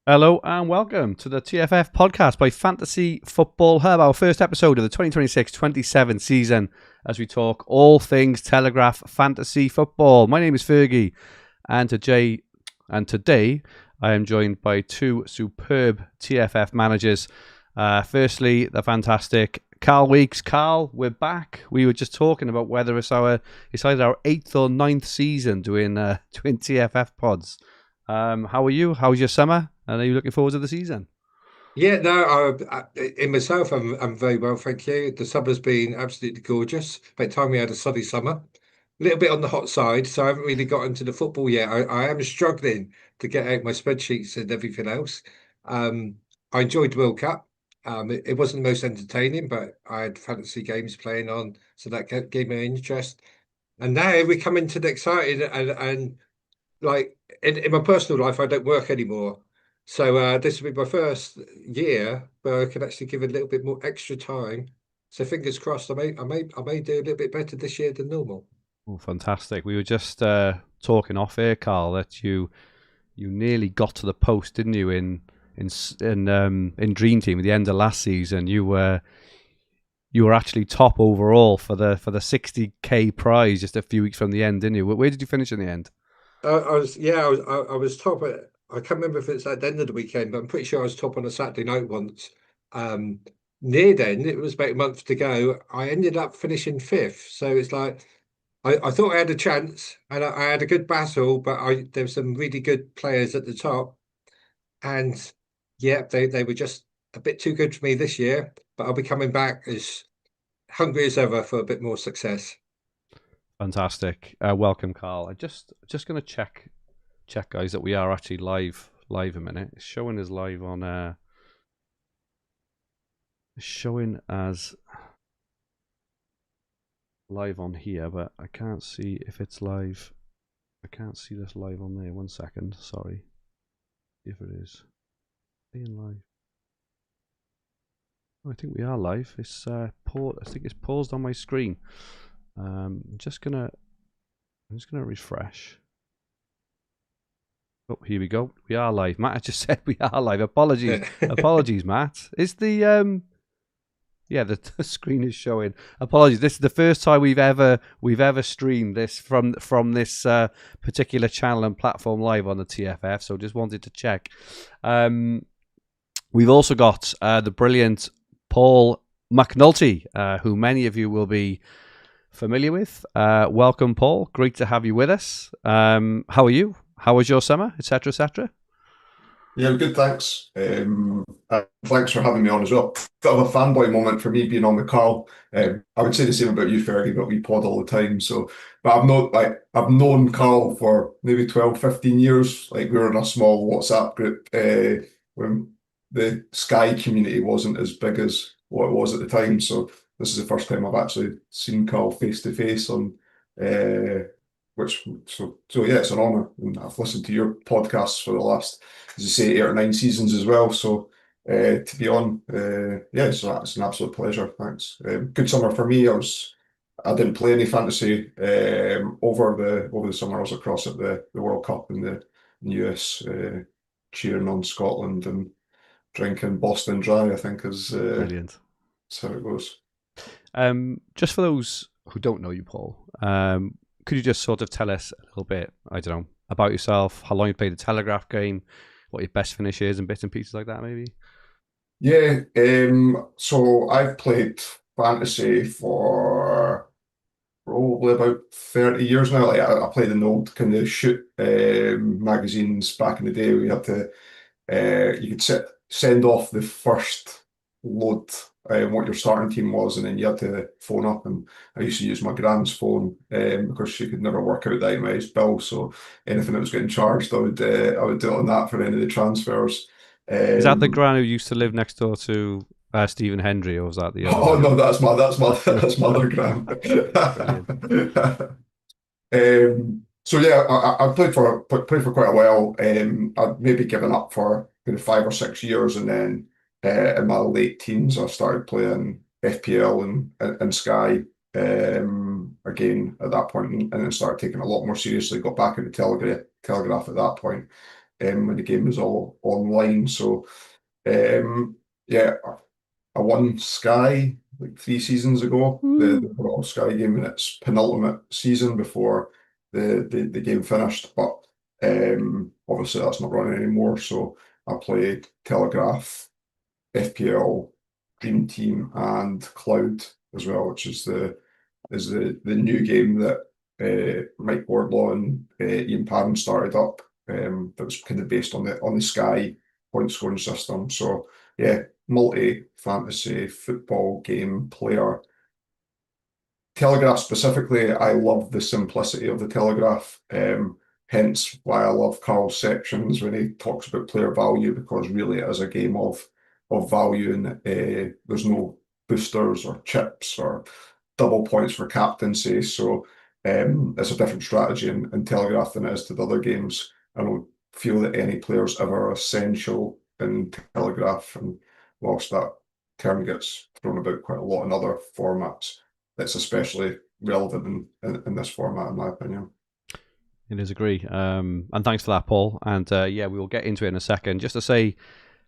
Hello and welcome to the TFF podcast by Fantasy Football Hub, our first episode of the 2026-27 season as we talk all things Telegraph Fantasy Football. My name is Fergie and today I am joined by two superb TFF managers. Firstly, the fantastic Carl Weeks. Carl, we're back. We were just talking about whether it's either our 8th or 9th season doing TFF pods. How are you? How's your summer? And are you looking forward to the season? Yeah, no, in myself, I'm very well, thank you. The summer's been absolutely gorgeous. By the time we had a sunny summer, a little bit on the hot side, so I haven't really got into the football yet. I am struggling to get out my spreadsheets and everything else. Um, I enjoyed the World Cup. It wasn't the most entertaining, but I had fantasy games playing on, so that gave me interest. And now we come into the exciting and like in my personal life, I don't work anymore. So this will be my first year where I can actually give a little bit more extra time. So fingers crossed, I may do a little bit better this year than normal. Oh, fantastic. We were just talking off air, Carl, that you nearly got to the post, didn't you, in Dream Team at the end of last season. You were actually top overall for the 60k prize just a few weeks from the end, didn't you? Where did you finish in the end? I was top at. I can't remember if it's at the end of the weekend, but I'm pretty sure I was top on a Saturday night once. Um, Near then, it was about a month to go. I ended up finishing fifth, so it's like I thought I had a chance, and I had a good battle, but there were some really good players at the top, and yeah, they were just a bit too good for me this year. But I'll be coming back as hungry as ever for a bit more success. Fantastic. Welcome, Carl. I just going to check, guys, that we are actually live a minute. It's showing as live on showing as live on here, but I can't see if it's live. I can't see this live on there. 1 second, sorry. If it is being live. Oh, I think we are live. It's I think it's paused on my screen. I'm just gonna refresh. Oh, here we go. We are live. Matt just said we are live. Apologies, Matt. Is the the screen is showing. Apologies. This is the first time we've ever streamed this from this particular channel and platform live on the TFF. So just wanted to check. We've also got the brilliant Paul McAnulty, who many of you will be familiar with. Welcome, Paul. Great to have you with us. How are you? How was your summer, etc., etc.? Yeah, good, thanks. Thanks for having me on as well. Bit of a fanboy moment for me being on the call. I would say the same about you, Fergie, but we pod all the time. So, but I've known Carl for maybe 12, 15 years. Like we were in a small WhatsApp group when the Sky community wasn't as big as what it was at the time. So this is the first time I've actually seen Carl face to face on so yeah, it's an honour. And I've listened to your podcasts for the last, as you say, 8 or 9 seasons as well. So to be on, yeah, so it's an absolute pleasure. Thanks. Good summer for me. I didn't play any fantasy over the summer. I was across at the World Cup in the US, cheering on Scotland and drinking Boston Dry, I think is Brilliant. that's how it goes. Just for those who don't know you, Paul, could you just sort of tell us a little bit, I don't know, about yourself, how long you played the Telegraph game, what your best finish is, and bits and pieces like that, maybe? Yeah, so I've played fantasy for probably about 30 years now. Like I played in the old kind of shoot magazines back in the day. We had to you could send off the first load what your starting team was, and then you had to phone up. And I used to use my grand's phone because she could never work out the itemized bill. So anything that was getting charged, I would do it on that for any of the transfers. Is that the Um, gran who used to live next door to Stephen Hendry, or was that the other oh one? no, that's my other grand. Brilliant. So yeah, I played for quite a while. I'd maybe given up for kind of 5 or 6 years, and then in my late teens, I started playing FPL and Sky again at that point, and then started taking it a lot more seriously. Got back into Telegraph at that point, when the game was all online. So yeah, I won Sky like 3 seasons ago, the World Sky game in its penultimate season before the game finished. But obviously that's not running anymore. So I play Telegraph, FPL, Dream Team, and Cloud as well, which is the new game that Mike Wardlaw and Ian Padden started up. That was kind of based on the Sky point scoring system. So yeah, multi-fantasy football game player. Telegraph specifically, I love the simplicity of the Telegraph. Hence why I love Carl's sections when he talks about player value, because really it is a game of value, and there's no boosters or chips or double points for captaincy. So it's a different strategy in Telegraph than it is to the other games. I don't feel that any player's ever essential in Telegraph, and whilst that term gets thrown about quite a lot in other formats, it's especially relevant in this format, in my opinion. It is, agree. And thanks for that, Paul. And yeah, we will get into it in a second. Just to say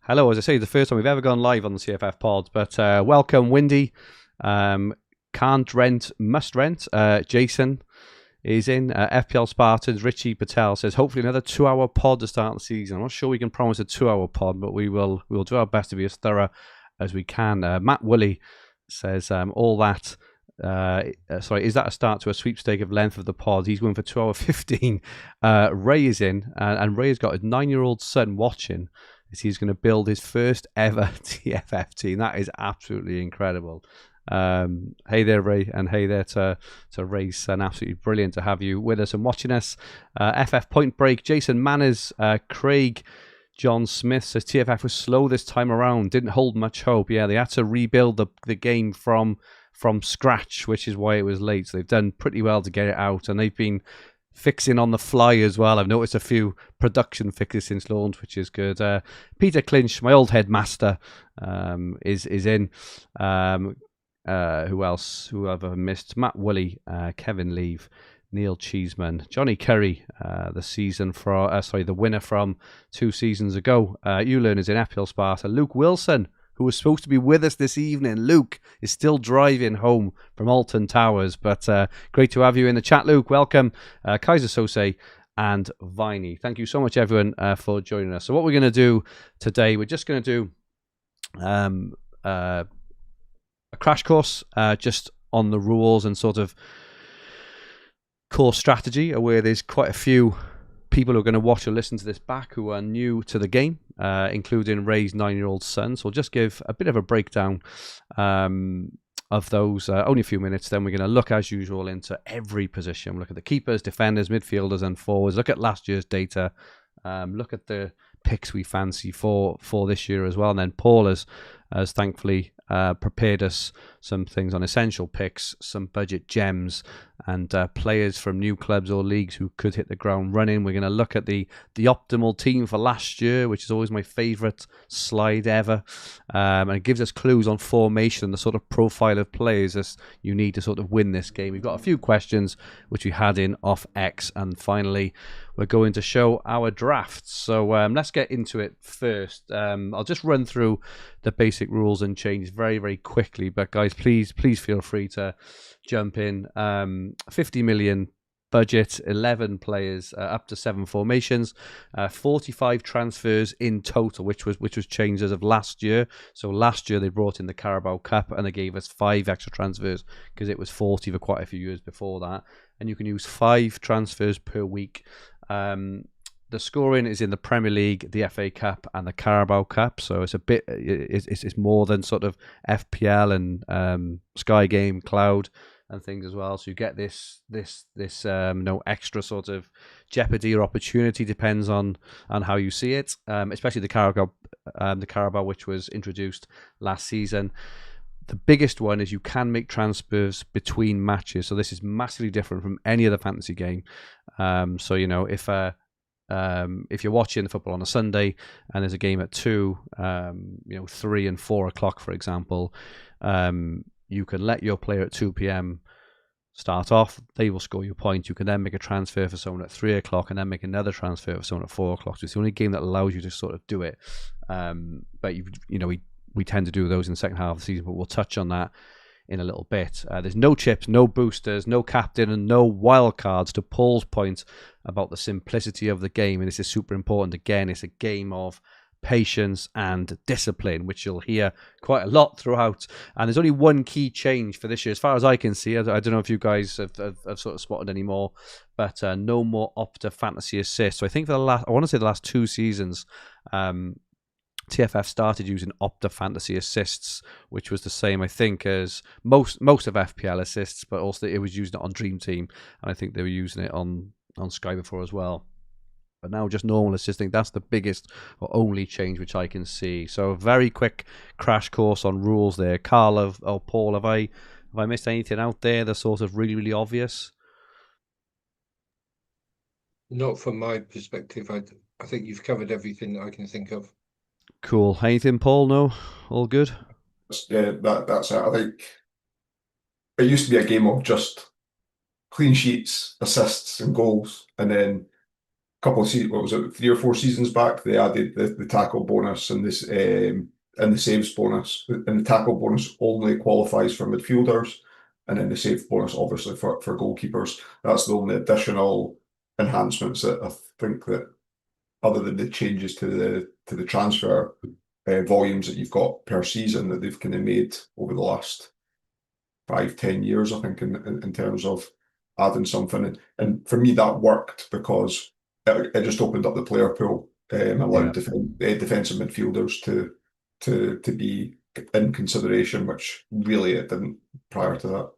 hello, as I say, the first time we've ever gone live on the CFF pod, but welcome, Windy. Can't rent, must rent. Jason is in. FPL Spartans, Richie Patel says, hopefully another 2-hour pod to start the season. I'm not sure we can promise a 2-hour pod, but we'll do our best to be as thorough as we can. Matt Woolley says, all that... sorry, is that a start to a sweepstake of length of the pod? He's going for 2 hours 15. Ray is in, and Ray has got his 9-year-old son watching as he's going to build his first ever TFF team. That is absolutely incredible. Hey there, Ray, and hey there to Ray's son. Absolutely brilliant to have you with us and watching us. FF Point Break, Jason Manners, Craig John Smith says TFF was slow this time around, didn't hold much hope. Yeah, they had to rebuild the game from scratch, which is why it was late. So they've done pretty well to get it out, and they've been fixing on the fly as well. I've noticed a few production fixes since launch, which is good. Peter Clinch, my old headmaster, is in. Who else? Who have I missed? Matt Woolley, Kevin Leave, Neil Cheeseman, Johnny Curry, the winner from 2 seasons ago. You learners in FPL Sparta, Luke Wilson, who was supposed to be with us this evening. Luke is still driving home from Alton Towers, but great to have you in the chat, Luke. Welcome. Kaiser Sose and Viney. Thank you so much, everyone, for joining us. So what we're going to do today, we're just going to do a crash course just on the rules and sort of core strategy, where there's quite a few people who are going to watch or listen to this back who are new to the game, including Ray's 9-year-old son. So we'll just give a bit of a breakdown of those, only a few minutes. Then we're going to look, as usual, into every position. We'll look at the keepers, defenders, midfielders, and forwards. Look at last year's data. Look at the picks we fancy for this year as well. And then Paul has thankfully prepared us some things on essential picks, some budget gems, and players from new clubs or leagues who could hit the ground running. We're going to look at the optimal team for last year, which is always my favourite slide ever, and it gives us clues on formation, the sort of profile of players that you need to sort of win this game. We've got a few questions which we had in off X, and finally we're going to show our drafts. So let's get into it first. I'll just run through the basic rules and changes very, very quickly, but guys, please feel free to jump in. 50 million budget, 11 players, up to 7 formations, 45 transfers in total, which was changed as of last year. So last year they brought in the Carabao Cup and they gave us 5 extra transfers because it was 40 for quite a few years before that, and you can use 5 transfers per week. The scoring is in the Premier League, the FA Cup, and the Carabao Cup. So it's a bit, it's more than sort of FPL and Sky Game, Cloud, and things as well. So you get this no extra sort of jeopardy or opportunity, depends on how you see it. Especially the Carabao, which was introduced last season. The biggest one is you can make transfers between matches. So this is massively different from any other fantasy game. So if you're watching the football on a Sunday and there's a game at 2, 3 and 4 o'clock, for example, you can let your player at 2 p.m. start off, they will score your point. You can then make a transfer for someone at 3 o'clock and then make another transfer for someone at 4 o'clock. So it's the only game that allows you to sort of do it. But we tend to do those in the second half of the season, but we'll touch on that in a little bit. There's no chips, no boosters, no captain, and no wild cards. To Paul's point about the simplicity of the game, and this is super important. Again, it's a game of patience and discipline, which you'll hear quite a lot throughout. And there's only one key change for this year, as far as I can see. I don't know if you guys have sort of spotted any more, but no more Opta fantasy assists. So I think for the last 2 seasons, TFF started using Opta fantasy assists, which was the same, I think, as most of FPL assists, but also it was using it on Dream Team, and I think they were using it on Sky before as well. But now just normal assists, I think that's the biggest or only change which I can see. So a very quick crash course on rules there. Carl or Paul, have I missed anything out there that's sort of really, really obvious? Not from my perspective. I think you've covered everything that I can think of. Cool. Anything, Paul? No? All good? Yeah, that's it. I think it used to be a game of just clean sheets, assists, and goals, and then a couple of seasons, what was it, 3 or 4 seasons back, they added the tackle bonus and this and the saves bonus. And the tackle bonus only qualifies for midfielders, and then the save bonus obviously for goalkeepers. That's the only additional enhancements that I think that, other than the changes to the transfer volumes that you've got per season, that they've kind of made over the last 5-10 years, I think, in terms of adding something. And for me, that worked because it just opened up the player pool, allowed defensive midfielders to be in consideration, which really it didn't prior to that.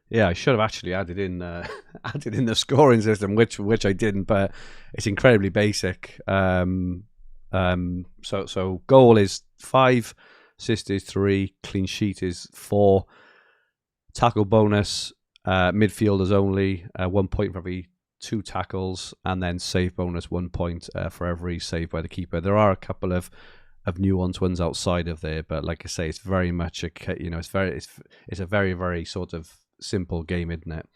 Yeah, I should have actually added in the scoring system, which I didn't, but it's incredibly basic. So goal is 5, assist is 3, clean sheet is 4, tackle bonus, midfielders only, 1 point for every 2 tackles, and then save bonus 1 point for every save by the keeper. There are a couple of nuanced ones outside of there, but like I say, it's very much it's a very, very sort of simple game, isn't it?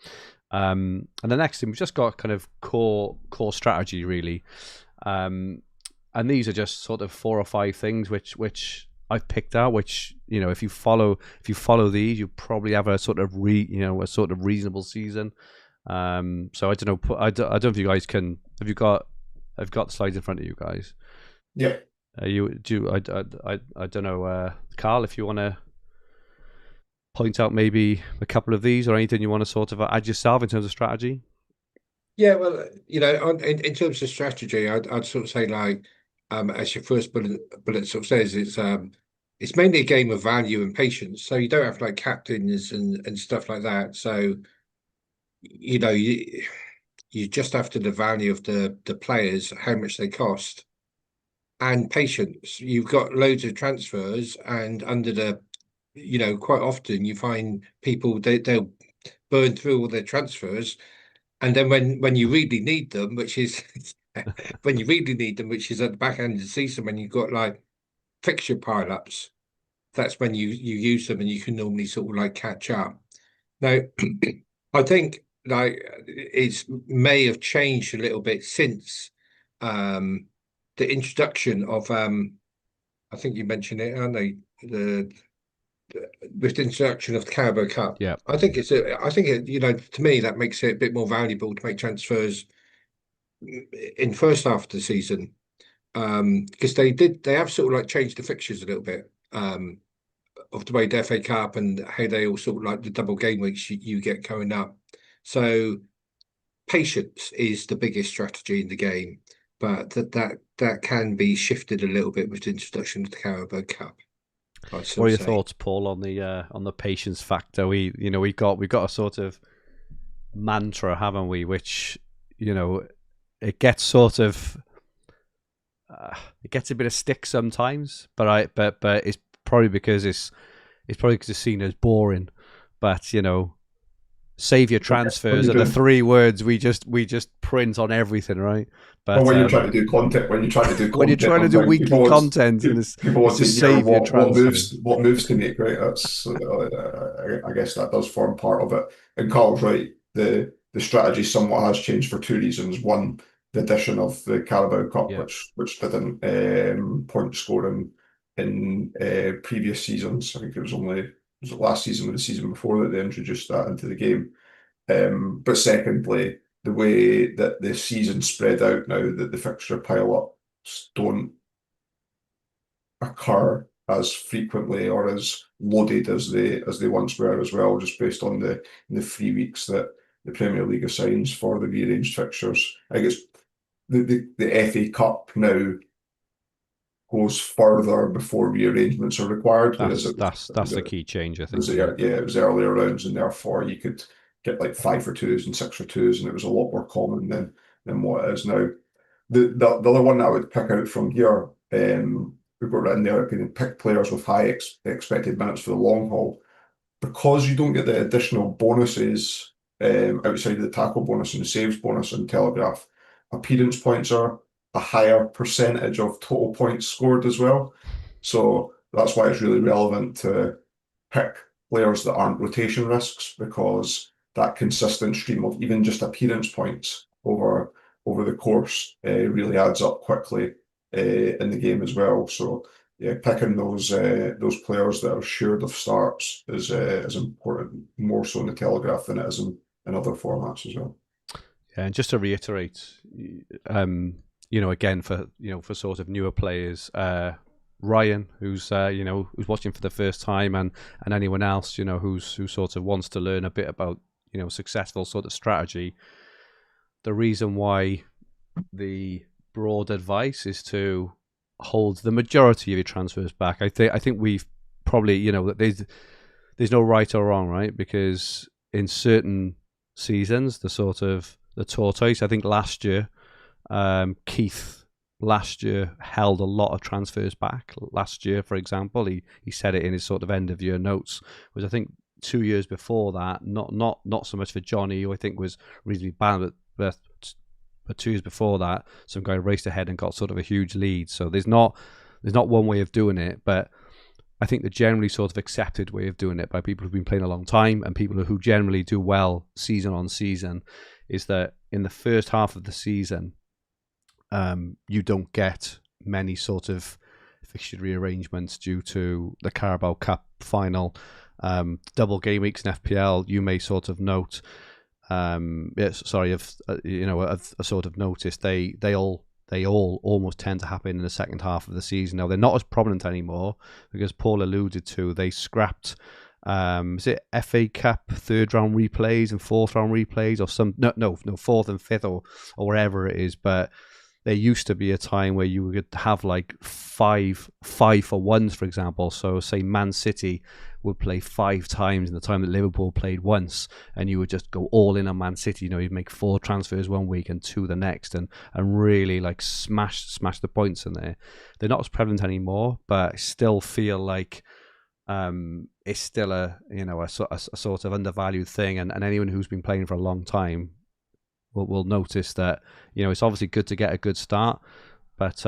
And the next thing, we've just got kind of core strategy really, and these are just sort of 4 or 5 things which I've picked out, which, if you follow these, you probably have a sort of reasonable season. So I don't know. I don't know if you guys can. I've got the slides in front of you guys. Yeah. I don't know, Carl, if you want to point out maybe a couple of these or anything you want to sort of add yourself in terms of strategy. Yeah, well, in terms of strategy, I'd sort of say, like, as your first bullet sort of says, it's mainly a game of value and patience. So you don't have like captains and stuff like that. So you just have to the value of the players, how much they cost, and patience. You've got loads of transfers, and under the quite often you find people they'll burn through all their transfers, and then when you really need them, which is when you really need them, which is at the back end of the season, when you've got like fixture pile-ups, that's when you use them, and you can normally sort of like catch up. Now, I think like it may have changed a little bit since the introduction of I think you mentioned it, aren't they? With the introduction of the Carabao Cup. Yeah. I think to me that makes it a bit more valuable to make transfers in first half of the season, because they have sort of like changed the fixtures a little bit, of the way the FA Cup and how they all sort of like the double game weeks you get coming up. So patience is the biggest strategy in the game, but that can be shifted a little bit with the introduction of the Carabao Cup. What are your thoughts, Paul, on the patience factor? We got a sort of mantra, haven't we? Which it gets sort of it gets a bit of stick sometimes, but it's probably because it's seen as boring. But save your transfers are the 3 words we just print on everything, right? But when you're trying to do content, when you're trying to do weekly content, people want to just hear save your transfers. what moves to make, right? That's I guess that does form part of it. And Carl's right. The strategy somewhat has changed for 2 reasons. One, the addition of the Carabao Cup, which didn't point scoring in previous seasons. I think it was last season or the season before that they introduced that into the game. But secondly, the way that the season spread out now, that the fixture pile-ups don't occur as frequently or as loaded as they once were as well, just based on the 3 weeks that the Premier League assigns for the rearranged fixtures. I think it's the FA Cup now goes further before rearrangements are required. That's the key change, I think. It was earlier rounds, and therefore you could get like 5 for 2s and 6 for 2s, and it was a lot more common than what it is now. The other one that I would pick out from here, we've got written there, pick players with high expected minutes for the long haul, because you don't get the additional bonuses outside of the tackle bonus and the saves bonus in Telegraph. Appearance points are a higher percentage of total points scored as well. So that's why it's really relevant to pick players that aren't rotation risks, because that consistent stream of even just appearance points over the course really adds up quickly in the game as well. So yeah, picking those players that are assured of starts is important, more so in the Telegraph than it is in other formats as well. Yeah, and just to reiterate, again for sort of newer players, Ryan, who's watching for the first time, and anyone else who sort of wants to learn a bit about successful sort of strategy. The reason why the broad advice is to hold the majority of your transfers back. I think we've probably that there's no right or wrong, right? Because in certain seasons, the tortoise, I think last year, Keith last year held a lot of transfers back. Last year, for example, he said it in his sort of end of year notes, was I think 2 years before that, not so much for Johnny, who I think was reasonably bad, but 2 years before that, some guy raced ahead and got sort of a huge lead. So there's not one way of doing it, but I think the generally sort of accepted way of doing it by people who've been playing a long time and people who generally do well season on season is that in the first half of the season, you don't get many sort of fixture rearrangements due to the Carabao Cup final, double game weeks in FPL. You may sort of note, a sort of notice they all almost tend to happen in the second half of the season. Now they're not as prominent anymore because Paul alluded to they scrapped. Is it FA Cup 3rd round replays and 4th round replays or some no 4th and 5th or wherever it is, but there used to be a time where you would have like 5 for ones, for example. So say Man City would play 5 times in the time that Liverpool played once, and you would just go all in on Man City. You'd make 4 transfers one week and 2 the next, and really like smash the points in there. They're not as prevalent anymore, but I still feel like it's still a sort of undervalued thing, and anyone who's been playing for a long time will notice that it's obviously good to get a good start, but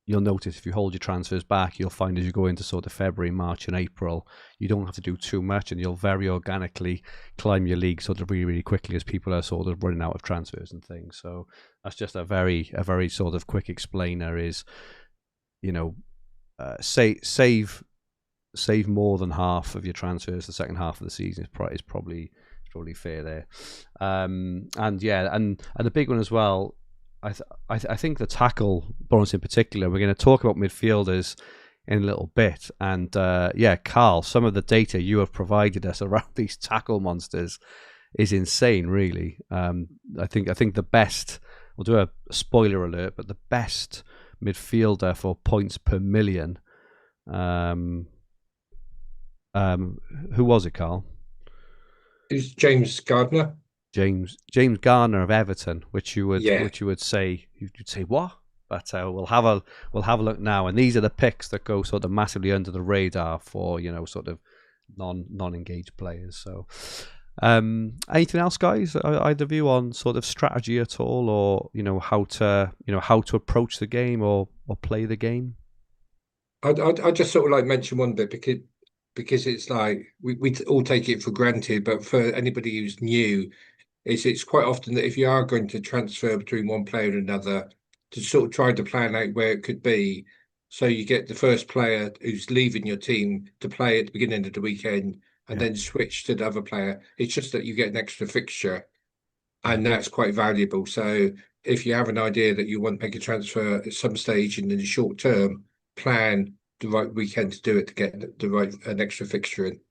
you'll notice if you hold your transfers back, you'll find as you go into sort of February, March and April, you don't have to do too much, and you'll very organically climb your league sort of really, really quickly as people are sort of running out of transfers and things. So that's just a very sort of quick explainer is, save more than half of your transfers the second half of the season is probably fair there. And the big one as well, I think the tackle bonus in particular, we're going to talk about midfielders in a little bit, and Carl, some of the data you have provided us around these tackle monsters is insane, really. I think the best, we'll do a spoiler alert, but the best midfielder for points per million, who was it, Carl? It's James Gardner. James Gardner of Everton, which you would say what? But we'll have a look now, and these are the picks that go sort of massively under the radar for sort of non-engaged players. So Anything else, guys? Either of you on sort of strategy at all, or how to approach the game or play the game? I just sort of like mention one bit because it's like we all take it for granted, but for anybody who's new, it's quite often that if you are going to transfer between one player and another, to sort of try to plan out where it could be, so you get the first player who's leaving your team to play at the beginning of the weekend and Yeah. then switch to the other player. It's just that you get an extra fixture, and that's quite valuable. So if you have an idea that you want to make a transfer at some stage in the short term, plan the right weekend to do it to get the right an extra fixture in.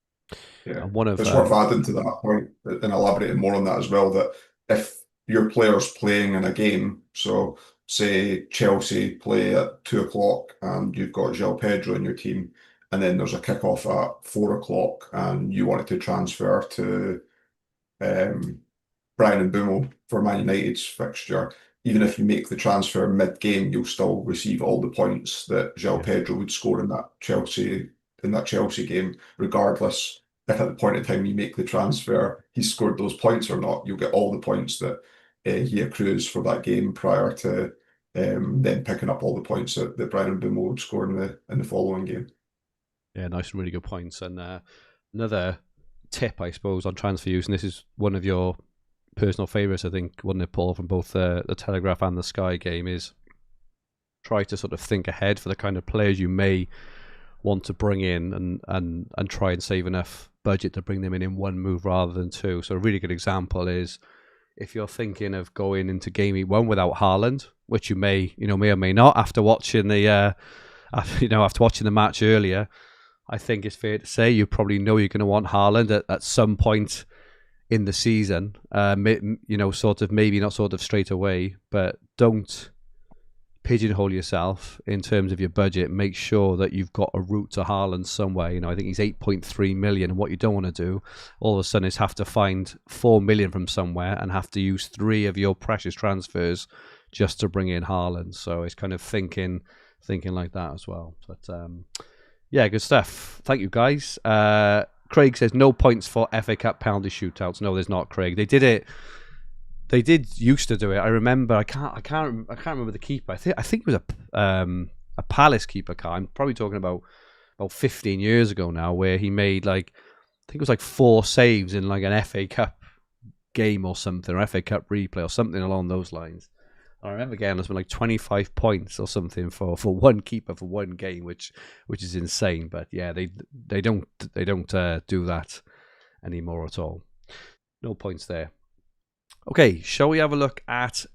Yeah, And one of it's worth adding to that point and elaborating more on that as well, that if your player's playing in a game, so say Chelsea play at 2 o'clock and you've got João Pedro in your team, and then there's a kickoff at 4 o'clock and you wanted to transfer to Brian Mbumo for Man United's fixture, even if you make the transfer mid-game, you'll still receive all the points that João Pedro would score in that Chelsea game, regardless if at the point in time you make the transfer he scored those points or not. You'll get all the points that he accrues for that game prior to then picking up all the points that Brian Mbumo would score in the following game. Yeah, nice and really good points. And another tip, I suppose, on transfer use, and this is one of your personal favourites, I think, wasn't it, Paul, from both the Telegraph and the Sky game, is try to sort of think ahead for the kind of players you may want to bring in and try and save enough budget to bring them in one move rather than two. So a really good example is if you're thinking of going into Gameweek 1 without Haaland, which you may or may not after watching the after watching the match earlier, I think it's fair to say you probably know you're going to want Haaland at some point in the season, sort of maybe not sort of straight away, but don't pigeonhole yourself in terms of your budget. Make sure that you've got a route to Haaland somewhere. I think he's 8.3 million, and what you don't want to do all of a sudden is have to find 4 million from somewhere and have to use 3 of your precious transfers just to bring in Haaland. So it's kind of thinking like that as well. But yeah, good stuff. Thank you, guys. Craig says no points for FA Cup penalty shootouts. No, there's not, Craig. They did it. They did used to do it. I remember. I can't remember the keeper. I think it was a Palace keeper. I'm probably talking about 15 years ago now, where he made I think it was 4 saves in an FA Cup game or something, or FA Cup replay or something along those lines. I remember getting something 25 points or something for one keeper for one game, which is insane. But yeah, they don't do that anymore at all. No points there. Okay, shall we have a look at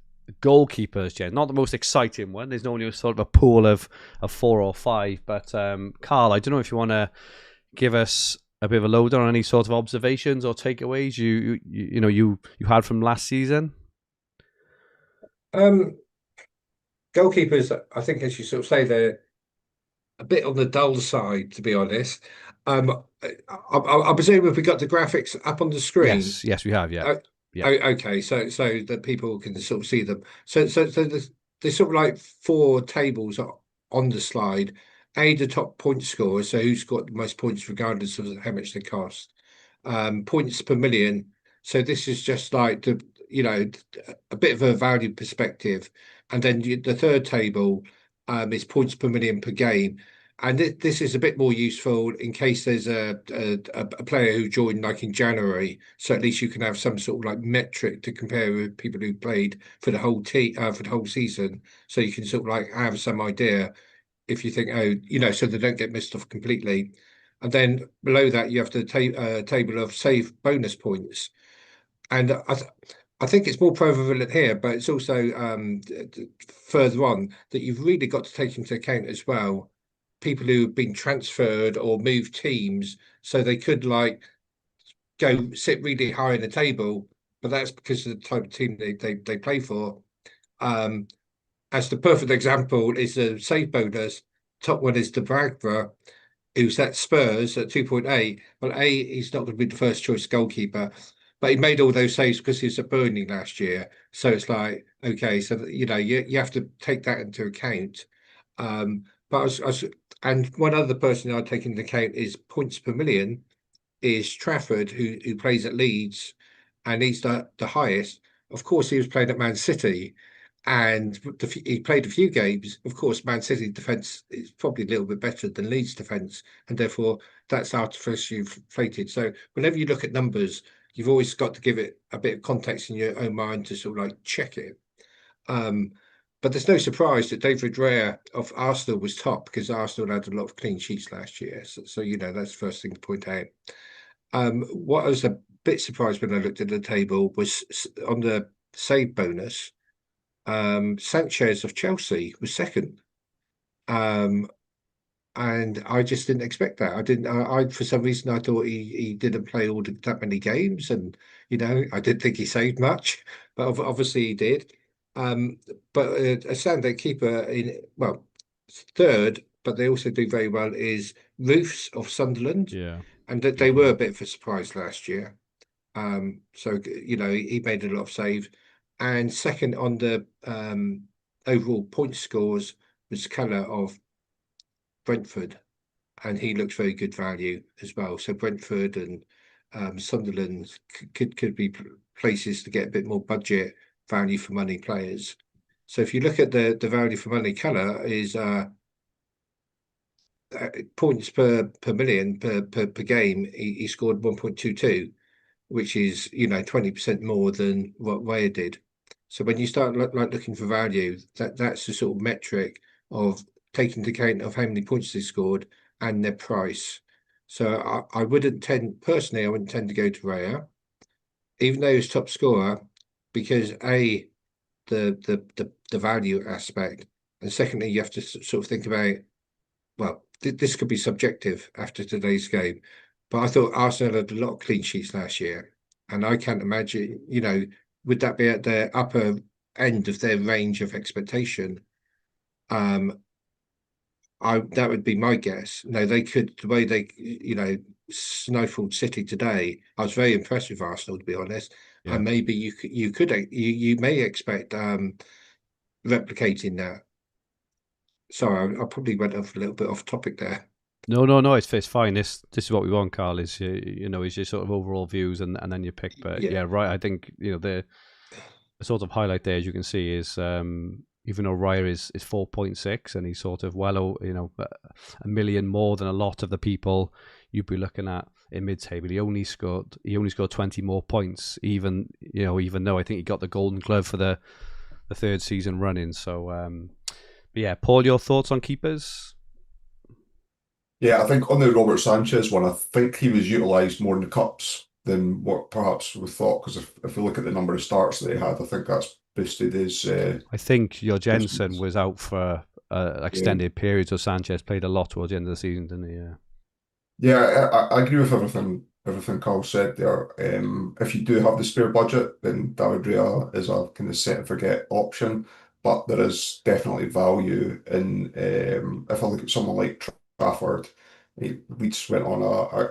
goalkeepers, Jen? Not the most exciting one. There's normally sort of a pool of 4 or 5. But Carl, I don't know if you want to give us a bit of a lowdown on any sort of observations or takeaways you had from last season. Goalkeepers, I think, as you sort of say, they're a bit on the dull side, to be honest. I presume if we got the graphics up on the screen. Yes, we have. Yeah. Yeah. Okay, so that people can sort of see them. So there's sort of 4 tables on the slide. The top point scorer, so who's got the most points regardless of how much they cost. Points per million. So this is just a bit of a value perspective. And then the third table is points per million per game. And this is a bit more useful in case there's a player who joined in January. So at least you can have some sort of metric to compare with people who played for the whole for the whole season. So you can sort of have some idea if you think, so they don't get missed off completely. And then below that, you have the table of save bonus points. And I think it's more prevalent here, but it's also further on that you've really got to take into account as well people who've been transferred or moved teams, so they could go sit really high in the table, but that's because of the type of team they play for. As the perfect example is the save bonus. Top one is the Bragba, who's at Spurs at 2.8. Well, he's not going to be the first choice goalkeeper, but he made all those saves because he was at Burnley last year. So it's okay, so you have to take that into account. But and one other person I'd take into account is points per million. is Trafford, who plays at Leeds, and he's the highest. Of course, he was playing at Man City, and he played a few games. Of course, Man City defence is probably a little bit better than Leeds defence, and therefore that's artificially inflated. So whenever you look at numbers, you've always got to give it a bit of context in your own mind to sort of like check it. But there's no surprise that David Raya of Arsenal was top, because Arsenal had a lot of clean sheets last year. So you know, that's the first thing to point out. What I was a bit surprised when I looked at the table was on the save bonus, Sanchez of Chelsea was second. And I just didn't expect that. I for some reason I thought he didn't play that many games, and you know, I didn't think he saved much, but obviously he did. But a standout keeper in, well, third, but they also do very well, is Roofs of Sunderland. Yeah. And that they were a bit of a surprise last year. So you know, he made a lot of saves. And second on the overall point scores was Keller of Brentford, and he looks very good value as well. So Brentford and Sunderland could be places to get a bit more budget value for money players. So if you look at the value for money, Keller is points per million per game. He scored 1.22, which is, you know, 20% more than what Raya did. So when you start looking for value, that's the sort of metric of taking into account of how many points they scored and their price. So I wouldn't tend to go to Raya, even though he's top scorer, because the value aspect, and secondly, you have to sort of think about, well, this could be subjective after today's game, but I thought Arsenal had a lot of clean sheets last year, and I can't imagine, you know, would that be at the upper end of their range of expectation? That would be my guess. No, they could, the way they, you know, snowfalled City today. I was very impressed with Arsenal, to be honest. Yeah. And maybe you may expect replicating that. Sorry, I probably went off a little bit off topic there. No, it's fine. This is what we want, Carl. Is you know, is your sort of overall views, and then your pick. But yeah, right. I think, you know, the sort of highlight there, as you can see, is even though Raya is 4.6, and he's sort of you know, a million more than a lot of the people you'd be looking at in mid-table. He only scored 20 more points, even though I think he got the Golden Glove for the third season running. So but yeah, Paul, your thoughts on keepers? Yeah, I think on the Robert Sanchez one, I think he was utilised more in the cups than what perhaps we thought, because if we look at the number of starts that he had, I think that's boosted his... I think your Jensen was out for extended periods, so Sanchez played a lot towards the end of the season, didn't he? Yeah, I agree with everything Carl said there. If you do have the spare budget, then David Raya is a kind of set and forget option, but there is definitely value in, if I look at someone like Trafford, Leeds went on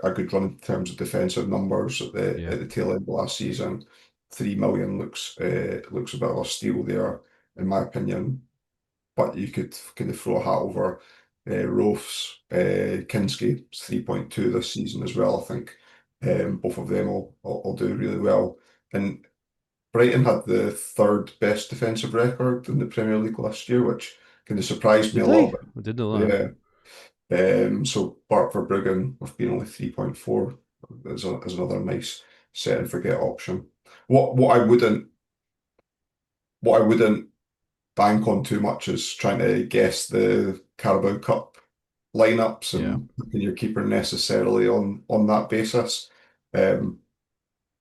a good run in terms of defensive numbers at the tail end of last season. 3 million looks a bit of a steal there, in my opinion. But you could kind of throw a hat over Roofs, Kinski, 3.2 this season as well. I think both of them will do really well. And Brighton had the third best defensive record in the Premier League last year, which kind of surprised me a little bit. I didn't know that. Yeah. So Bart Verbruggen with being only 3.4 is another nice set and forget option. What I wouldn't bank on too much is trying to guess the Carabao Cup lineups and picking your keeper necessarily on that basis. I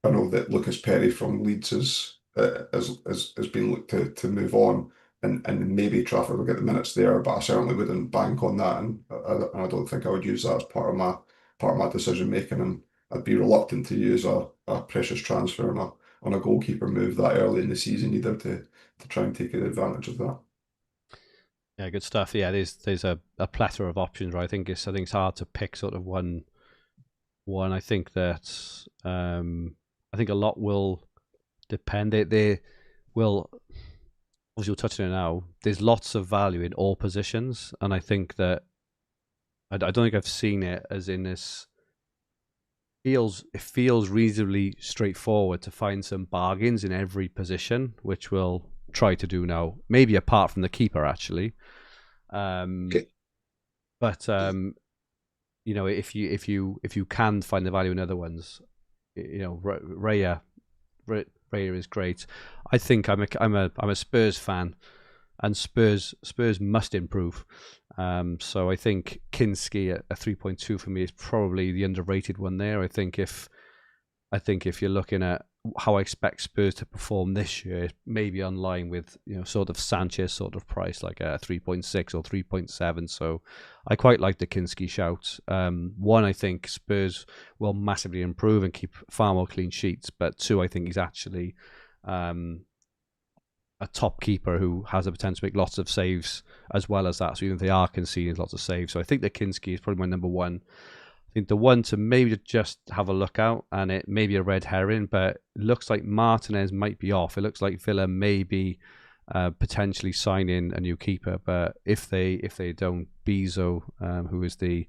know that Lucas Perry from Leeds has been looked to move on, and maybe Trafford will get the minutes there, but I certainly wouldn't bank on that, and I don't think I would use that as part of my decision making, and I'd be reluctant to use a precious transfer on a goalkeeper move that early in the season either to try and take advantage of that. Yeah, good stuff. Yeah, there's a plethora of options, right? I think it's hard to pick sort of one. I think that I think a lot will depend. They will, as you're touching on now, there's lots of value in all positions, and I think that I don't think I've seen it as in this feels reasonably straightforward to find some bargains in every position, which we'll try to do now. Maybe apart from the keeper, actually. Okay. But if you can find the value in other ones, Raya is great. I think I'm a Spurs fan, and Spurs must improve. So I think Kinski at a 3.2 for me is probably the underrated one there. I think if you're looking at how I expect Spurs to perform this year, maybe on line with sort of Sanchez sort of price, like a 3.6 or 3.7. So I quite like the Kinski shout. One, I think Spurs will massively improve and keep far more clean sheets. But two, I think he's actually a top keeper who has the potential to make lots of saves as well as that. So even if they are conceding lots of saves, so I think that Kinski is probably my number one. I think the one to maybe just have a look out, and it may be a red herring, but it looks like Martinez might be off. It looks like Villa may be potentially signing a new keeper, but if they don't, Bezo, who is the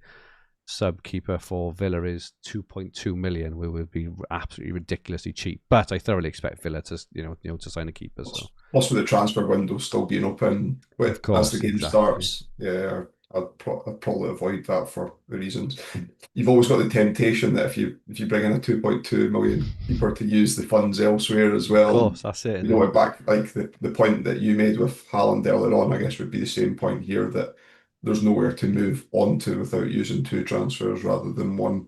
sub keeper for Villa, is 2.2 million, which would be absolutely ridiculously cheap. But I thoroughly expect Villa to to sign a keeper. So. Plus, with the transfer window still being open as the game starts, yeah, I'd probably avoid that for the reasons. You've always got the temptation that if you bring in a 2.2 million keeper to use the funds elsewhere as well. Of course, that's it. Back like the point that you made with Haaland earlier on, I guess would be the same point here, that there's nowhere to move on to without using two transfers rather than one.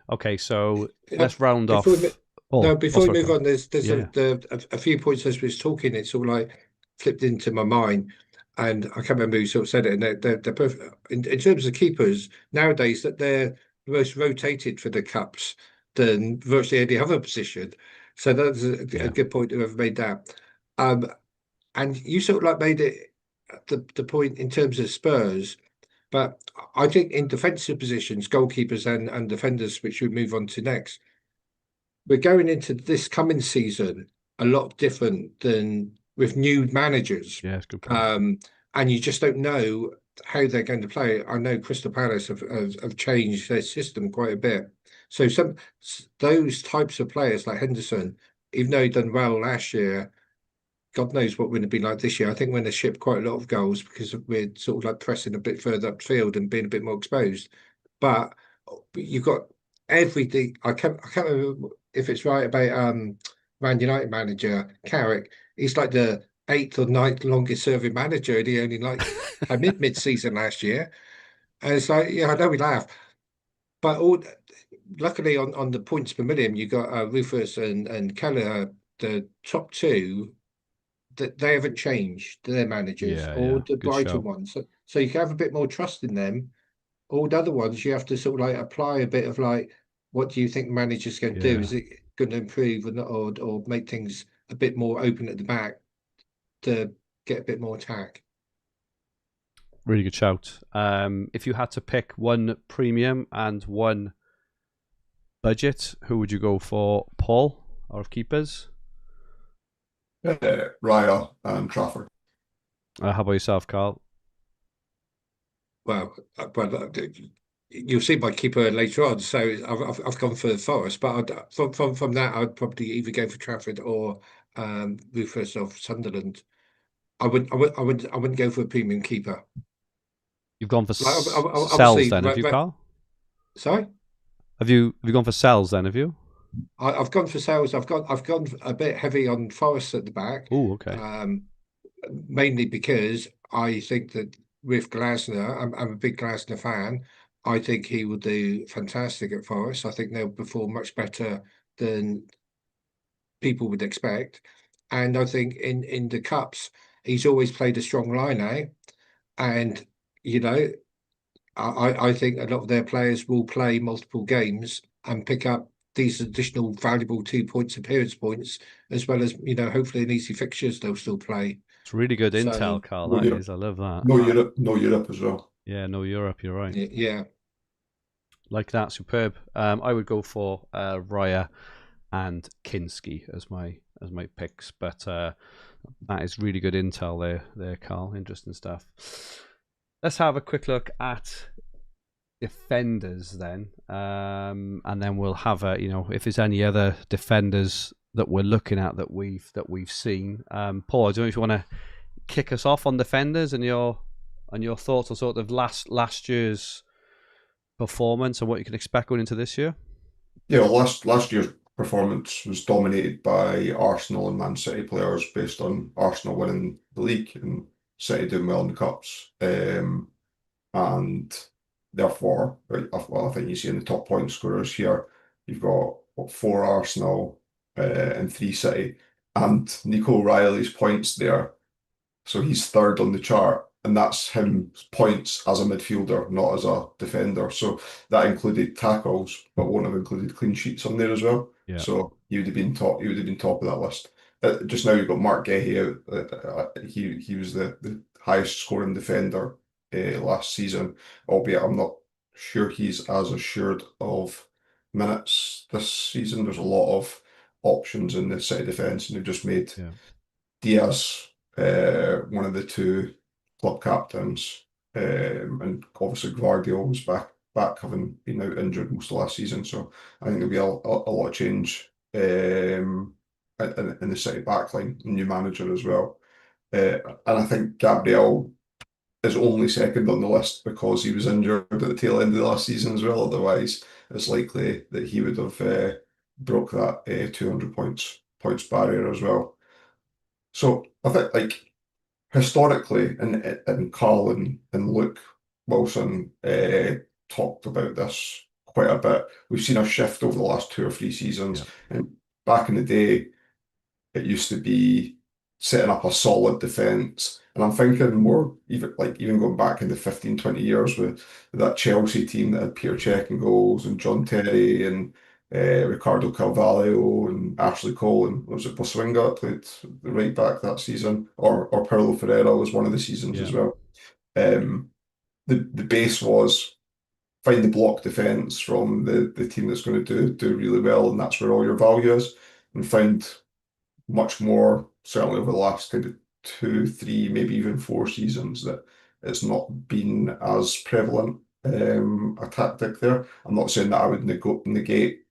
Okay, so let's round off. Before we move on, there's a few points as we was talking. It's all like flipped into my mind, and I can't remember who sort of said it. And they're perfect in terms of keepers nowadays. That they're the most rotated for the cups than virtually any other position. So that's a good point to have made that. And you sort of like made it the point in terms of Spurs. But I think in defensive positions, goalkeepers and defenders, which we move on to next, we're going into this coming season a lot different than with new managers. Yeah, it's good point. And you just don't know how they're going to play. I know Crystal Palace have changed their system quite a bit. So those types of players like Henderson, even though he done well last year, God knows what we're going to be like this year. I think we're going to ship quite a lot of goals because we're sort of like pressing a bit further upfield and being a bit more exposed. But you've got everything. I can't remember if it's right about Man United manager Carrick. He's like the 8th or 9th longest serving manager, and he only mid season last year. And it's like, yeah, I know we laugh, but luckily on the points per million, you got Rufus and Keller, the top two. That they haven't changed their managers or the Brighton ones, so you can have a bit more trust in them. All the other ones, you have to sort of like apply a bit of like, what do you think the manager's going to do? Is it going to improve or make things a bit more open at the back to get a bit more attack? Really good shout. If you had to pick one premium and one budget, who would you go for, Paul, out of keepers? Raya and Trafford. How about yourself, Carl? Well, you'll see my keeper later on. So I've gone for Forest, but from that, I'd probably either go for Trafford or Rufus of Sunderland. I wouldn't go for a premium keeper. You've gone for Sells then, have you, Carl? Sorry? Have you gone for Sells then, have you? I've gone for Sells. I've gone a bit heavy on Forest at the back. Oh, okay. Mainly because I think that with Glasner, I'm a big Glasner fan. I think he will do fantastic at Forest. I think they'll perform much better than people would expect. And I think in the Cups, he's always played a strong line out. And, I think a lot of their players will play multiple games and pick up these additional valuable 2 points appearance points, as well as, hopefully in easy fixtures they'll still play. It's really good intel, Carl. That is. I love that. No Europe as well. Yeah, no Europe. You're right. Yeah. Like that, superb. I would go for Raya and Kinski as my picks, but that is really good intel there, Carl. Interesting stuff. Let's have a quick look at defenders then, and then we'll have if there's any other defenders that we're looking at that we've seen. Paul, I don't know if you want to kick us off on defenders and your thoughts on sort of last year's performance and what you can expect going into this year. Yeah, last year's performance was dominated by Arsenal and Man City players based on Arsenal winning the league and City doing well in the cups. And therefore, well, I think you see in the top point scorers here, you've got 4 Arsenal and 3 City, and Nico Riley's points there. So he's third on the chart, and that's him points as a midfielder, not as a defender. So that included tackles, but won't have included clean sheets on there as well. Yeah. So he would have been top. He would have been top of that list. Just now you've got Mark Gehey out. He was the highest scoring defender last season, albeit I'm not sure he's as assured of minutes this season. There's a lot of options in the City defence, and they've just made Diaz one of the 2 club captains, and obviously Gvardiol was back having been out injured most of last season. So I think there'll be a lot of change in the City backline, new manager as well. And I think Gabriel is only second on the list because he was injured at the tail end of the last season as well. Otherwise, it's likely that he would have broke that 200 points barrier as well. So I think historically, and Carl and Luke Wilson talked about this quite a bit. We've seen a shift over the last 2 or 3 seasons. Yeah. And back in the day, it used to be setting up a solid defence. And I'm thinking more, even going back in the 15, 20 years with that Chelsea team that had Peter Cech in goals and John Terry and Ricardo Carvalho and Ashley Cole, and was it Boswinga that played the right back that season, or Paulo Ferreira was one of the seasons as well. The base was find the block defence from the team that's going to do really well, and that's where all your value is, and find much more, certainly over the last kind of 2, 3, maybe even 4 seasons, that it's not been as prevalent a tactic there. I'm not saying that I would negate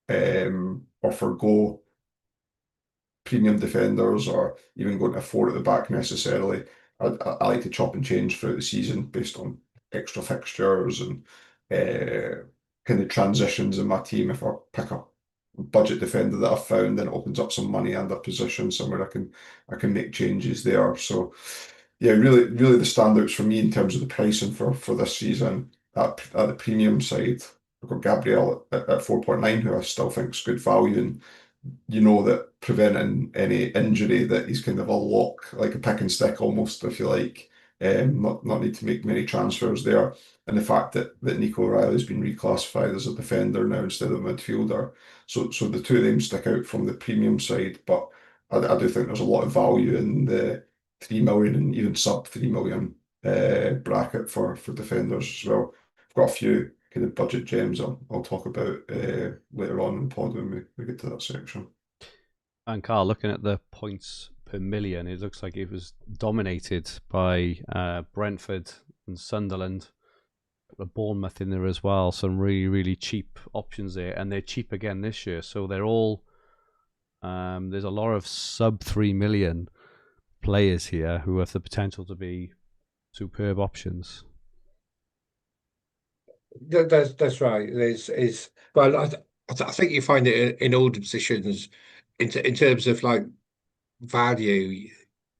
or forgo premium defenders or even going to 4 at the back necessarily. I like to chop and change throughout the season based on extra fixtures and kind of transitions in my team. If I pick up budget defender that I've found, then it opens up some money and a position somewhere I can make changes there. So yeah, really the standouts for me in terms of the pricing for this season at the premium side, I've got Gabriel at 4.9, who I still think is good value, and that preventing any injury, that he's kind of a lock, like a pick and stick almost, if you like. Not need to make many transfers there. And the fact that Nico Riley's been reclassified as a defender now instead of a midfielder. So the 2 of them stick out from the premium side, but I do think there's a lot of value in the 3 million and even sub 3 million bracket for defenders as well. I've got a few kind of budget gems I'll talk about later on in the pod when we get to that section. And Carl, looking at the points per million, it looks like it was dominated by Brentford and Sunderland. Bournemouth in there as well. Some really, really cheap options there, and they're cheap again this year. So they're all there's a lot of sub 3 million players here who have the potential to be superb options. That's right. Well, I think you find it in all the positions in terms of like value.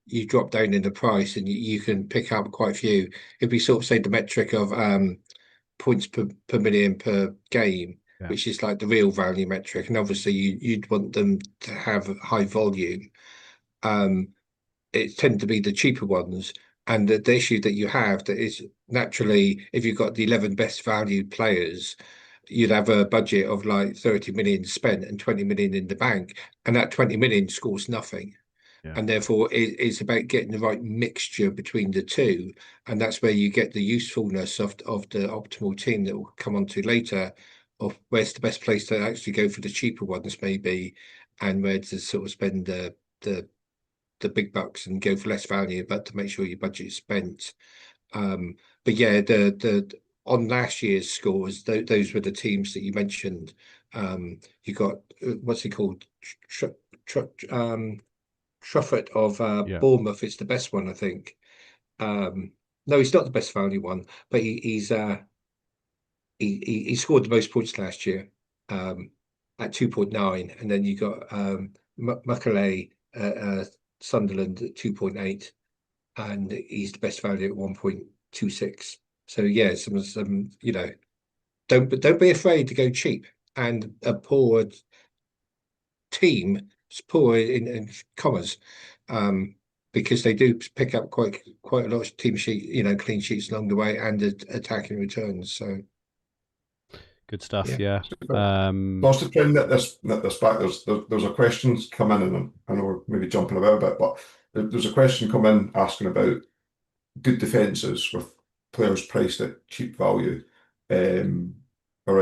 You drop down in the price and you can pick up quite a few. If we sort of say the metric of points per million per game, which is like the real value metric, and obviously you'd want them to have high volume. It tend to be the cheaper ones. And the issue that you have that is naturally, if you've got the 11 best valued players, you'd have a budget of like 30 million spent and 20 million in the bank, and that 20 million scores nothing. Yeah. And therefore it's about getting the right mixture between the 2, and that's where you get the usefulness of the optimal team that we'll come on to later, of where's the best place to actually go for the cheaper ones maybe, and where to sort of spend the big bucks and go for less value, but to make sure your budget is spent. But yeah, the on last year's scores, those were the teams that you mentioned. You got what's he called? Tr Tr Truffert of Yeah. Bournemouth is the best one, I think. No, he's not the best value one, but he scored the most points last year at 2.9, and then you got Macaulay Sunderland at 2.8, and he's the best value at 1.26. So yeah, some don't be afraid to go cheap. And a poor team, it's poor in commas, because they do pick up quite a lot of clean sheets along the way and attacking returns. So Good stuff. yeah. Just to try and knit this back, there's a question come in, and I know we're maybe jumping about a bit, but there's a question come in asking about good defences with players priced at cheap value, around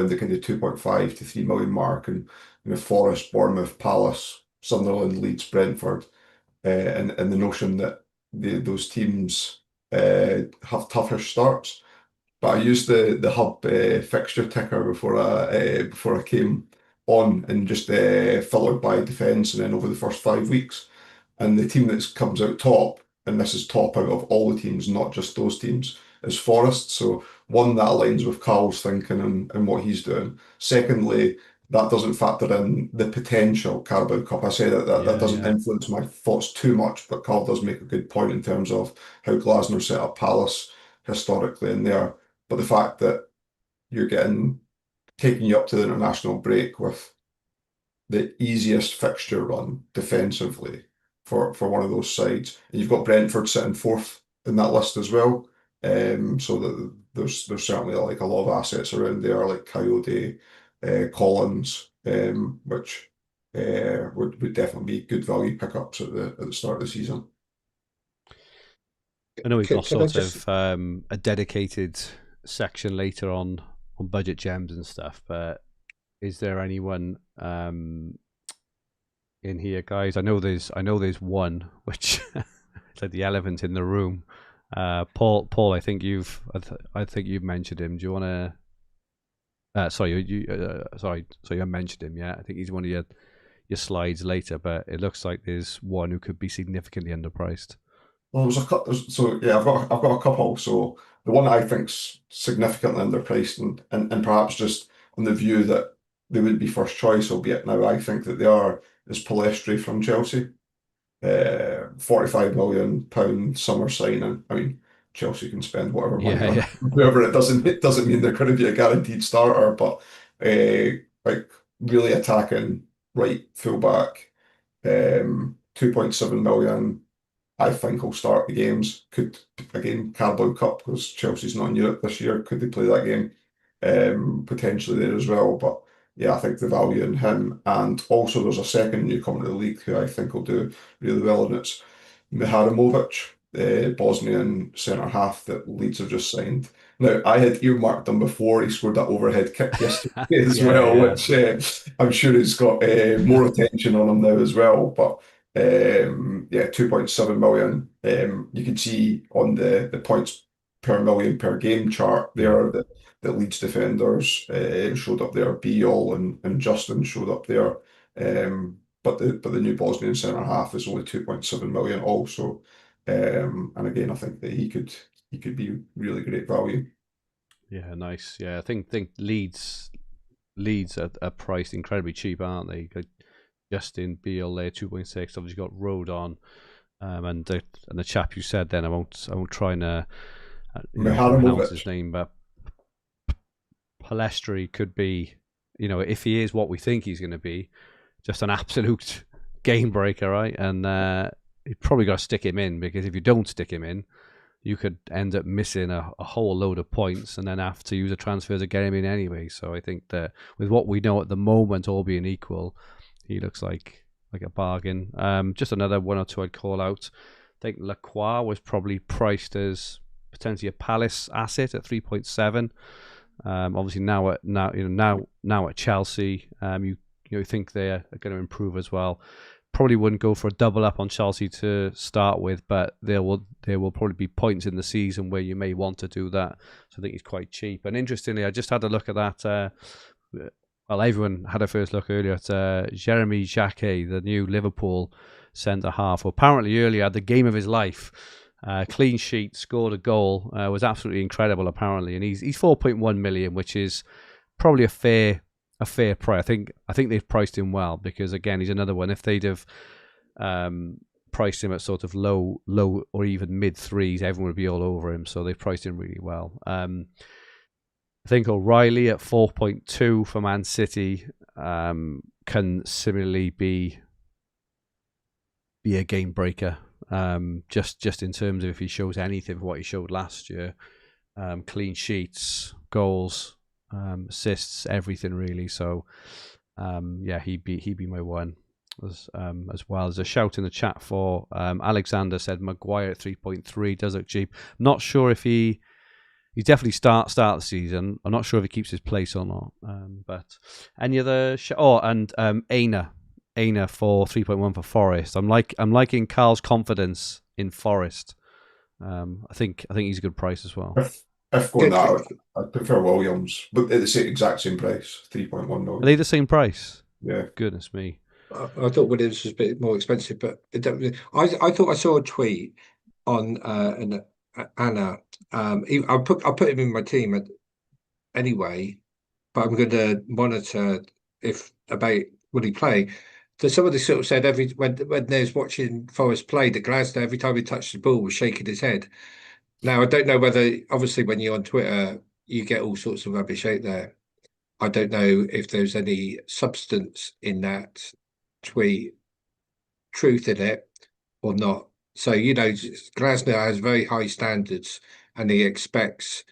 the kind of 2.5 to 3 million mark, and Forest, Bournemouth, Palace, Sunderland, Leeds, Brentford, and the notion that those teams have tougher starts. But I used the hub fixture ticker before I came on, and just filtered by defence, and then over the first 5 weeks, and the team that comes out top, and this is top out of all the teams, not just those teams, is Forest. So one, that aligns with Carl's thinking and what he's doing. Secondly, that doesn't factor in the potential Carabao Cup. I say that doesn't influence my thoughts too much, but Carl does make a good point in terms of how Glasner set up Palace historically in there. But the fact that you're taking you up to the international break with the easiest fixture run defensively for one of those sides, and you've got Brentford sitting fourth in that list as well. So that there's certainly like a lot of assets around there, like Coyote, Collins, which would definitely be good value pickups at the start of the season. I know we've got sort of a dedicated section later on budget gems and stuff, but is there anyone in here, guys? I know there's one which it's like the elephant in the room. Paul, I think you've mentioned him. Do you want to? Sorry, you mentioned him. Yeah, I think he's one of your slides later, but it looks like there's one who could be significantly underpriced. Well, there's a couple. So yeah, I've got a couple. So the one that I think's significantly underpriced, and perhaps just on the view that they wouldn't be first choice, albeit now I think that they are, is Palestri from Chelsea. £45 million summer signing. I mean, Chelsea can spend whatever money on whoever. It doesn't mean they're going to be a guaranteed starter, but like really attacking right fullback, 2.7 million. I think he'll start the games. Could, again, Carabao Cup, because Chelsea's not in Europe this year. Could they play that game? Potentially there as well. But yeah, I think the value in him. And also there's a second newcomer to the league who I think will do really well, and it's Mihajlovic, Bosnian centre-half that Leeds have just signed. Now, I had earmarked him before he scored that overhead kick yesterday as well, which I'm sure he's got more attention on him now as well. But 2.7 million. You can see on the points per million per game chart there that Leeds defenders showed up there. Beal and Justin showed up there. But the new Bosnian centre half is only 2.7 million also. And again, I think that he could be really great value. Yeah, nice. Yeah, I think Leeds are priced incredibly cheap, aren't they? Justin Beal there, 2.6. Obviously got Rodon, and the chap you said then, I won't try and pronounce his name, but Palestri could be, if he is what we think he's going to be, just an absolute game breaker, right? And you probably got to stick him in, because if you don't stick him in, you could end up missing a whole load of points and then have to use a transfer to get him in anyway. So I think that with what we know at the moment, all being equal, he looks like a bargain. Just another one or two I'd call out. I think Lacroix was probably priced as potentially a Palace asset at 3.7. Obviously now at Chelsea, you think they're going to improve as well. probably wouldn't go for a double up on Chelsea to start with, but there will probably be points in the season where you may want to do that. So I think he's quite cheap. And interestingly, I just had a look at that. Well, everyone had a first look earlier at Jeremy Jacquet, the new Liverpool centre-half, who apparently earlier had the game of his life. Clean sheet, scored a goal, was absolutely incredible apparently, and he's 4.1 million, which is probably a fair price. I think they've priced him well, because again, he's another one. If they'd have priced him at sort of low or even mid threes, everyone would be all over him. So they've priced him really well. I think O'Reilly at 4.2 for Man City can similarly be a game breaker. Just in terms of if he shows anything of what he showed last year, clean sheets, goals, assists, everything really. So he'd be my one as well. There's a shout in the chat for Alexander said Maguire at 3.3 does look cheap. Not sure if he definitely start the season. I'm not sure if he keeps his place or not. But any other Aina for 3.1 for Forest. I'm liking Carl's confidence in Forest. I think he's a good price as well. If going that, I'd prefer Williams, but at the exact same price, 3.1 million. Are they the same price? Yeah. Goodness me. I thought Williams was a bit more expensive, but I thought I saw a tweet on Anna. I'll put him in my team anyway, but I'm going to monitor about will he play. So somebody sort of said when there's watching Forest play, that Glasner every time he touched the ball was shaking his head. Now I don't know whether, obviously when you're on Twitter you get all sorts of rubbish out there. I don't know if there's any substance in that tweet, truth in it or not. So Glasner has very high standards, and he expects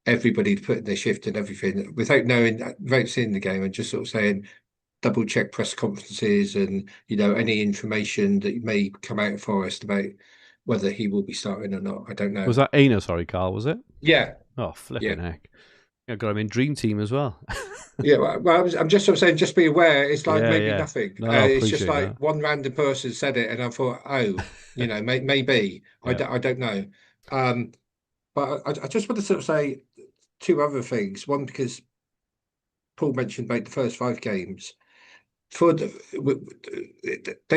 everybody to put in their shift and everything without seeing the game, and just sort of saying double check press conferences and any information that may come out of Forest about whether he will be starting or not. I don't know. Was that Aina? Sorry, Carl. Was it? Yeah. Oh, flipping heck! I got him in Dream Team as well. Yeah, well, I'm just sort of saying, just be aware. It's like maybe nothing. No, it's just like that. one random person said it, and I thought, maybe. Yeah. I don't know. But I just want to sort of say two other things. One, because Paul mentioned about the first 5 games. They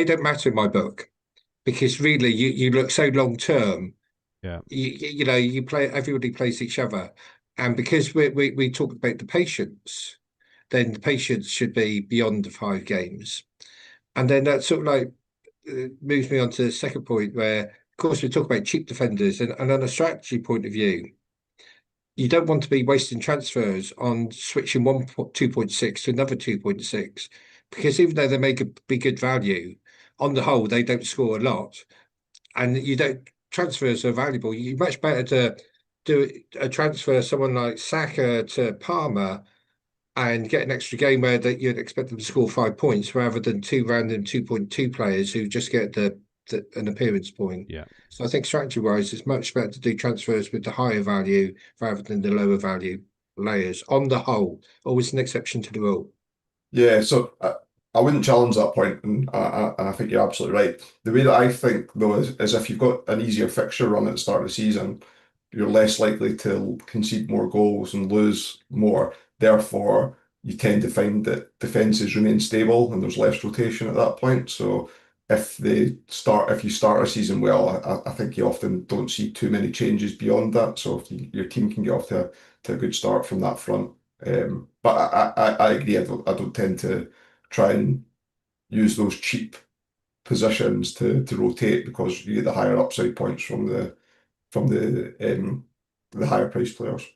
don't matter in my book, because really you look so long term. Yeah. You play. Everybody plays each other, and because we talk about the patience, then the patience should be beyond the 5 games, and then that sort of like moves me on to the second point, where of course we talk about cheap defenders, and on a strategy point of view, you don't want to be wasting transfers on switching 2.6 to another 2.6, because even though they may be good value, on the whole they don't score a lot, and transfers are valuable. You're much better to do a transfer of someone like Saka to Parma and get an extra game where that you'd expect them to score 5 points, rather than 2 random 2.2 players who just get an appearance point. Yeah. So I think strategy-wise, it's much better to do transfers with the higher value rather than the lower value layers. On the whole, always an exception to the rule. Yeah, so I wouldn't challenge that point, and I think you're absolutely right. The way that I think, though, is if you've got an easier fixture run at the start of the season, you're less likely to concede more goals and lose more. Therefore, you tend to find that defences remain stable and there's less rotation at that point. So if you start a season well, I think you often don't see too many changes beyond that. So if your team can get off to a good start from that front. But I agree. I don't tend to try and use those cheap positions to rotate, because you get the higher upside points from the higher priced players.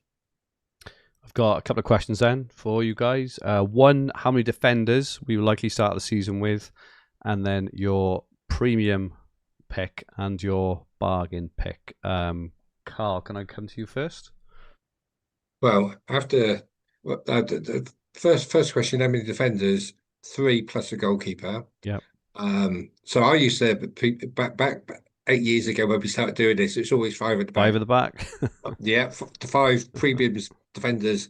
I've got a couple of questions then for you guys. One, how many defenders we will likely start the season with, and then your premium pick and your bargain pick. Carl, can I come to you first? Well, after the first question, how many defenders? 3 plus a goalkeeper. Yeah. So I used to back 8 years ago when we started doing this, it's always 5 at the back. 5 at the back. Yeah, the 5 premium defenders.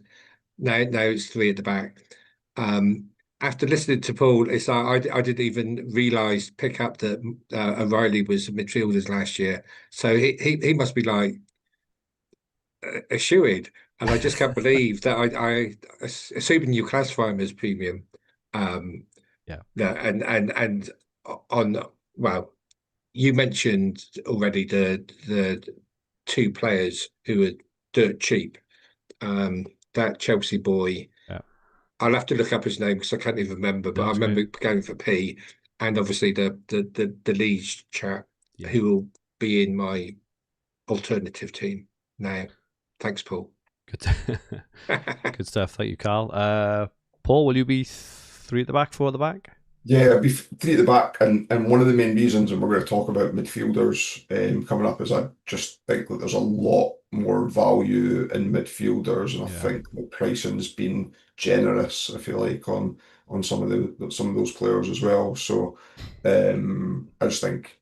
Now it's 3 at the back. And after listening to Paul, it's like I didn't even pick up that O'Reilly was midfielders last year. So he must be like a shoo-in. And I just can't believe that I assuming you classify him as premium. Yeah. And on, well, you mentioned already the two players who are dirt cheap. That Chelsea boy. Yeah. I'll have to look up his name because I can't even remember, but I remember going for P, and obviously the Leeds chap who will be in my alternative team now. Thanks, Paul. Good, good stuff. Thank you, Carl. Paul, will you be 3 at the back, 4 at the back? Yeah, it'll be 3 at the back, and one of the main reasons, and we're going to talk about midfielders coming up, is I just think that there's a lot more value in midfielders, and I think the pricing's been generous, I feel like, on some of those players as well. So I just think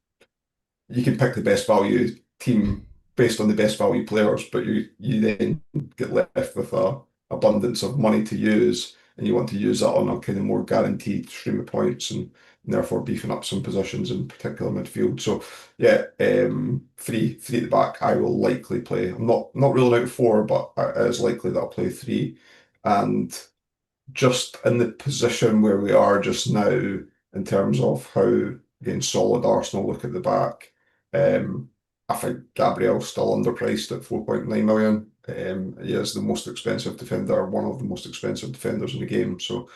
you can pick the best value team based on the best value players, but you then get left with a abundance of money to use, and you want to use that on a kind of more guaranteed stream of points, and therefore beefing up some positions in particular midfield. So yeah, 3 at the back I will likely play. I'm not ruling out 4, but it is likely that I'll play 3. And just in the position where we are just now, in terms of how, again, solid Arsenal look at the back, I think Gabriel's still underpriced at 4.9 million. He is the most expensive defender, one of the most expensive defenders in the game. So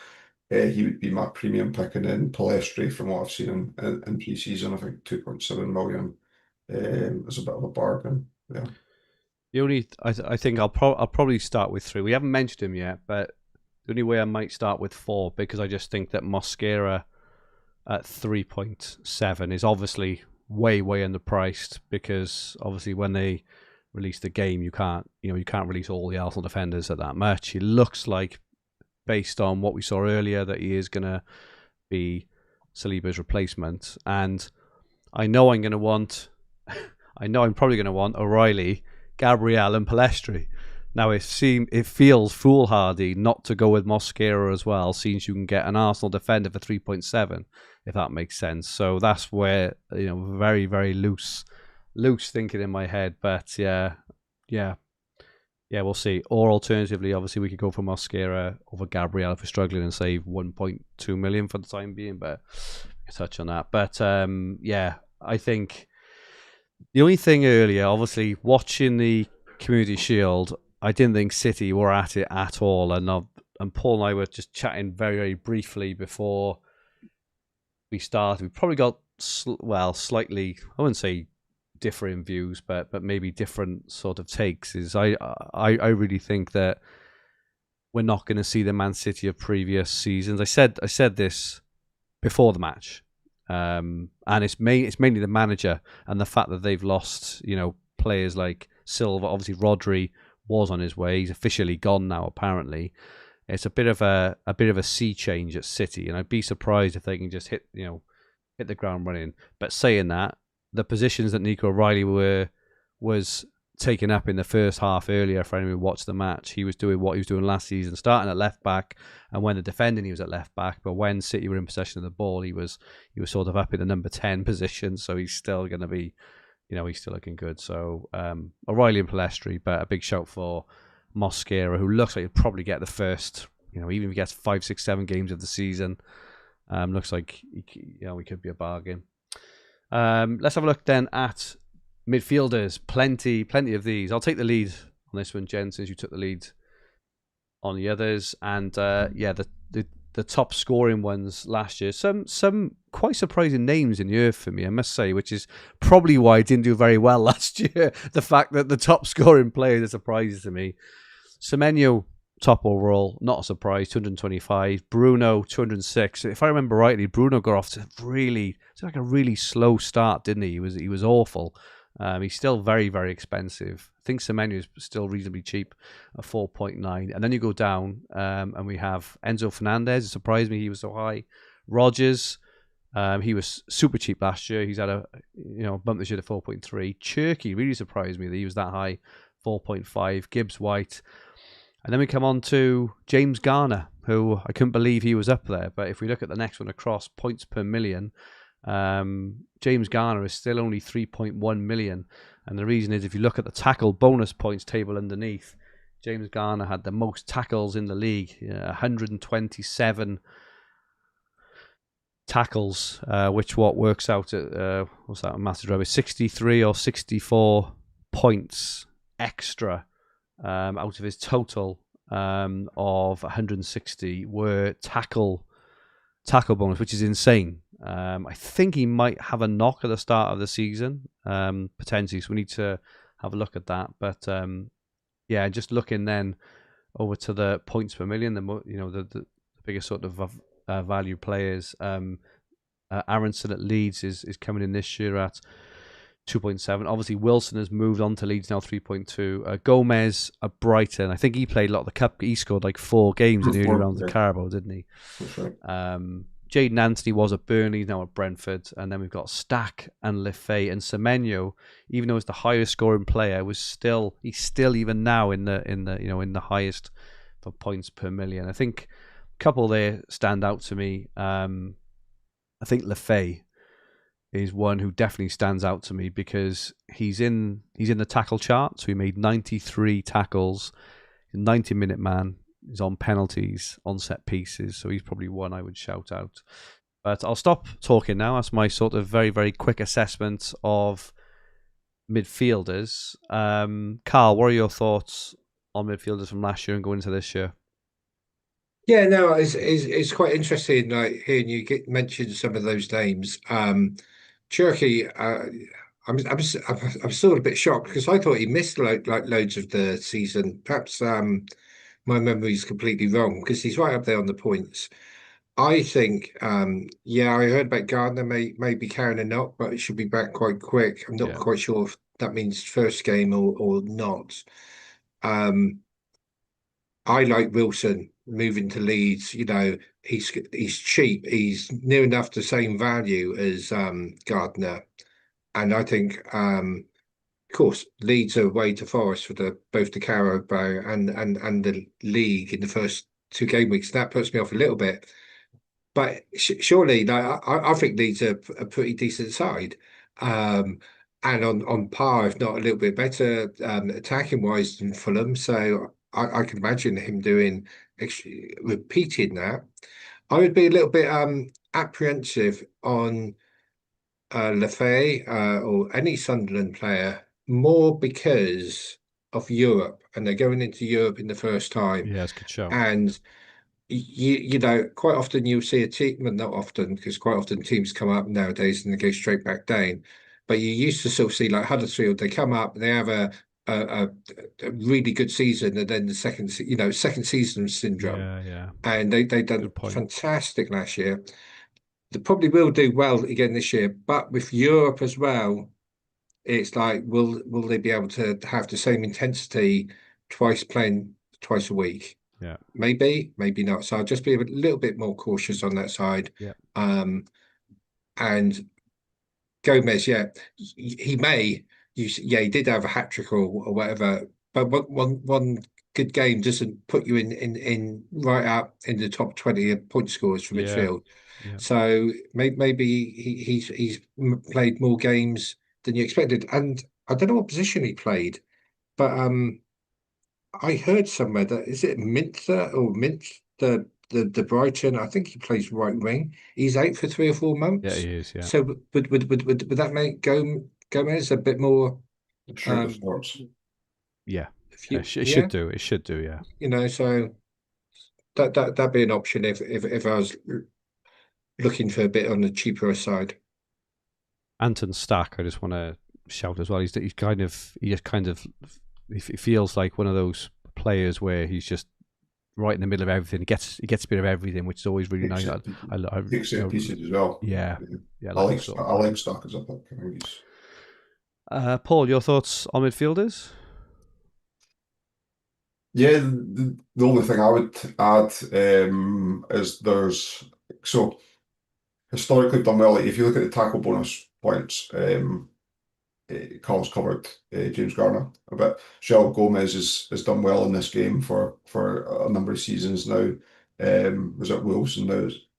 he would be my premium pick. And then Palestri, from what I've seen in pre-season, I think 2.7 million is a bit of a bargain. Yeah. The only, I think I'll probably start with 3. We haven't mentioned him yet, but the only way I might start with 4, because I just think that Mosquera at 3.7 is obviously way underpriced, because obviously when they release the game, you can't release all the Arsenal defenders at that much. He looks like, based on what we saw earlier, that he is going to be Saliba's replacement, and I know I'm probably going to want O'Reilly, Gabriel and Palestri. Now it feels foolhardy not to go with Mosquera as well, since you can get an Arsenal defender for 3.7, if that makes sense. So that's where, very, very loose thinking in my head. But yeah, we'll see. Or alternatively, obviously, we could go for Mosquera over Gabriel if we're struggling and save 1.2 million for the time being. But we'll touch on that. But I think the only thing earlier, obviously, watching the Community Shield, I didn't think City were at it at all, and Paul and I were just chatting very, very briefly before we started. We probably got slightly, I wouldn't say differing views, but maybe different sort of takes. I really think that we're not going to see the Man City of previous seasons. I said this before the match, and it's mainly the manager and the fact that they've lost, players like Silva. Obviously, Rodri was on his way. He's officially gone now, apparently. It's a bit of a sea change at City, and I'd be surprised if they can just hit the ground running. But saying that, the positions that Nico O'Reilly was taken up in the first half earlier, for anyone who watched the match, he was doing what he was doing last season, starting at left back, and when the defending he was at left back. But when City were in possession of the ball, he was sort of up in the number 10 position. So he's still going to be, he's still looking good. So O'Reilly and Palestri, but a big shout for Mosquera, who looks like he'll probably get the first, even if he gets 5, 6, 7 games of the season. Looks like he could be a bargain. Let's have a look then at midfielders. Plenty of these. I'll take the lead on this one, Jen, since you took the lead on the others. And the top scoring ones last year. Some quite surprising names in the earth for me, I must say, which is probably why I didn't do very well last year. The fact that the top scoring players are surprises to me. Semenyo, top overall, not a surprise, 225. Bruno, 206. If I remember rightly, Bruno got off to a really slow start, didn't he? He was awful. He's still very, very expensive. I think Semenyo is still reasonably cheap at 4.9. And then you go down and we have Enzo Fernandez. It surprised me he was so high. Rodgers, he was super cheap last year. He's had a bump this year to 4.3. Cherky really surprised me that he was that high, 4.5. Gibbs White. And then we come on to James Garner, who I couldn't believe he was up there. But if we look at the next one across points per million, James Garner is still only 3.1 million. And the reason is if you look at the tackle bonus points table underneath, James Garner had the most tackles in the league, 127 tackles, which what works out at, what's that, massive rubbish, 63 or 64 points extra out of his total of 160 were tackle bonus, which is insane. I think he might have a knock at the start of the season, potentially, so we need to have a look at that. But yeah, just looking then over to the points per million, the biggest sort of value players. Aronson at Leeds is coming in this year at 2.7. Obviously, Wilson has moved on to Leeds now, 3.2. Gomez at Brighton, I think he played a lot of the cup. He scored like 4 games in the early rounds of Carabao, didn't he? That's right. Jaden Anthony was at Burnley, now at Brentford, and then we've got Stack and Lefay and Semenyo. Even though he's the highest scoring player, he's still even now in the highest for points per million. I think a couple there stand out to me. I think Lefay is one who definitely stands out to me because he's in the tackle chart. So he made 93 tackles, 90-minute man. He's on penalties, on set pieces, so he's probably one I would shout out. But I'll stop talking now. That's my sort of very, very quick assessment of midfielders. Carl, what are your thoughts on midfielders from last year and going into this year? Yeah, no, it's quite interesting, like hearing you mention some of those names. Cherokee, I'm still a bit shocked because I thought he missed like loads of the season. Perhaps my memory is completely wrong because he's right up there on the points. I think, yeah, I heard about Gardner may be carrying a knock, but it should be back quite quick. I'm not quite sure if that means first game or not. I like Wilson moving to Leeds. He's cheap. He's near enough the same value as Gardner, and I think, of course, Leeds are way to Forest for both the Carabao and the league in the first 2 game weeks. That puts me off a little bit, but surely, like, I think Leeds are a pretty decent side, and on par, if not a little bit better, attacking wise than Fulham. So I can imagine him repeating that. I would be a little bit apprehensive on Lefay or any Sunderland player, more because of Europe, and they're going into Europe in the first time. Yeah, it's a good show. And quite often you'll see a team, well, not often, because quite often teams come up nowadays and they go straight back down. But you used to sort of see like Huddersfield, they come up, they have a really good season, and then the second season syndrome. Yeah. And they done fantastic last year. They probably will do well again this year, but with Europe as well, it's like, will they be able to have the same intensity playing twice a week? Yeah, maybe not. So I'll just be a little bit more cautious on that side. Yeah. And Gomez, yeah, he did have a hat trick or whatever, but one good game doesn't put you in right up in the top 20 point scorers for midfield. Yeah. So maybe he's played more games than you expected, and I don't know what position he played, but I heard somewhere that is it Mintzer the Brighton. I think he plays right wing. He's out for 3 or 4 months. Yeah, he is. Yeah. So would that make Gomez a bit more? Yeah. It should do. It should do. Yeah. So that'd be an option if I was looking for a bit on the cheaper side. Anton Stack, I just want to shout as well. He feels like one of those players where he's just right in the middle of everything. He gets a bit of everything, which is always really nice. I pieces as well. Yeah. I like Stack as a pick. Paul, your thoughts on midfielders? Yeah, the only thing I would add is there's historically done well. Like if you look at the tackle bonus points, Carl's covered James Garner a bit. João Gomez has done well in this game for a number of seasons now. Was at Wolves and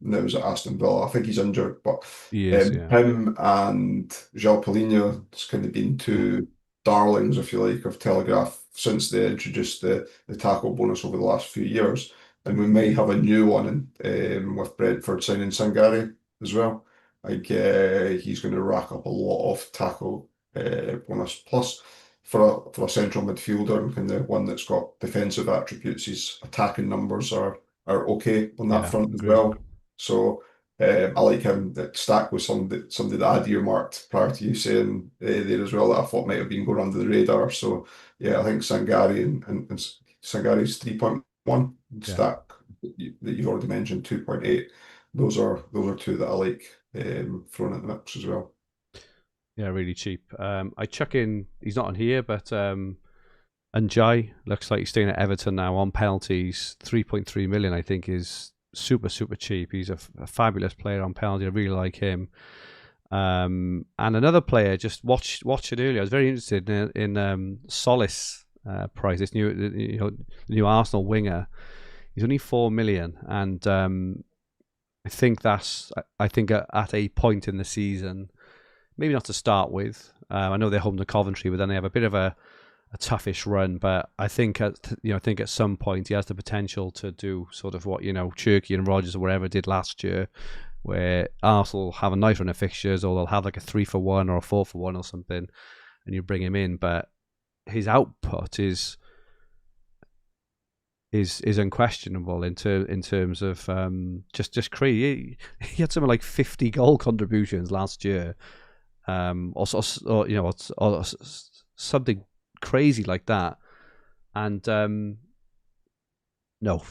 now is at Aston Villa. I think he's injured, but He is, yeah. him and João Palhinha has kind of been two darlings, if you like, of Telegraph since they introduced the tackle bonus over the last few years. And we may have a new one with Brentford signing Sangare as well. Like he's going to rack up a lot of tackle bonus. Plus, for a central midfielder and kind of one that's got defensive attributes, his attacking numbers are okay on that front as well. So I like him. That stacked with somebody that I'd earmarked prior to you saying there as well that I thought might have been going under the radar. So yeah, I think Sangare and Sangare's 3.1 stack that you've already mentioned 2.8. Those are two that I like thrown in the mix as well. Yeah, really cheap. I chuck in. He's not on here, but Njai looks like he's staying at Everton now on penalties. 3.3 million, I think, is super cheap. He's a fabulous player on penalty. I really like him. And another player, just watched it earlier. I was very interested in Solis price. This new Arsenal winger. He's only 4 million, and I think at a point in the season, maybe not to start with. I know they're home to Coventry, but then they have a bit of a toughish run. But I think at some point he has the potential to do sort of what Cherky and Rodgers or wherever did last year, where Arsenal have a nice run of fixtures, or they'll have like a 3-for-1 or a 4-for-1 or something, and you bring him in. But his output is unquestionable in terms of just crazy. He had something like 50 goal contributions last year, or something crazy like that. And no,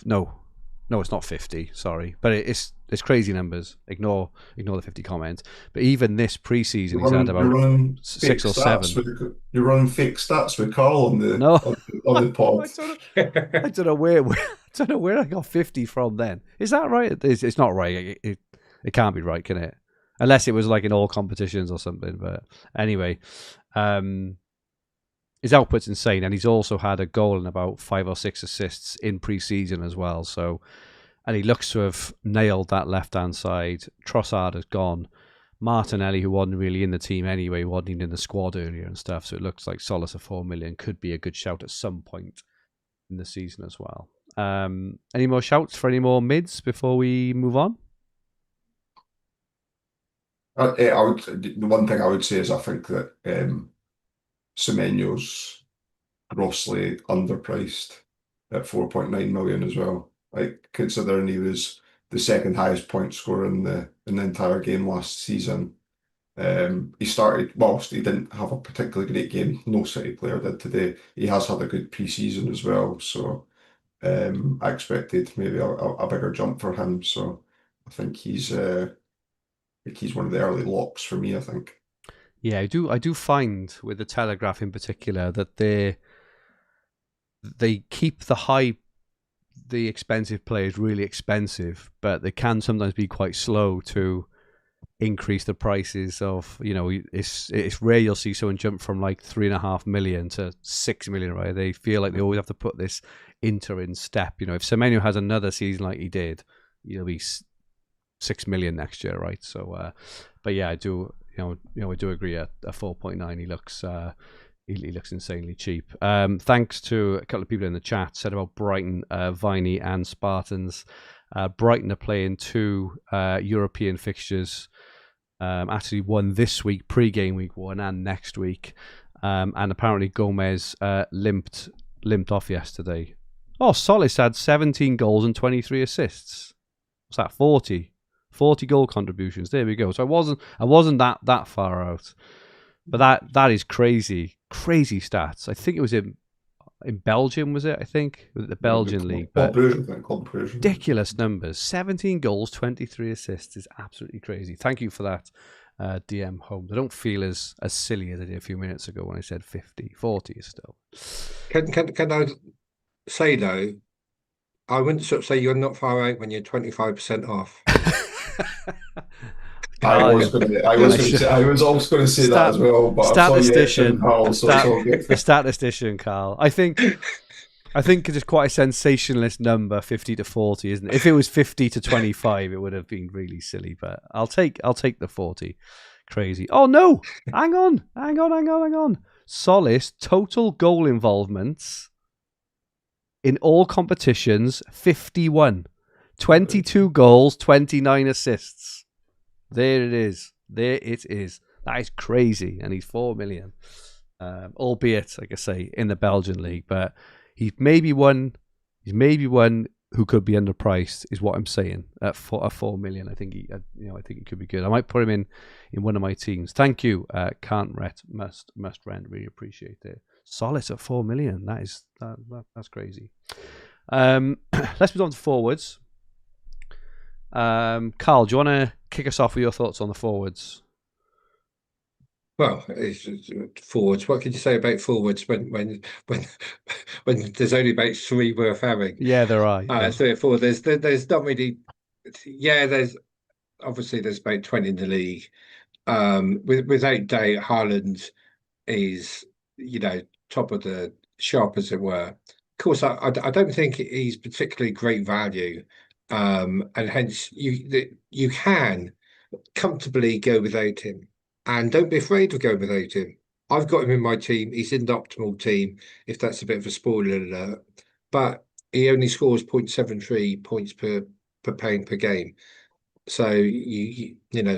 it's not 50. Sorry, but it's crazy numbers. Ignore the 50 comment. But even this preseason, he's had about 6 or 7. You're running fake stats with Carl on the pod. I don't know where I got 50 from. Then is that right? It's not right. It can't be right, can it? Unless it was like in all competitions or something. But anyway, his output's insane, and he's also had a goal and about 5 or 6 assists in pre-season as well. So, and he looks to have nailed that left-hand side. Trossard has gone. Martinelli, who wasn't really in the team anyway, wasn't even in the squad earlier and stuff. So it looks like Solis at 4 million could be a good shout at some point in the season as well. Any more shouts for any more mids before we move on? The one thing I would say is I think that Semenyo's grossly underpriced at 4.9 million as well. Like, considering he was the second highest point scorer in the entire game last season. He started, whilst he didn't have a particularly great game, no City player did today, he has had a good pre-season as well. So I expected maybe a bigger jump for him. So I think he's one of the early locks for me, I think. Yeah, I do find with the Telegraph in particular that they keep the expensive players really expensive, but they can sometimes be quite slow to increase the prices of, it's rare you'll see someone jump from like 3.5 million to 6 million, right? They feel like they always have to put this interim step. If Semenyo has another season like he did, he'll be 6 million next year, right? So, but yeah, I do. I do agree at 4.9. He looks insanely cheap. Thanks to a couple of people in the chat said about Brighton, Viney and Spartans. Brighton are playing 2 European fixtures. Actually, one this week, pre-game week 1, and next week. And apparently Gomez limped off yesterday. Oh, Solis had 17 goals and 23 assists. What's that? 40 goal contributions. There we go. So I wasn't that far out, but that is crazy stats. I think it was in Belgium, was it? I think the Belgian league. But ridiculous numbers. 17 goals, 23 assists is absolutely crazy. Thank you for that, DM Holmes. I don't feel as silly as I did a few minutes ago when I said 50. 40 is still. Can I say though? I wouldn't sort of say you're not far out when you're 25% off. I was also going to say that as well, but statistician, Carl, so it's all good. The statistician, Carl. I think it's quite a sensationalist number, 50 to 40, isn't it? If it was 50 to 25, it would have been really silly. But I'll take the 40. Crazy. Oh no! Hang on. Solace total goal involvements in all competitions 51, 22 goals, 29 assists. There it is. That is crazy, and he's 4 million, albeit, like I say, in the Belgian league. But he's maybe one who could be underpriced, is what I'm saying. At 4 million, I think he could be good. I might put him in one of my teams. Thank you, can't rent, must rent. Really appreciate it. Solace at 4 million. That's crazy. Let's move on to forwards. Carl, do you want to kick us off with your thoughts on the forwards? Well, forwards. What can you say about forwards when there's only about 3 worth having? Yeah, there are. 3 or 4. There's not really. Yeah, there's about 20 in the league. Without doubt, Haaland is top of the shop, as it were. Of course, I don't think he's particularly great value, and hence you can comfortably go without him. And don't be afraid of going without him. I've got him in my team. He's in the optimal team, if that's a bit of a spoiler alert. But he only scores 0.73 points per pound per game. So you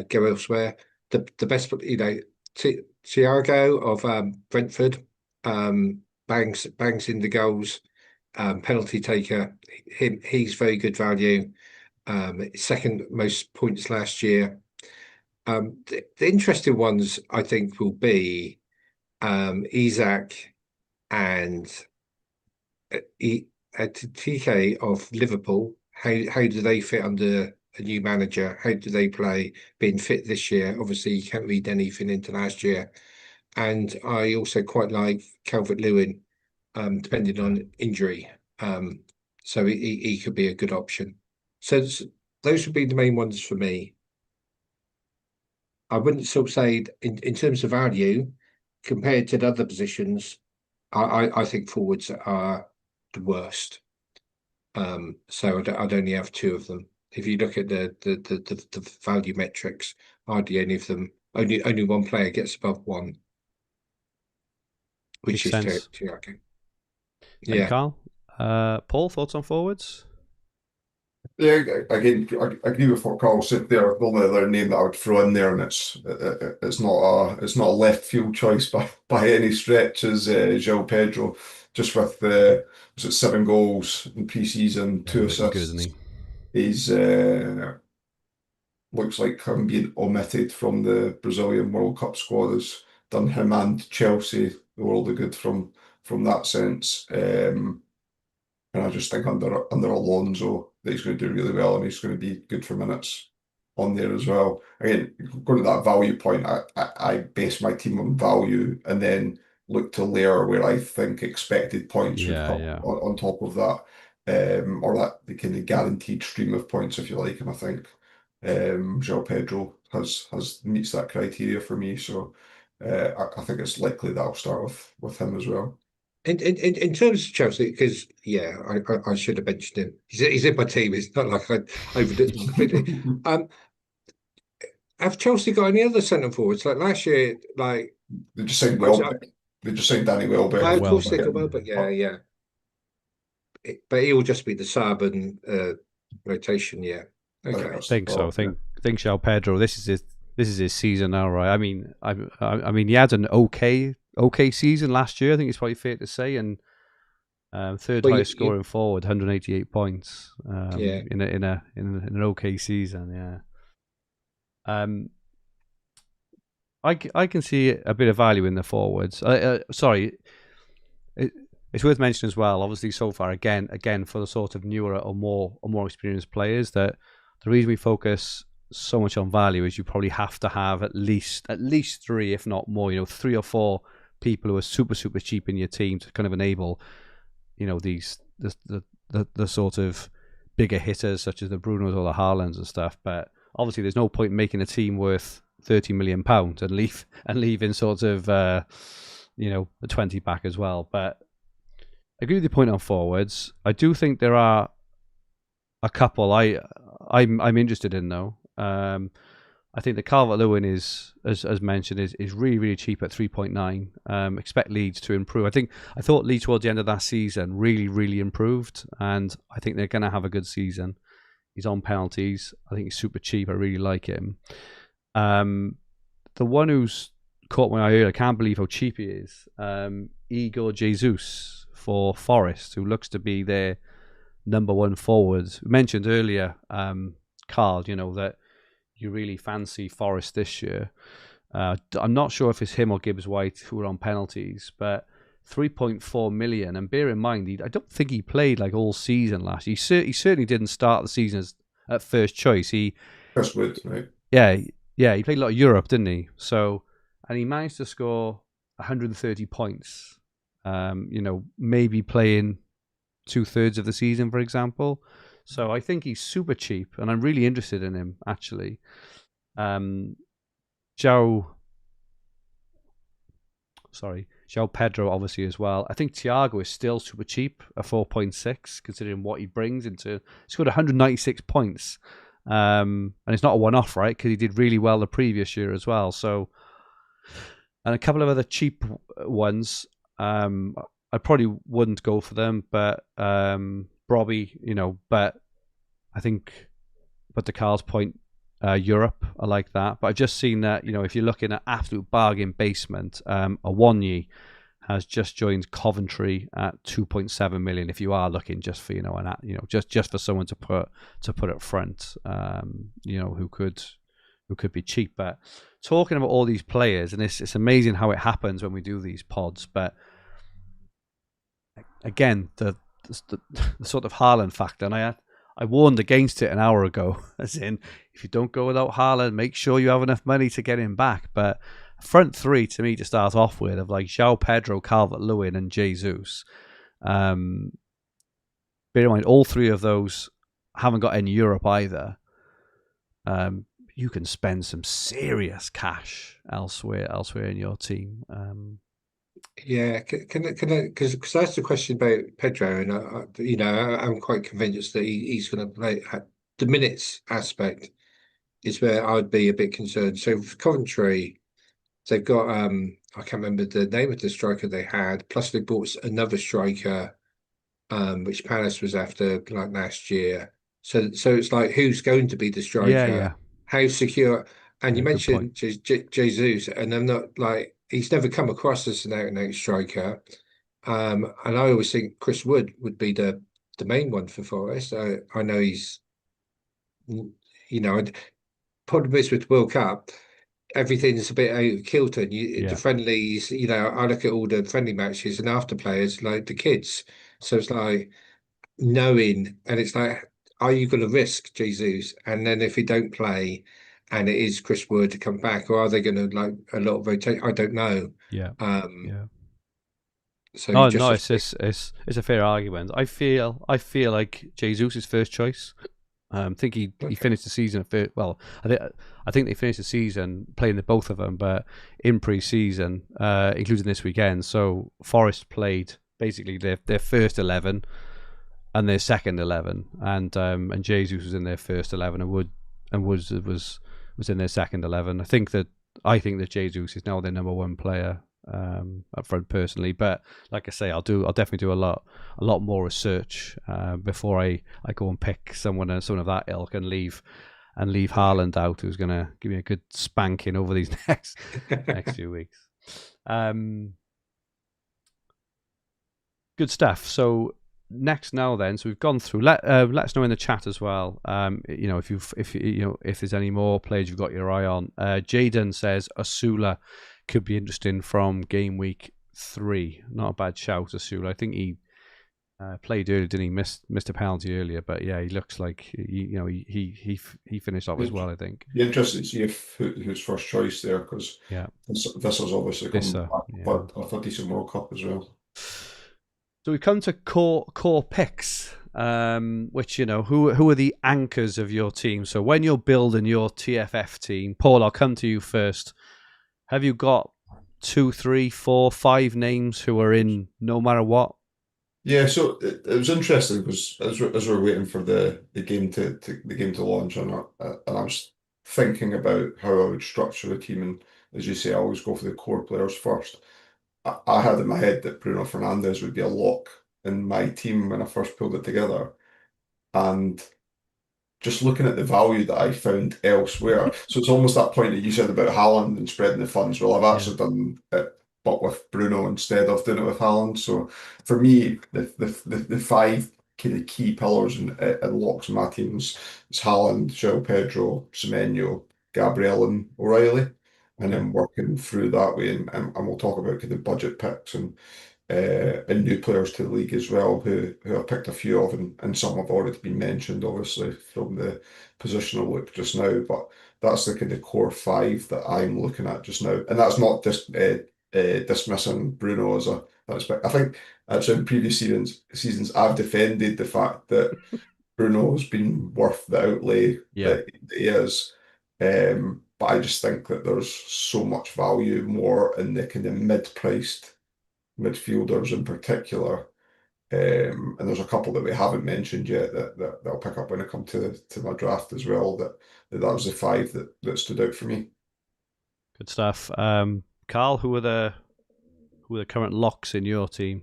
go elsewhere. The best, Thiago of Brentford bangs in the goals. Penalty taker. He's very good value. Second most points last year. The interesting ones, I think, will be Isak and TK of Liverpool. How do they fit under a new manager? How do they play being fit this year? Obviously, you can't read anything into last year. And I also quite like Calvert-Lewin, depending on injury. So he could be a good option. So those would be the main ones for me. I wouldn't sort of say in terms of value compared to the other positions, I think forwards are the worst. So I'd only have 2 of them. If you look at the value metrics, hardly any of them. Only one player gets above 1, which is Thiago. Yeah, Carl. Paul, thoughts on forwards? Yeah, again, I agree with what Carl said there. The only other name that I would throw in there, and it's not a left field choice by any stretch, is João Pedro. Just with was it 7 goals in pre-season, 2 assists. Good, isn't he? He's looks like him being omitted from the Brazilian World Cup squad has done him and Chelsea the world of good from that sense. And I just think under Alonso that he's going to do really well, and he's going to be good for minutes on there as well. Again, going to that value point, I base my team on value and then look to layer where I think expected points would come on top of that, or that the kind of guaranteed stream of points, if you like. And I think João Pedro meets that criteria for me. So I think it's likely that I'll start with him as well. In terms of Chelsea, because I should have mentioned him. He's in my team. It's not like I overlooked him completely. Have Chelsea got any other centre forwards? Like last year, like they just signed Welbeck. They just signed Danny Welbeck. Of course they got Welbeck. Yeah. But he will just be the sub and rotation. Yeah. Okay. I think so. I think João Pedro. This is his season now, right? I mean, he had an okay season last year. I think it's probably fair to say, and third highest scoring forward, 188 points. In an okay season. Yeah. I can see a bit of value in the forwards. Sorry, it's worth mentioning as well. Obviously, so far, again, for the sort of newer or more experienced players, that the reason we focus so much on value is you probably have to have at least 3, if not more. 3 or 4 people who are super cheap in your team to kind of enable, the sort of bigger hitters such as the Brunos or the Haalands and stuff. But obviously there's no point in making a team worth £30 million and leaving sort of the 20 back as well. But I agree with your point on forwards. I do think there are a couple I'm interested in though. I think the Calvert-Lewin is, as mentioned, is really, really cheap at 3.9. Expect Leeds to improve. I thought Leeds towards the end of that season really, really improved, and I think they're going to have a good season. He's on penalties. I think he's super cheap. I really like him. The one who's caught my eye earlier, I can't believe how cheap he is. Igor Jesus for Forest, who looks to be their number one forward. We mentioned earlier, Carl, that you really fancy Forest this year. I'm not sure if it's him or Gibbs White who are on penalties, but 3.4 million. And bear in mind, I don't think he played like all season last year. He certainly didn't start the season at first choice. That's weird, right? Yeah, he played a lot of Europe, didn't he? So, and he managed to score 130 points. Maybe playing 2/3 of the season, for example. So I think he's super cheap, and I'm really interested in him, actually. João Pedro, obviously, as well. I think Thiago is still super cheap at 4.6, considering what he brings into... He scored 196 points. And it's not a one-off, right? Because he did really well the previous year as well. So, and a couple of other cheap ones. I probably wouldn't go for them, but... Robbie, but I think, but to Carl's point, Europe, I like that. But I've just seen that, if you're looking at absolute bargain basement, Awonyi has just joined Coventry at 2.7 million. If you are looking just for, just for someone to put up front, who could be cheap. But talking about all these players, and it's amazing how it happens when we do these pods. But again, the sort of Haaland factor, and I warned against it an hour ago, as in, if you don't go without Haaland, make sure you have enough money to get him back. But front three, to me, to start off with, of like João Pedro, Calvert-Lewin, and Jesus. Bear in mind, all three of those haven't got any Europe either. You can spend some serious cash elsewhere in your team. Yeah, can I? Because I asked a question about Pedro, and I'm quite convinced that he's going to play. The minutes aspect is where I'd be a bit concerned. So for Coventry, they've got I can't remember the name of the striker they had. Plus they bought another striker, which Palace was after like last year. So it's like, who's going to be the striker? Yeah. How secure? And you mentioned Jesus, and I'm not like. He's never come across as an out-and-out striker. And I always think Chris Wood would be the main one for Forest. I know he's, problem is with World Cup, everything's a bit out of kilter. The friendlies, I look at all the friendly matches and after players, like the kids. So it's like knowing, and it's like, are you going to risk Jesus? And then if he don't play, and it is Chris Wood to come back, or are they going to like a lot of rotate? I don't know. Yeah. So it's a fair argument. I feel like Jesus is first choice. I think he finished the season at first. Well, I think they finished the season playing the both of them, but in pre-season, including this weekend. So Forest played basically their first 11 and their second 11, and Jesus was in their first 11, and Wood was in their second 11. I think that Jesus is now their number one player up front personally. But like I say, I'll definitely do a lot more research before I go and pick someone of that ilk and leave Haaland out, who's going to give me a good spanking over these next few weeks. Good stuff. So next now then, so we've gone through. Let us know in the chat as well. If there's any more players you've got your eye on. Jaden says Asula could be interesting from Gameweek 3. Not a bad shout, Asula. I think he played earlier, didn't he? Missed a penalty earlier, but yeah, he looks like he finished off as well. I think. Be interested to see who's first choice there, because this was obviously coming back, but I thought decent World Cup as well. So we come to core picks. which, who are the anchors of your team? So when you're building your TFF team, Paul, I'll come to you first. Have you got 2, 3, 4, 5 names who are in no matter what? Yeah, so it was interesting because as we're waiting for the game to launch, and I was thinking about how I would structure the team, and as you say, I always go for the core players first. I had in my head that Bruno Fernandes would be a lock in my team when I first pulled it together, and just looking at the value that I found elsewhere. So it's almost that point that you said about Haaland and spreading the funds. Well, I've actually done it, but with Bruno instead of doing it with Haaland. So for me, the 5 kind of key pillars and locks in my teams is Haaland, João Pedro, Semenyo, Gabriel, and O'Reilly. And then working through that way, and we'll talk about kind of budget picks and new players to the league as well, who I picked a few of, and some have already been mentioned, obviously, from the positional look just now. But that's the kind of core 5 that I'm looking at just now, and that's not just dismissing Bruno as a. I think actually in previous seasons I've defended the fact that Bruno's been worth the outlay that he is. But I just think that there's so much value more in the kind of mid-priced midfielders in particular. And there's a couple that we haven't mentioned yet that I'll pick up when I come to my draft as well. That was the 5 that stood out for me. Good stuff. Carl, who are the current locks in your team?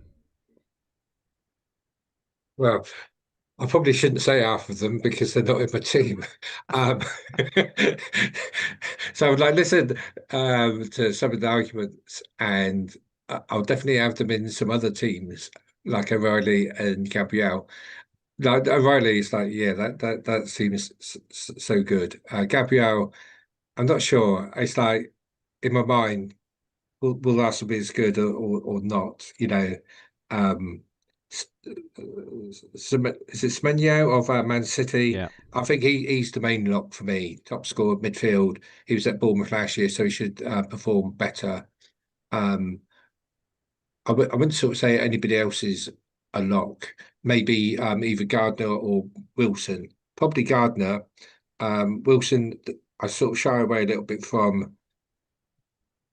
Well, I probably shouldn't say half of them because they're not in my team. So I would like listen to some of the arguments, and I'll definitely have them in some other teams like O'Reilly and Gabriel. Like O'Reilly is like, yeah, that seems so good. Gabriel, I'm not sure. It's like in my mind, will Arsenal be as good or not? Is it Semenyo of Man City? Yeah. I think he's the main lock for me. Top scorer midfield. He was at Bournemouth last year, so he should perform better. I wouldn't sort of say anybody else is a lock. Maybe either Gardner or Wilson. Probably Gardner. Wilson, I sort of shy away a little bit from.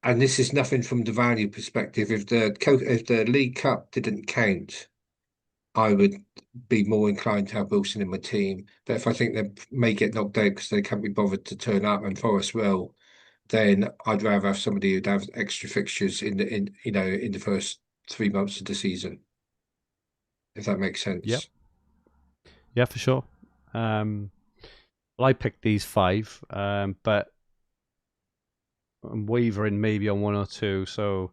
And this is nothing from the value perspective. If the League Cup didn't count, I would be more inclined to have Wilson in my team. But if I think they may get knocked out because they can't be bothered to turn up, and Forest will, then I'd rather have somebody who'd have extra fixtures in the first 3 months of the season. If that makes sense. Yep. Yeah, for sure. Well, I picked these 5, but I'm wavering maybe on 1 or 2. So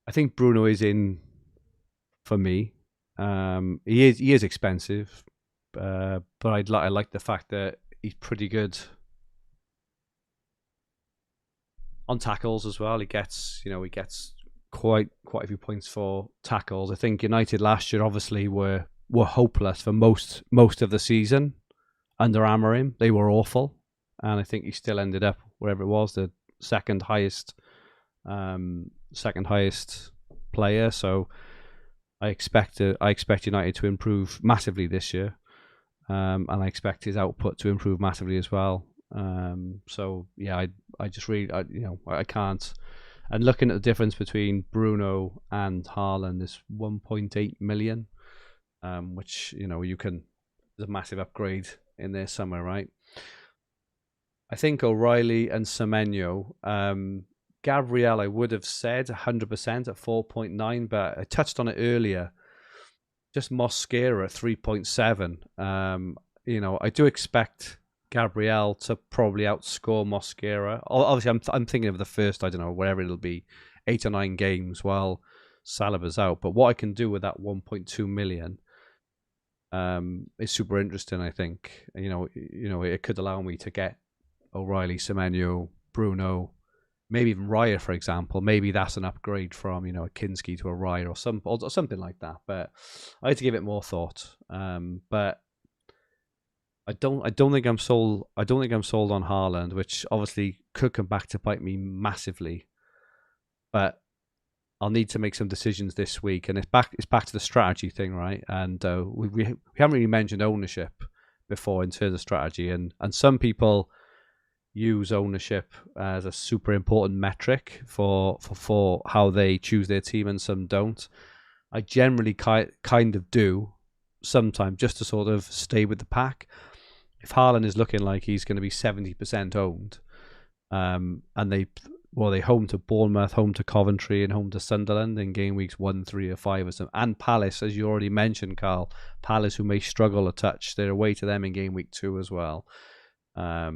I think Bruno is in for me. He is expensive, but I like the fact that he's pretty good on tackles as well. He gets quite a few points for tackles. I think United last year obviously were hopeless for most of the season under Amorim. They were awful, and I think he still ended up wherever it was, the second highest player. So I expect United to improve massively this year, and I expect his output to improve massively as well. So yeah, I just really I can't. And looking at the difference between Bruno and Haaland is 1.8 million, which there's a massive upgrade in there somewhere, right? I think O'Reilly and Semenyo. Gabriel, I would have said 100% at 4.9, but I touched on it earlier. Just Mosquera at 3.7. I do expect Gabriel to probably outscore Mosquera. Obviously, I'm thinking of the first, I don't know, whatever it'll be, 8 or 9 games while Saliba's out. But what I can do with that 1.2 million is super interesting, I think. It could allow me to get O'Reilly, Semenyo, Bruno, maybe even Raya, for example. Maybe that's an upgrade from a Kinski to a Raya or something like that. But I had to give it more thought. But I don't think I'm sold. I don't think I'm sold on Haaland, which obviously could come back to bite me massively. But I'll need to make some decisions this week, and it's back to the strategy thing, right? And we haven't really mentioned ownership before in terms of strategy, and some people use ownership as a super important metric for how they choose their team, and some don't. I generally kind of do sometimes, just to sort of stay with the pack. If Haaland is looking like he's going to be 70% owned, and they home to Bournemouth, home to Coventry, and home to Sunderland in game weeks 1, 3, or 5 or something, and Palace, as you already mentioned, Carl, Palace, who may struggle a touch, they're away to them in game week 2 as well. I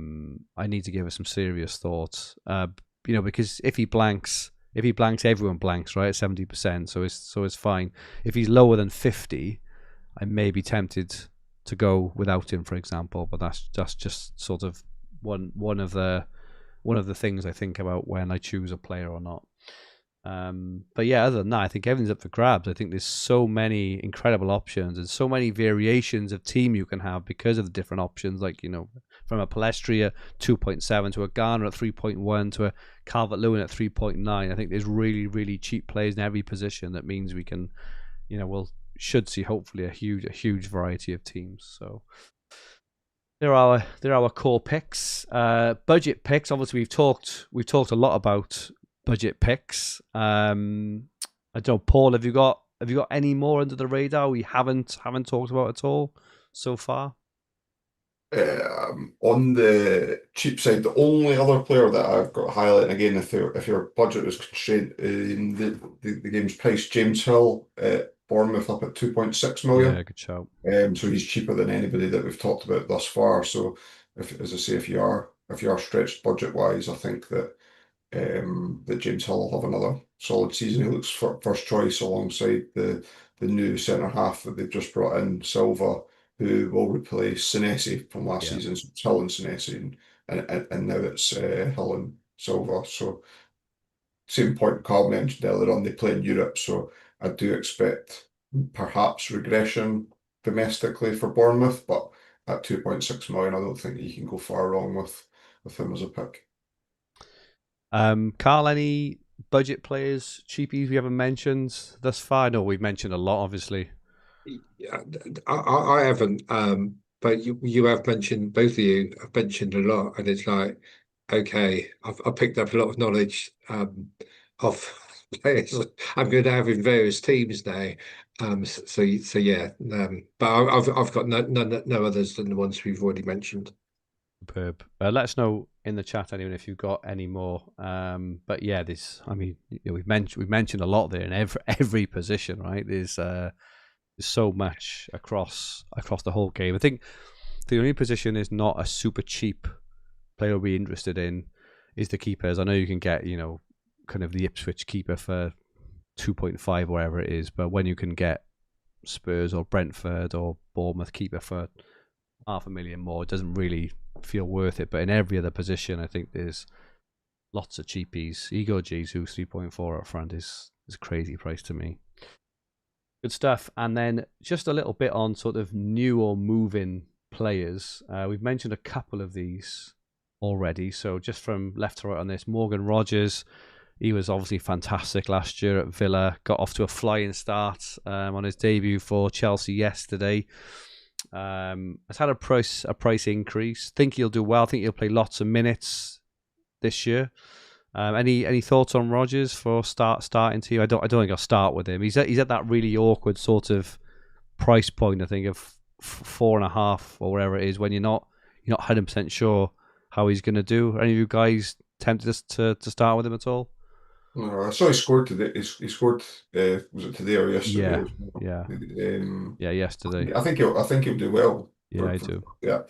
need to give it some serious thought, because if he blanks, everyone blanks, right? 70%, so it's fine. If he's lower than 50, I may be tempted to go without him, for example. But that's just sort of one of the things I think about when I choose a player or not. But yeah, other than that, I think everything's up for grabs. I think there's so many incredible options and so many variations of team you can have because of the different options. Like, from a Palestri 2.7 to a Garner at 3.1 to a Calvert-Lewin at 3.9. I think there's really, really cheap players in every position. That means we can, should see hopefully a huge variety of teams. So they're our core picks. Budget picks. Obviously, we've talked a lot about budget picks. I don't know, Paul, have you got any more under the radar we haven't talked about at all so far? On the cheap side, the only other player that I've got highlighting again, if your budget is constrained in the game's price, James Hill at Bournemouth up at 2.6 million. Yeah, good shout. So he's cheaper than anybody that we've talked about thus far. So if you are stretched budget wise, I think that James Hill will have another solid season. He looks first choice alongside the new centre half that they've just brought in, Silva, who will replace Senesi from last season. So it's Hill and Senesi, and now it's Hill and Silva. So same point Carl mentioned earlier on, they play in Europe, so I do expect perhaps regression domestically for Bournemouth, but at 2.6 million, I don't think you can go far wrong with him as a pick. Carl, any budget players, cheapies we haven't mentioned thus far? I know we've mentioned a lot, obviously. I haven't, but you have mentioned, both of you have mentioned a lot, and it's like, okay, I've picked up a lot of knowledge of players I'm going to have in various teams now. So yeah, but I've got no others than the ones we've already mentioned. Superb. Let us know in the chat anyway if you've got any more. But yeah, we've mentioned a lot there in every position, right? There's so much across the whole game. I think the only position is not a super cheap player we'll be interested in is the keepers. I know you can get, kind of the Ipswich keeper for 2.5 or whatever it is, but when you can get Spurs or Brentford or Bournemouth keeper for 500,000 more, it doesn't really feel worth it. But in every other position, I think there's lots of cheapies. Igor Jesus 3.4 up front is a crazy price to me. Good stuff. And then just a little bit on sort of new or moving players. We've mentioned a couple of these already. So just from left to right on this, Morgan Rogers, he was obviously fantastic last year at Villa. Got off to a flying start on his debut for Chelsea yesterday. Has had a price increase. Think he'll do well. I think he'll play lots of minutes this year. Any thoughts on Rogers for starting to you? I don't think I'll start with him. He's at that really awkward sort of price point, I think, of 4.5 or whatever it is, when you're not 100% sure how he's going to do. Are any of you guys tempted us to start with him at all? No, I saw he scored today. He scored. Was it today or yesterday? Yeah, yesterday. I think he'll do well. Yeah, I do. Yeah,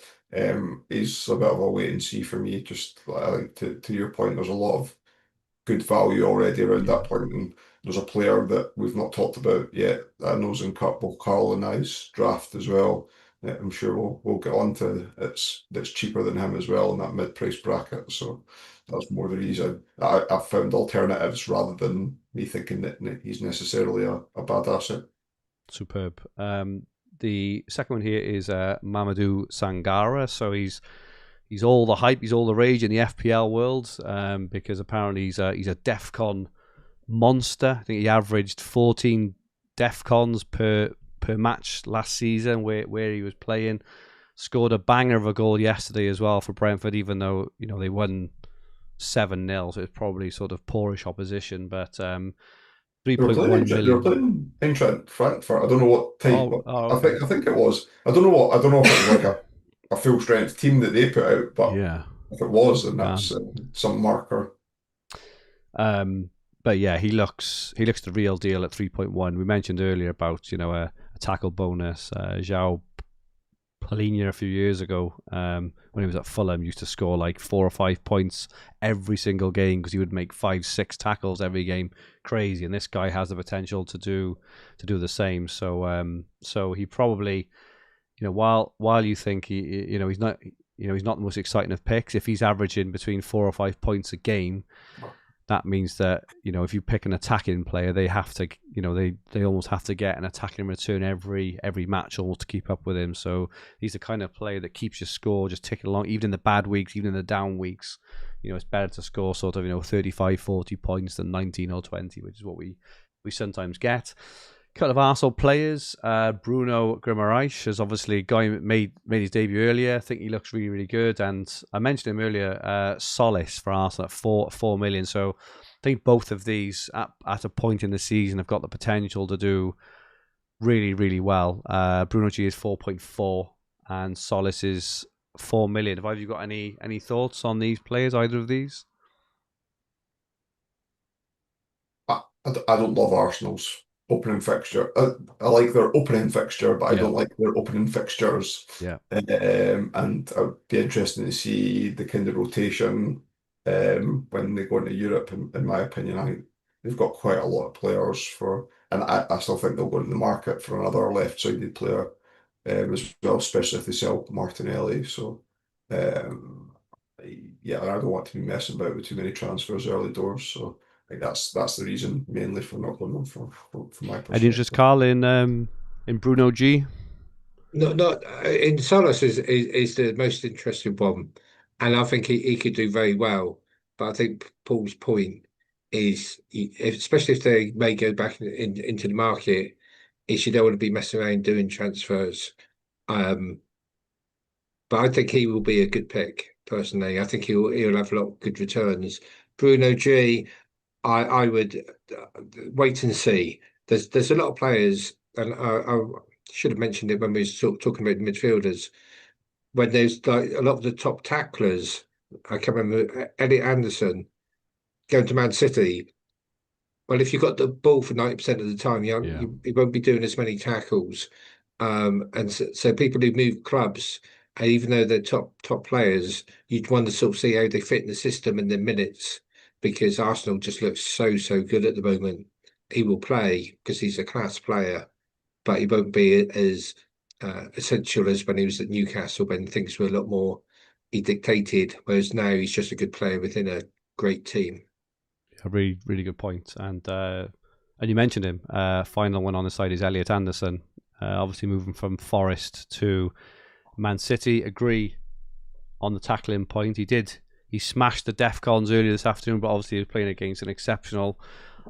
he's a bit of a wait and see for me. Just I think to your point, there's a lot of good value already around that point, and there's a player that we've not talked about yet that I know's in Carl and I's draft as well. I'm sure we'll get on to that's cheaper than him as well in that mid-price bracket. So that's more the reason I've found alternatives rather than me thinking that he's necessarily a bad asset. Superb. The second one here is Mamadou Sangara. So he's all the hype, he's all the rage in the FPL world, because apparently he's a DEFCON monster. I think he averaged 14 DEFCONs per match last season where he was playing. Scored a banger of a goal yesterday as well for Brentford, even though they won 7-0, so it's probably sort of poorish opposition. But 3.1 They were million. playing in Frankfurt. I don't know what type. Okay. I think it was. I don't know if it was like a full strength team that they put out, but Yeah. if it was, then that's some marker. But yeah, he looks the real deal at 3.1. We mentioned earlier about a tackle bonus. João Palhinha a few years ago, when he was at Fulham, used to score like 4 or 5 points every single game because he would make 5-6 tackles every game. Crazy, and this guy has the potential to do the same. So he probably, while you think he's not the most exciting of picks, if he's averaging between 4 or 5 points a game, that means that if you pick an attacking player, they have to they almost have to get an attacking return every match almost to keep up with him. So he's the kind of player that keeps your score just ticking along, even in the bad weeks, even in the down weeks. It's better to score sort of 35, 40 points than 19 or 20, which is what we sometimes get. Couple of Arsenal players. Bruno Guimaraes has obviously made his debut earlier. I think he looks really, really good. And I mentioned him earlier, Solace for Arsenal at 4 million. So I think both of these at a point in the season have got the potential to do really, really well. Bruno G is 4.4 and Solace is 4 million. Have you got any thoughts on these players, either of these? I don't love Arsenal's opening fixture. I like their opening fixture, but I don't like their opening fixtures. Yeah. And it would be interesting to see the kind of rotation when they go into Europe. In my opinion, they've got quite a lot of players and I still think they'll go to the market for another left-sided player as well, especially if they sell Martinelli. So I don't want to be messing about with too many transfers early doors. So I think that's the reason mainly for not going on from my perspective. Any interest, Carl, in Bruno G? Not in Solis is the most interesting one, and I think he could do very well. But I think Paul's point is, especially if they may go back into the market, is you don't want to be messing around doing transfers. But I think he will be a good pick personally. I think he'll have a lot of good returns. Bruno G, I would wait and see. There's a lot of players, and I should have mentioned it when we were talking about the midfielders. When there's like a lot of the top tacklers, I can remember Elliot Anderson going to Man City. Well, if you've got the ball for 90% of the time, you won't be doing as many tackles. And so people who move clubs, even though they're top players, you'd want to sort of see how they fit in the system in their minutes, because Arsenal just looks so good at the moment. He will play because he's a class player, but he won't be as essential as when he was at Newcastle, when things were a lot more he dictated, whereas now he's just a good player within a great team. A really, really good point. And you mentioned him. Final one on the side is Elliot Anderson. Obviously moving from Forest to Man City. Agree on the tackling point. He smashed the DEFCONs earlier this afternoon, but obviously he was playing against an exceptional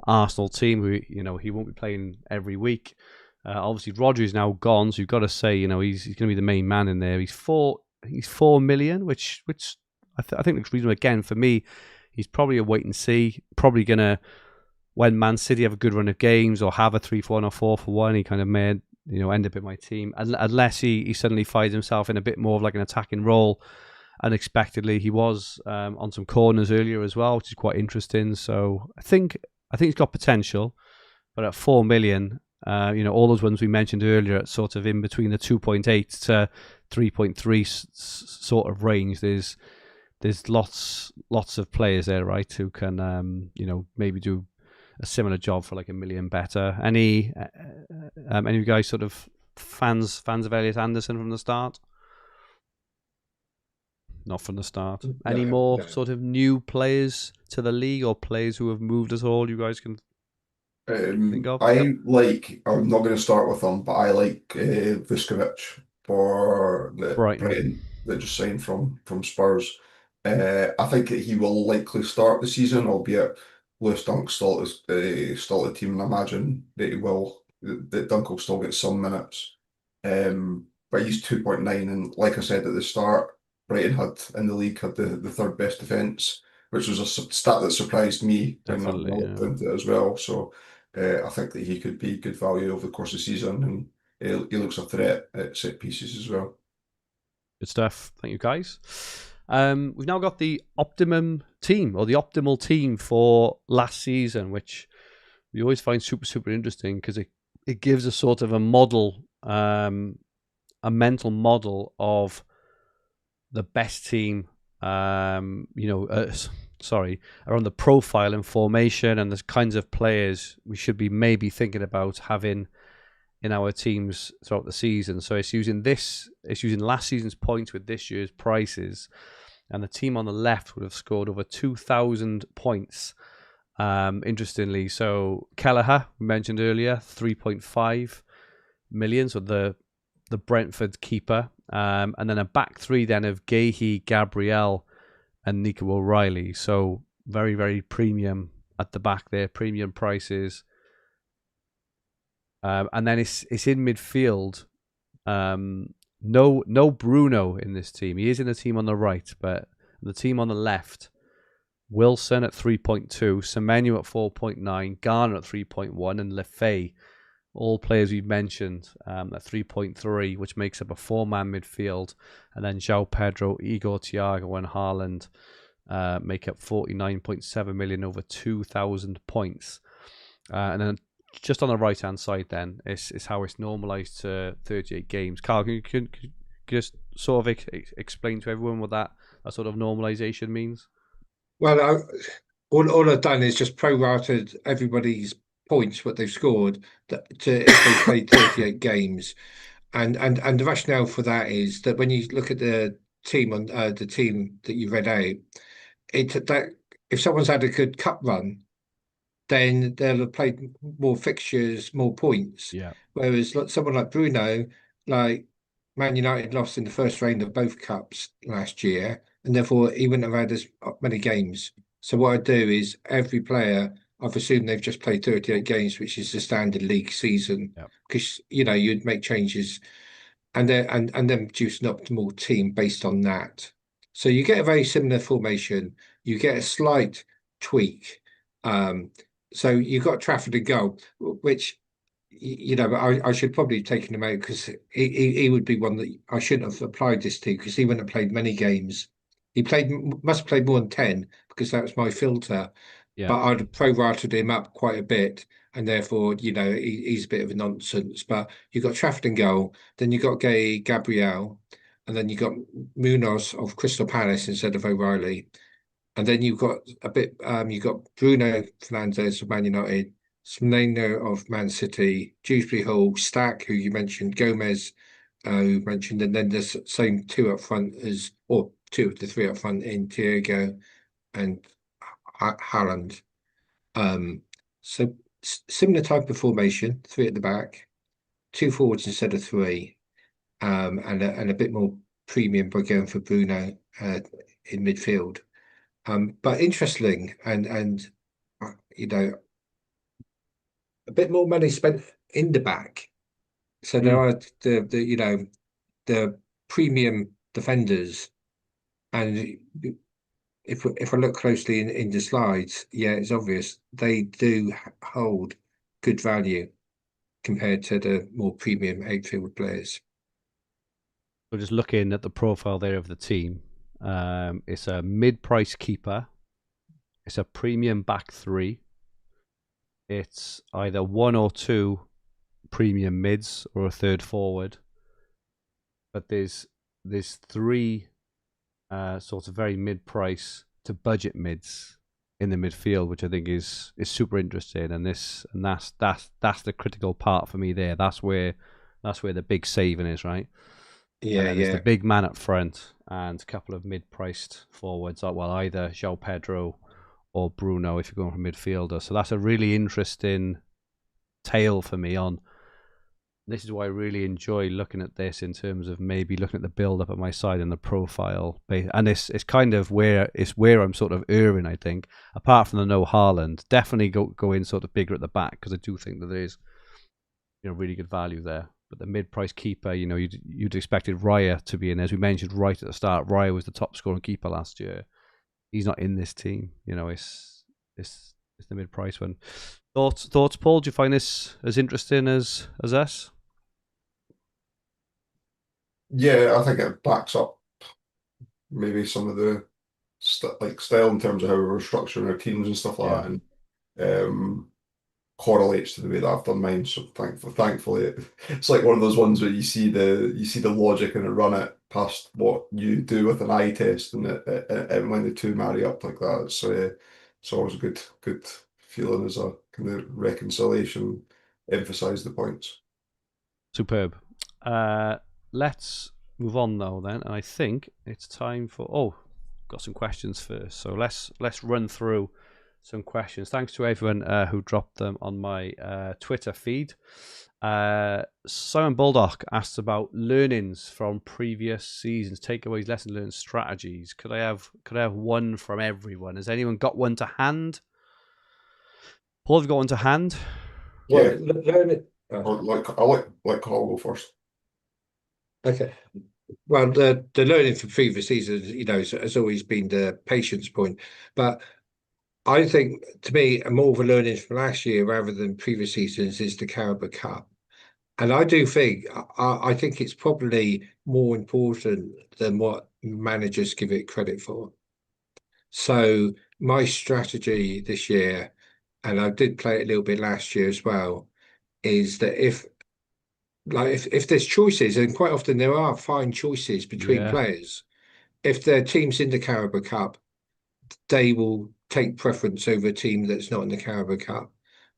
Arsenal team who, he won't be playing every week. Obviously Rodri's now gone, so you've got to say, he's going to be the main man in there. He's 4 million, which I think looks reasonable. Again, for me, he's probably a wait and see. Probably going to, when Man City have a good run of games or have a 3-1 or 4-1, he kind of may end up in my team, unless he suddenly finds himself in a bit more of like an attacking role. Unexpectedly, he was on some corners earlier as well, which is quite interesting. So I think he's got potential, but at 4 million, all those ones we mentioned earlier, at sort of in between the 2.8 to 3.3 sort of range, there's lots of players there, right, who can maybe do a similar job for like $1 million better. Any of you guys sort of fans of Elliot Anderson from the start? Not from the start. Any more sort of new players to the league or players who have moved at all you guys can think of? I'm not going to start with them, but I like Vuskovic for the Brighton that just signed from Spurs. I think that he will likely start the season, albeit Lewis Dunk's still at the team, and I imagine that that Dunk will still get some minutes. But he's 2.9, and like I said at the start, Brighton had in the league had the third best defence, which was a stat that surprised me when I Definitely, looked yeah. into it as well. So I think that he could be good value over the course of the season, and he looks a threat at set pieces as well. Good stuff. Thank you, guys. We've now got the optimum team, or the optimal team for last season, which we always find super interesting because it gives a sort of a model, a mental model of the best team, around the profile and formation and the kinds of players we should be maybe thinking about having in our teams throughout the season. So it's using last season's points with this year's prices, and the team on the left would have scored over 2,000 points. Interestingly, so Kelleher, we mentioned earlier, 3.5 million, so the Brentford keeper, and then a back three then of Gahey, Gabriel, and Nico O'Reilly. So very, very premium at the back there, premium prices. And then it's in midfield. No Bruno in this team. He is in the team on the right, but the team on the left, Wilson at 3.2, Semenyo at 4.9, Garner at 3.1, and Lefay, all players we've mentioned, at 3.3, which makes up a four-man midfield. And then João Pedro, Igor Thiago, and Haaland make up 49.7 million over 2,000 points. And then just on the right-hand side then is how it's normalised to 38 games. Carl, can you just sort of explain to everyone what that sort of normalisation means? Well, all I've done is just prorated everybody's points, what they've scored, to if they played 38 games. And the rationale for that is that when you look at the team the team that you read out, that if someone's had a good cup run, then they'll have played more fixtures, more points. Yeah. Whereas someone like Bruno, like Man United lost in the first round of both cups last year, and therefore he wouldn't have had as many games. So what I do is every player, I've assumed they've just played 38 games, which is the standard league season, because you'd make changes and then produce an optimal team based on that. So you get a very similar formation, you get a slight tweak. So you've got Trafford and goal, which I should probably have taken him out because he would be one that I shouldn't have applied this to because he wouldn't have played many games. He must have played more than 10 because that was my filter. Yeah. But I'd have prorated him up quite a bit, and therefore he's a bit of a nonsense. But you've got Trafford and goal, then you've got Gabriel, and then you've got Munoz of Crystal Palace instead of O'Reilly. And then you've got you've got Bruno Fernandes of Man United, Semenyo of Man City, Dewsbury Hall, Stack, who you mentioned, Gomez, who you mentioned, and then there's the same two up front or two of the three up front in Thiago and Haaland. So similar type of formation, three at the back, two forwards instead of three, and a bit more premium by going for Bruno in midfield. But interesting, and a bit more money spent in the back. So there are the premium defenders, and if I look closely in the slides, yeah, it's obvious they do hold good value compared to the more premium outfield players. So just looking at the profile there of the team. It's a mid-price keeper. It's a premium back three. It's either one or two premium mids or a third forward. But there's three sort of very mid-price to budget mids in the midfield, which I think is super interesting. And that's the critical part for me there. That's where the big saving is, right? Yeah, there's the big man up front and a couple of mid-priced forwards. Well, either João Pedro or Bruno if you're going for midfielder. So that's a really interesting tale for me on this is why I really enjoy looking at this in terms of maybe looking at the build up at my side and the profile, and it's kind of where I'm sort of erring. I think, apart from the no Haaland, definitely go in sort of bigger at the back, because I do think that there is, really good value there. But the mid-price keeper, you'd expected Raya to be in. As we mentioned right at the start, Raya was the top scoring keeper last year. He's not in this team. It's the mid-price one. Thoughts, Paul? Do you find this as interesting as us? Yeah, I think it backs up maybe some of the style in terms of how we're structuring our teams and stuff like that, and correlates to the way that I've done mine. So thankfully, it's like one of those ones where you see the logic and run it past what you do with an eye test, and when the two marry up like that, it's always a good feeling as a kind of reconciliation. Emphasize the points. Superb. Let's move on though then, and I think it's time for got some questions first. So let's run through some questions. Thanks to everyone who dropped them on my Twitter feed. Simon Bulldog asked about learnings from previous seasons, takeaways, lesson learned, strategies. Could I have one from everyone? Has anyone got one to hand? Paul, have you got one to hand? Yeah, learn it. I like Carl go first. Okay. Well, the learning from previous seasons, has always been the patience point. But I think, to me, more of a learning from last year rather than previous seasons is the Carabao Cup. And I do think, I think it's probably more important than what managers give it credit for. So my strategy this year, and I did play it a little bit last year as well, is that if there's choices, and quite often there are fine choices between players, if their team's in the Carabao Cup, they will take preference over a team that's not in the Carabao Cup,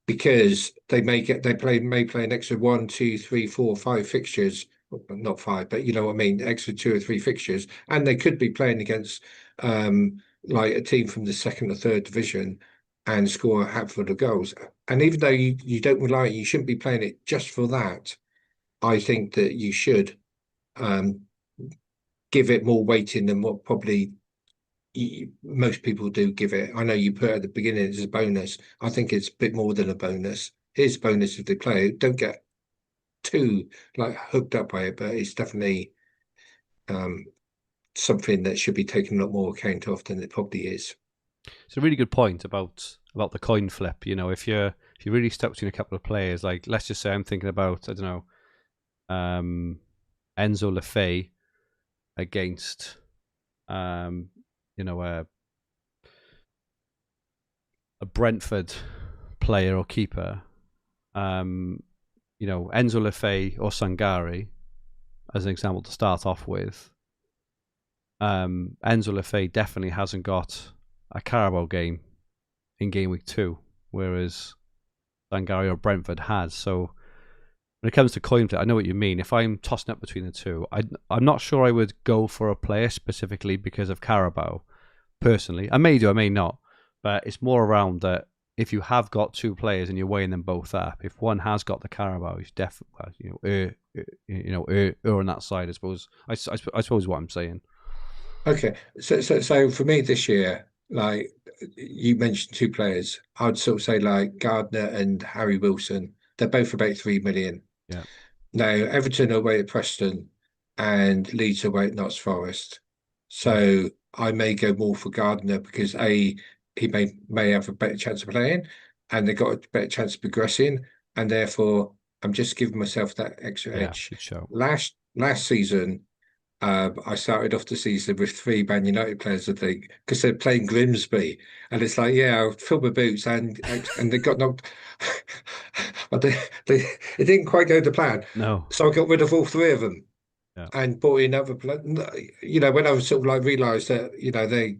because they may play an extra 1, 2, 3, 4, 5 fixtures, not 5, but you know what I mean, extra 2 or 3 fixtures, and they could be playing against like a team from the second or third division and score a hatful of goals. And even though you don't rely, you shouldn't be playing it just for that. I think that you should give it more weighting than what probably most people do give it. I know you put it at the beginning as a bonus. I think it's a bit more than a bonus. Here's a bonus if they play it. Don't get too hooked up by it, but it's definitely something that should be taken a lot more account of than it probably is. It's a really good point about the coin flip. If you're really stuck between a couple of players, like let's just say I'm thinking about, I don't know, Enzo Lefebvre against a Brentford player or keeper, Enzo Lefebvre or Sangari as an example to start off with. Enzo Lefebvre definitely hasn't got a Carabao game in game week 2, whereas Sangari or Brentford has. So when it comes to coin flip, I know what you mean. If I'm tossing up between the two, I'm not sure I would go for a player specifically because of Carabao. Personally, I may do, I may not, but it's more around that if you have got two players and you're weighing them both up, if one has got the Carabao, he's definitely on that side. I suppose. I suppose what I'm saying. Okay, so for me this year, like you mentioned, two players, I'd sort of say like Gardner and Harry Wilson. They're both about 3 million. Yeah. Now Everton are away at Preston, and Leeds are away at Notts Forest. So I may go more for Gardner because he may have a better chance of playing, and they got a better chance of progressing, and therefore I'm just giving myself that extra edge. Good show. Last season, I started off the season with 3 Man United players, I think, because they're playing Grimsby, and it's like, yeah, I'll fill my boots, and they got knocked. But it didn't quite go to plan. No. So I got rid of all 3 of them, and brought in other players. When I was sort of realised that they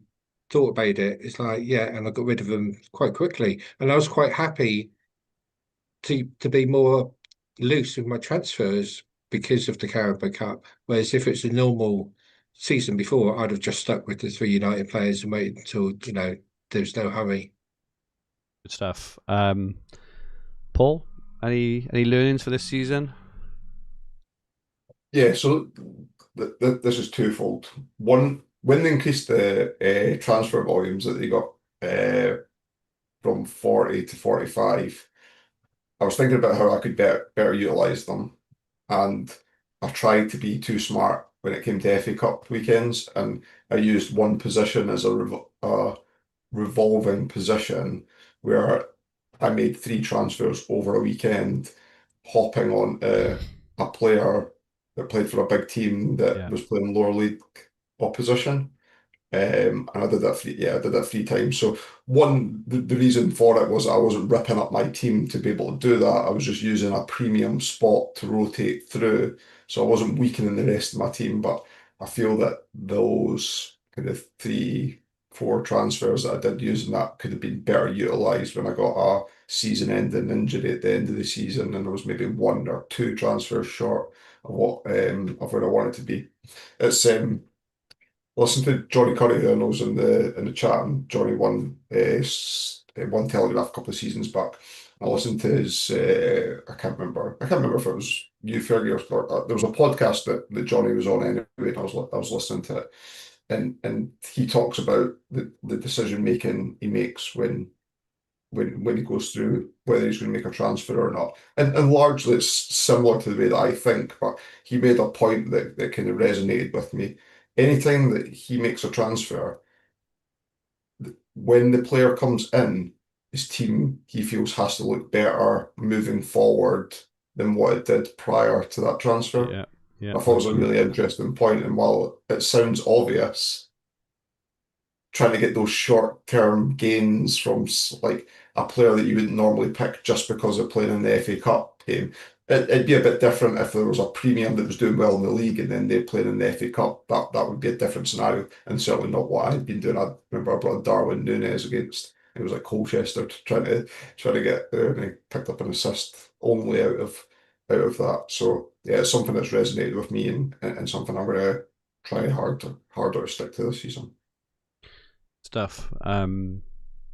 thought about it, it's like, yeah, and I got rid of them quite quickly, and I was quite happy to be more loose with my transfers because of the Carabao Cup. Whereas if it's a normal season before, I'd have just stuck with the 3 United players and waited until there's no hurry. Good stuff. Paul, any learnings for this season? Yeah, so this is twofold. One, when they increased the transfer volumes that they got from 40 to 45, I was thinking about how I could better utilize them. And I tried to be too smart when it came to FA Cup weekends, and I used one position as a revolving position where I made 3 transfers over a weekend, hopping on a player that played for a big team that Yeah. was playing lower league opposition. And I did that I did that 3 times. So the reason for it was I wasn't ripping up my team to be able to do that. I was just using a premium spot to rotate through. So I wasn't weakening the rest of my team. But I feel that those kind of 3, 4 transfers that I did using that could have been better utilised when I got a season-ending injury at the end of the season, and I was maybe 1 or 2 transfers short of what of where I wanted to be. It's listen to Johnny Curry, who I know's in the chat, and Johnny won Telegraph a couple of seasons back. I listened to his I can't remember if it was you, Fergie, or there was a podcast that Johnny was on anyway, and I was listening to it, and he talks about the decision making he makes when he goes through whether he's going to make a transfer or not. And largely it's similar to the way that I think, but he made a point that kind of resonated with me. Anytime that he makes a transfer, when the player comes in, his team, he feels, has to look better moving forward than what it did prior to that transfer. Yeah. Yeah. I thought it was a really interesting point, and while it sounds obvious, trying to get those short-term gains from like a player that you wouldn't normally pick just because they're playing in the FA Cup game. It'd be a bit different if there was a premium that was doing well in the league and then they played in the FA Cup. That would be a different scenario, and certainly not what I'd been doing. I remember I brought Darwin Núñez against, it was like Colchester, trying to get there, and he picked up an assist only out of that. So yeah, it's something that's resonated with me, and something I'm going to try harder to stick to this season. Stuff.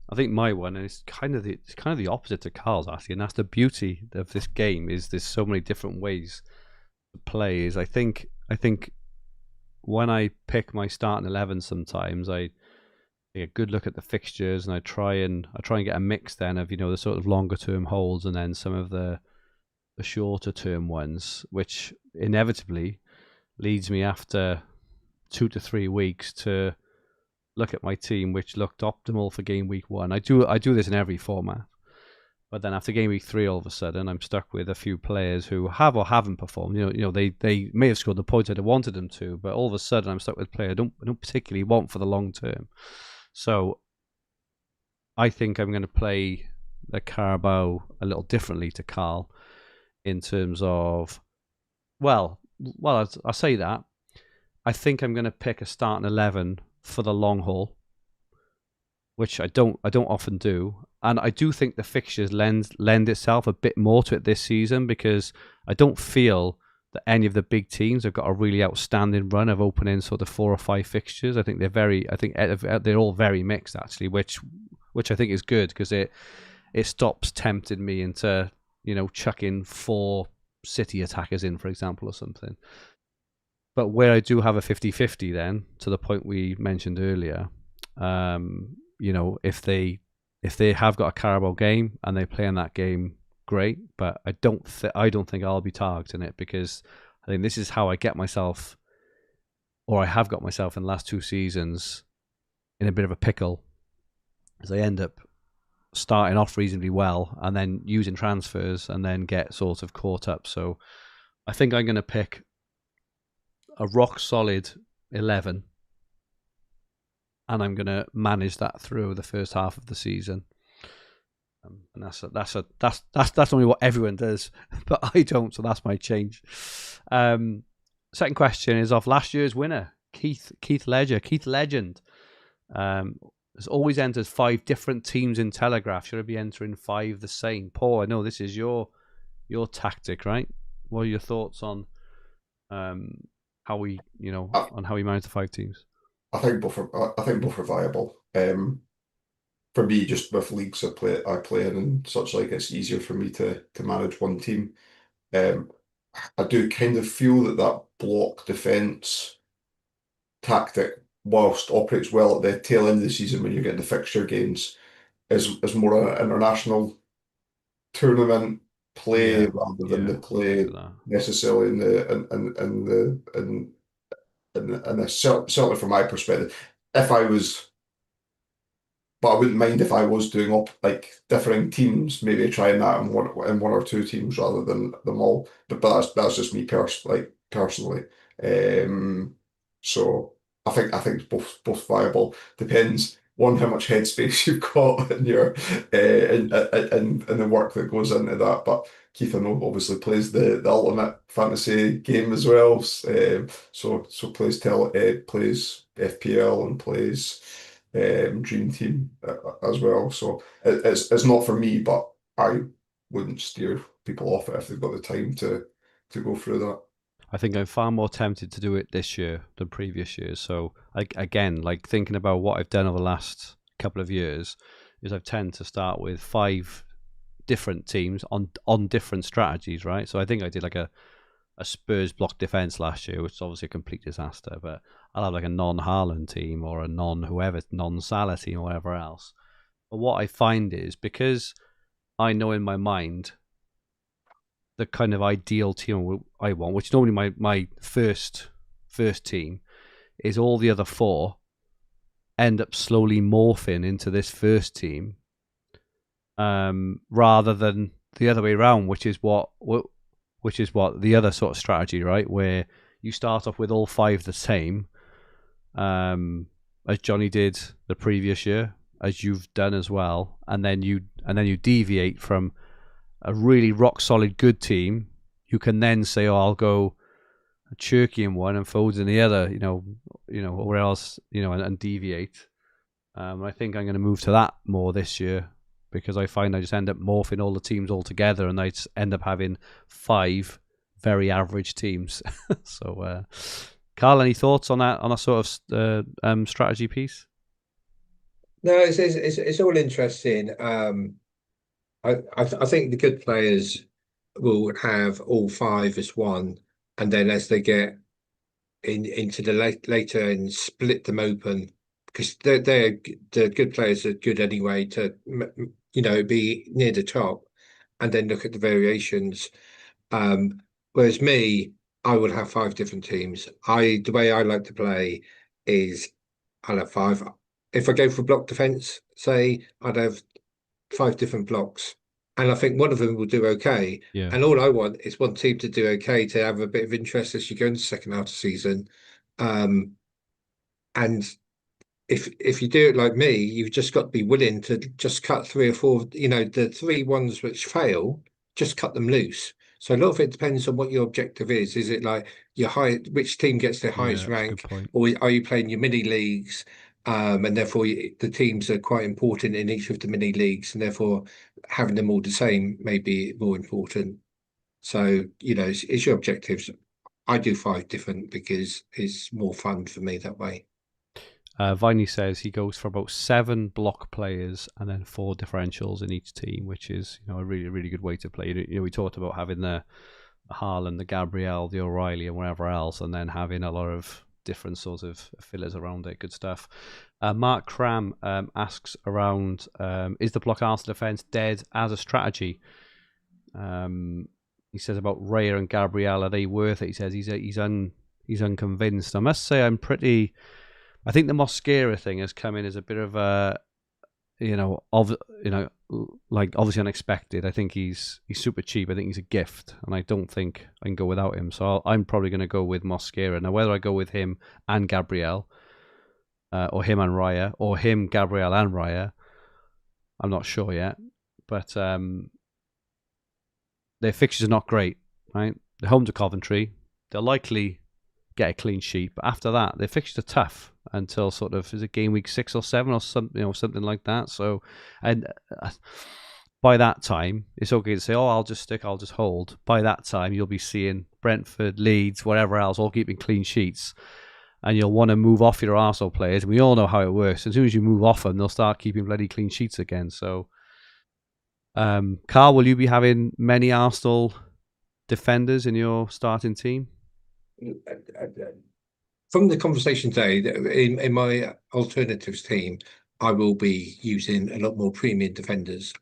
I think my one is kind of the opposite to Carl's, actually, and that's the beauty of this game. Is there's so many different ways to play. Is I think when I pick my starting 11, sometimes I take a good look at the fixtures, and I try and get a mix then of the sort of longer term holds and then some of the shorter term ones, which inevitably leads me after 2 to 3 weeks to look at my team, which looked optimal for game week 1. I do this in every format, but then after game week 3, all of a sudden I'm stuck with a few players who have or haven't performed. They may have scored the points I'd have wanted them to, but all of a sudden I'm stuck with players I don't particularly want for the long term. So I think I'm going to play the Carabao a little differently to Carl in terms of, well, I say that. I think I'm going to pick a starting 11 for the long haul, which I don't often do, and I do think the fixtures lend itself a bit more to it this season, because I don't feel that any of the big teams have got a really outstanding run of opening sort of 4 or 5 fixtures. I think they're all very mixed, actually, which I think is good, because it stops tempting me into chucking 4 City attackers in, for example, or something. But where I do have a 50-50 then, to the point we mentioned earlier, if they have got a Carabao game and they play in that game, great. But I don't think I'll be targeting it, because I think this is how I get myself, or I have got myself in the last 2 seasons, in a bit of a pickle, as I end up starting off reasonably well and then using transfers and then get sort of caught up. So I think I'm going to pick a rock solid 11, and I'm going to manage that through the first half of the season. And that's only what everyone does, but I don't. So that's my change. Second question is off last year's winner, Keith Legend. Has always entered 5 different teams in Telegraph. Should I be entering 5 the same? Paul, I know this is your tactic, right? What are your thoughts on how we manage the 5 teams? I think both are viable. For me, just with leagues I play in and such like, it's easier for me to manage one team. I do kind of feel that block defence tactic, whilst operates well at the tail end of the season when you get the fixture games, is more an international tournament play Yeah, rather than yeah, the I agree play with that. necessarily in the certainly from my perspective. If I was, but I wouldn't mind if I was doing up like differing teams, maybe trying that in one or two teams rather than them all. But that's just me personally. Um, so I think it's both viable. Depends on how much headspace you've got in your in the work that goes into that. But Keith, I know, obviously plays the ultimate fantasy game as well. So plays FPL and plays Dream Team as well. So it's not for me, but I wouldn't steer people off it if they've got the time to go through that. I think I'm far more tempted to do it this year than previous years. So again, like thinking about what I've done over the last couple of years, is I've tend to start with 5 different teams on different strategies, right? So I think I did like a Spurs block defense last year, which is obviously a complete disaster. But I'll have like a non-Haaland team or a non-Salah team or whatever else. But what I find is, because I know in my mind the kind of ideal team I want, which normally my first team, is all the other 4 end up slowly morphing into this first team, rather than the other way around, which is what the other sort of strategy, right, where you start off with all 5 the same, as Johnny did the previous year, as you've done as well, and then you deviate from a really rock solid good team. You can then say, "Oh, I'll go Cherky in one and Fodes in the other," or else, and deviate. I think I'm going to move to that more this year, because I find I just end up morphing all the teams all together, and I just end up having 5 very average teams. So, Carl, any thoughts on that, on a sort of strategy piece? No, it's all interesting. I think the good players will have all 5 as one, and then as they get into the later and split them open, because the good players are good anyway to be near the top, and then look at the variations. Whereas me, I would have 5 different teams. The way I like to play is I'll have 5. If I go for block defense, say, I'd have 5 different blocks, and I think one of them will do okay. Yeah. And all I want is one team to do okay, to have a bit of interest as you go into the second half of the season. And if you do it like me, you've just got to be willing to just cut 3 or 4. The 3 ones which fail, just cut them loose. So a lot of it depends on what your objective is. Is it like which team gets the highest Yeah, that's a good rank, point. or are you playing your mini leagues? And therefore the teams are quite important in each of the mini leagues, and therefore having them all the same may be more important. So, it's your objectives. I do 5 different because it's more fun for me that way. Viney says he goes for about 7 block players and then 4 differentials in each team, which is a really, really good way to play. We talked about having the Haaland, the Gabriel, the O'Reilly, and whatever else, and then having a lot of different sorts of fillers around it. Good stuff. Mark Cram asks around, is the block Arsenal defence dead as a strategy? He says about Raya and Gabriel, are they worth it? He says he's unconvinced. I must say I think the Mosquera thing has come in as a bit of a, like obviously unexpected. I think he's super cheap. I think he's a gift, and I don't think I can go without him. So I'm probably going to go with Mosquera. Now, whether I go with him and Gabriel, or him and Raya, or him, Gabriel and Raya, I'm not sure yet. But their fixtures are not great, right? They're home to Coventry. They'll likely get a clean sheet, but after that, their fixtures are tough until sort of, is it game week 6 or 7 or something, something like that. So, and by that time, it's okay to say, "Oh, I'll just hold." By that time, you'll be seeing Brentford, Leeds, whatever else, all keeping clean sheets, and you'll want to move off your Arsenal players. And we all know how it works. As soon as you move off them, they'll start keeping bloody clean sheets again. So, Carl, will you be having many Arsenal defenders in your starting team? From the conversation today, in my alternatives team, I will be using a lot more premium defenders.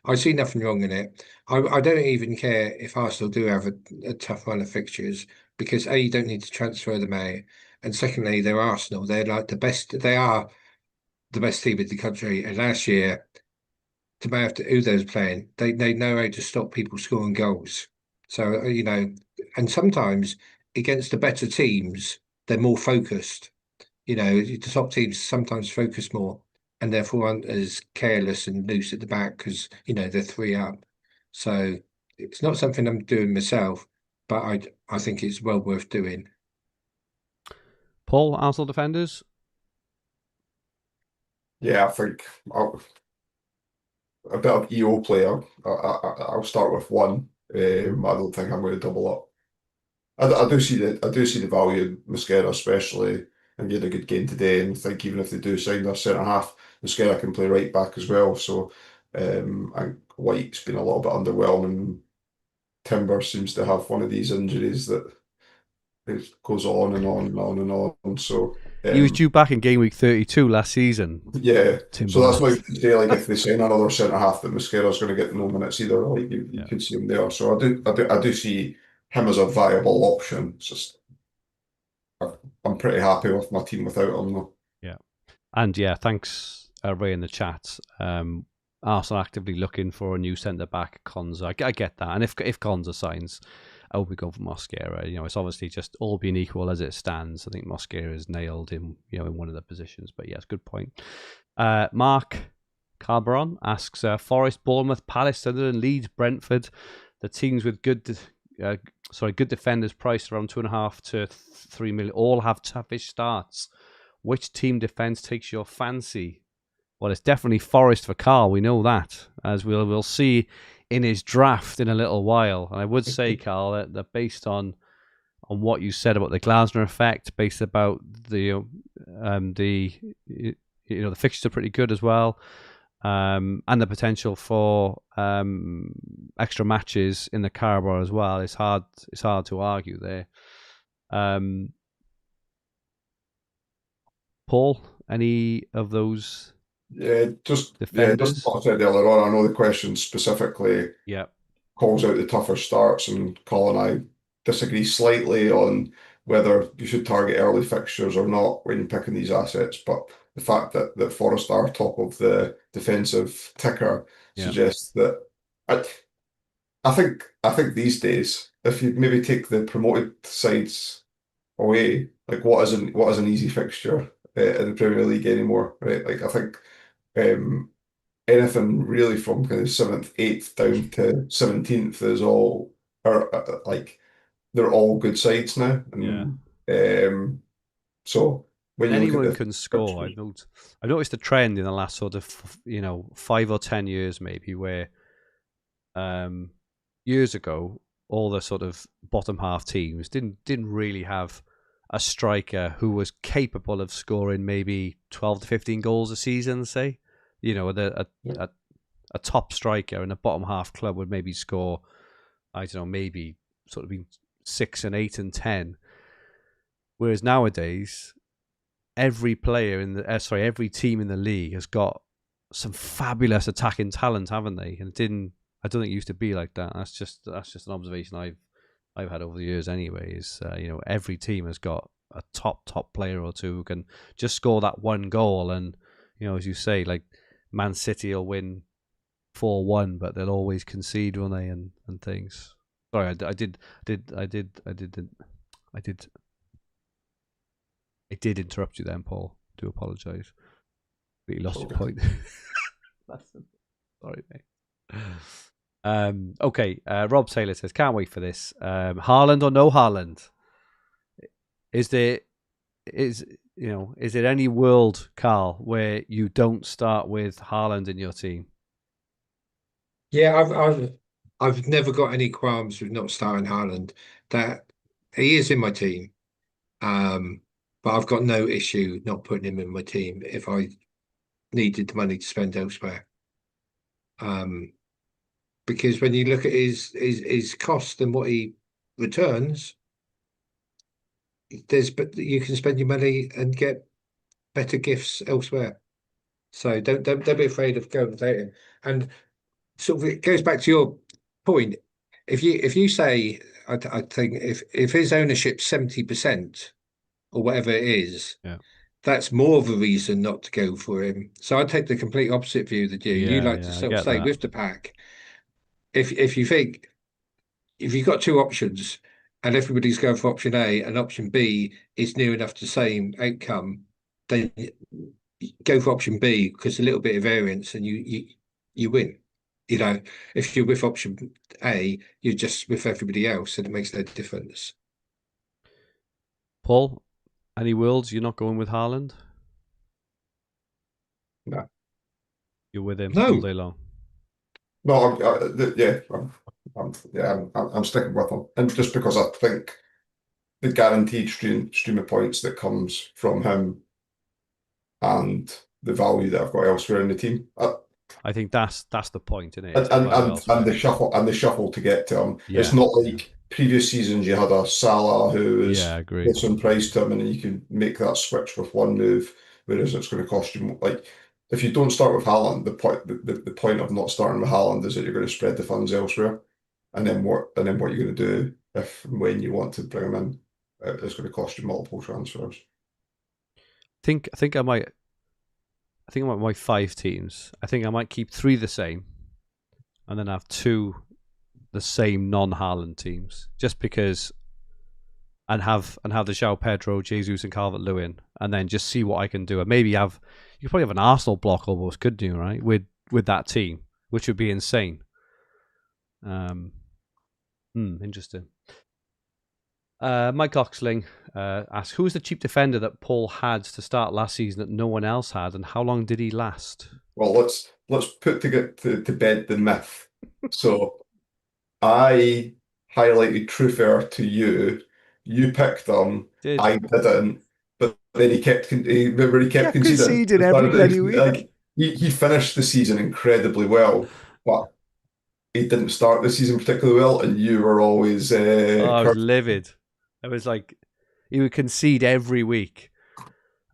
I see nothing wrong in it. I don't even care if Arsenal do have a tough run of fixtures, because A, you don't need to transfer them out, and secondly, they're Arsenal. They're like the best. They are the best team in the country. And last year, to matter after Udo's playing, they know how to stop people scoring goals. So and sometimes against the better teams, they're more focused. The top teams sometimes focus more and therefore aren't as careless and loose at the back because they're 3 up. So it's not something I'm doing myself, but I think it's well worth doing. Paul, Arsenal defenders? Yeah, I think a bit of EO play. I'll start with one. I don't think I'm going to double up. I do see the value in Mosquera, especially, and he had a good game today. And I think even if they do sign their centre half, Mosquera can play right back as well. So and White's been a little bit underwhelming. Timber seems to have one of these injuries that it goes on and on and on and on. So he was due back in game week 32 last season. Yeah, Timber. So that's not to say, like, if they sign another centre half, that Mosquera's going to get no minutes either. Like you could see him there. So I do see him as a viable option. It's just I'm pretty happy with my team without him though. Yeah, and thanks Ray in the chat. Arsenal actively looking for a new centre back. Konza, I get that, and if Konza signs, I would go for Mosquera. It's obviously just all being equal as it stands. I think Mosquera is nailed in one of the positions. But yes, good point. Mark Carberon asks: Forest, Bournemouth, Palace, Sunderland, Leeds, Brentford, the teams with good defenders priced around 2.5 to 3 million, all have toughish starts. Which team defence takes your fancy? Well, it's definitely Forest for Carl. We know that, as we'll see in his draft in a little while. And I would say, Carl, that based on what you said about the Glasner effect, based about the fixtures are pretty good as well, and the potential for extra matches in the Carabao as well. It's hard to argue there. Paul, any of those? Just defenders? What I said earlier on. I know the question specifically calls out the tougher starts, and Colin and I disagree slightly on whether you should target early fixtures or not when picking these assets. But the fact that Forest are top of the defensive ticker suggests that I think these days, if you maybe take the promoted sides away, like what is an easy fixture in the Premier League anymore, right? Like I think anything really from kind of 7th, 8th down to 17th is all like they're all good sides now. And, so when you anyone look at can score. I've noticed a trend in the last sort of 5 or 10 years maybe where years ago all the sort of bottom half teams didn't really have a striker who was capable of scoring maybe 12 to 15 goals a season, say. A top striker in a bottom half club would maybe score, I don't know, maybe sort of 6 and 8 and 10. Whereas nowadays, every every team in the league has got some fabulous attacking talent, haven't they? And I don't think it used to be like that. That's just an observation I've had over the years anyway, is every team has got a top player or two who can just score that one goal, and as you say, like Man City will win 4-1, but they'll always concede, won't they, and things. Sorry, I did interrupt you then, Paul. Do apologise. But you lost your point. Sorry, mate. Okay, Rob Taylor says, can't wait for this. Haaland or no Haaland? Is there any world, Carl, where you don't start with Haaland in your team? Yeah, I've never got any qualms with not starting Haaland. That he is in my team, but I've got no issue not putting him in my team if I needed the money to spend elsewhere. Because when you look at his cost and what he returns, but you can spend your money and get better gifts elsewhere. So don't be afraid of going without him. And sort of it goes back to your point. If you say, I think if his ownership's 70% or whatever it is, Yeah. that's more of a reason not to go for him. So I take the complete opposite view that you. You like to I sort of get stay that. with the pack. If you think if you've got two options and everybody's going for option A and option B is near enough to the same outcome, then go for option B because a little bit of variance and you win. You know, if you're with option A, you're just with everybody else, and it makes no difference. Paul, any worlds you're not going with Haaland? No. You're with him No. all day long. No, I'm sticking with him, and just because I think the guaranteed stream of points that comes from him and the value that I've got elsewhere in the team. I think that's the point, isn't it? And the shuffle to get to him. Yeah. It's not like previous seasons you had a Salah who was agree. some price to him, and then you can make that switch with one move, whereas it's going to cost you more. Like if you don't start with Haaland, the point of not starting with Haaland is that you're going to spread the funds elsewhere, and then what you're going to do if and when you want to bring him in, it's going to cost you multiple transfers. I think I might my 5 teams. I think I might keep 3 the same, and then have 2 the same non-Haaland teams, just because, and have the João Pedro, Jesus, and Calvert-Lewin, and then just see what I can do. And maybe you could probably have an Arsenal block almost, couldn't you? Right, with that team, which would be insane. Interesting. Mike Oxling asks, who was the cheap defender that Paul had to start last season that no one else had, and how long did he last? Well, let's put to bed the myth. So I highlighted Truefair to you. You picked him. I didn't. But then he kept conceding every bloody week. Like he finished the season incredibly well, but he didn't start the season particularly well, and you were always I was livid. I was like, he would concede every week.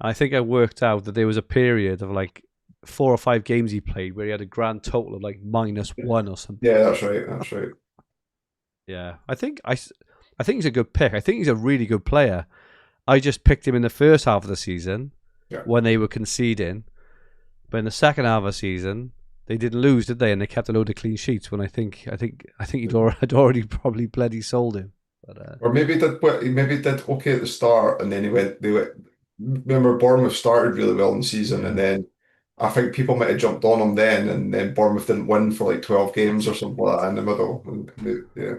I think I worked out that there was a period of like 4 or 5 games he played where he had a grand total of like -1 or something. Yeah, that's right. Yeah, I think he's a good pick. I think he's a really good player. I just picked him in the first half of the season when they were conceding, but in the second half of the season they didn't lose, did they? And they kept a load of clean sheets. When I think he'd already probably bloody sold him. But, or maybe he did okay at the start, and then they went. Remember, Bournemouth started really well in the season, and then I think people might have jumped on him then, and then Bournemouth didn't win for like 12 games or something like that in the middle. Yeah.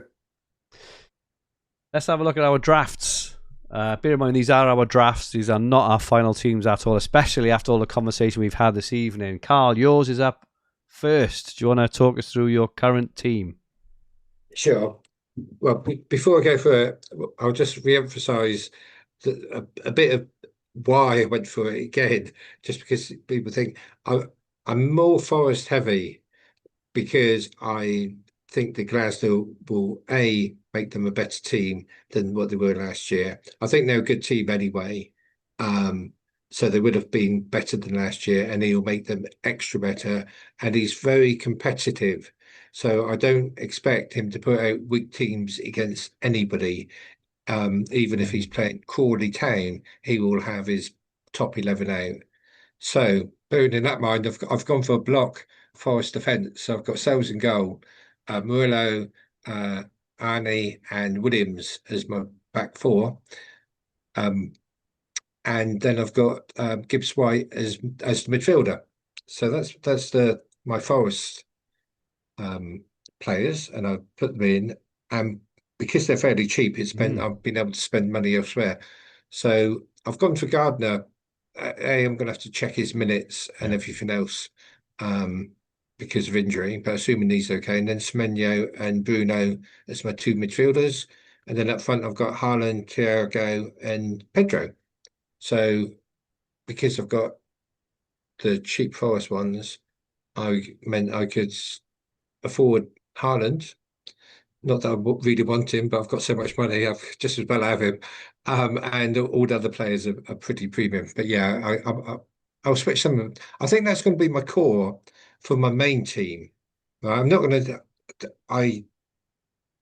Let's have a look at our drafts. Bear in mind, these are our drafts. These are not our final teams at all, especially after all the conversation we've had this evening. Carl, yours is up first. Do you want to talk us through your current team? Sure. Well, before I go for it, I'll just re-emphasise a bit of why I went for it again, just because people think I'm more Forest heavy because I think the Glasgow will make them a better team than what they were last year. I think they're a good team anyway, so they would have been better than last year, and he'll make them extra better. And he's very competitive, so I don't expect him to put out weak teams against anybody. Even if he's playing Crawley Town, he will have his top 11 out. So, bearing in that mind, I've gone for a block Forest defence. So I've got Sells and goal, Murillo, Arnie, and Williams as my back 4. And then I've got Gibbs White as the midfielder. So that's my Forest players, and I've put them in. And because they're fairly cheap, I've been able to spend money elsewhere. So I've gone for Gardner. I'm going to have to check his minutes and everything else because of injury, but assuming he's okay. And then Semenyo and Bruno as my 2 midfielders. And then up front, I've got Haaland, Thiago, and Pedro. So because I've got the cheap Forest ones, I meant I could afford Haaland Not that I really want him, but I've got so much money, I've just as well have him. And all the other players are pretty premium. But yeah, I'll switch some. I think that's going to be my core for my main team. I'm not going to. I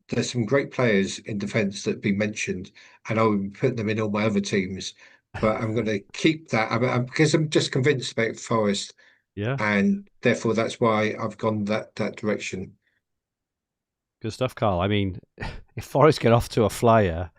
There's some great players in defence that have been mentioned, and I'll be putting them in all my other teams. But I'm going to keep that because I'm just convinced about Forest, Yeah. and therefore that's why I've gone that direction. Good stuff, Carl. I mean, if Forest get off to a flyer,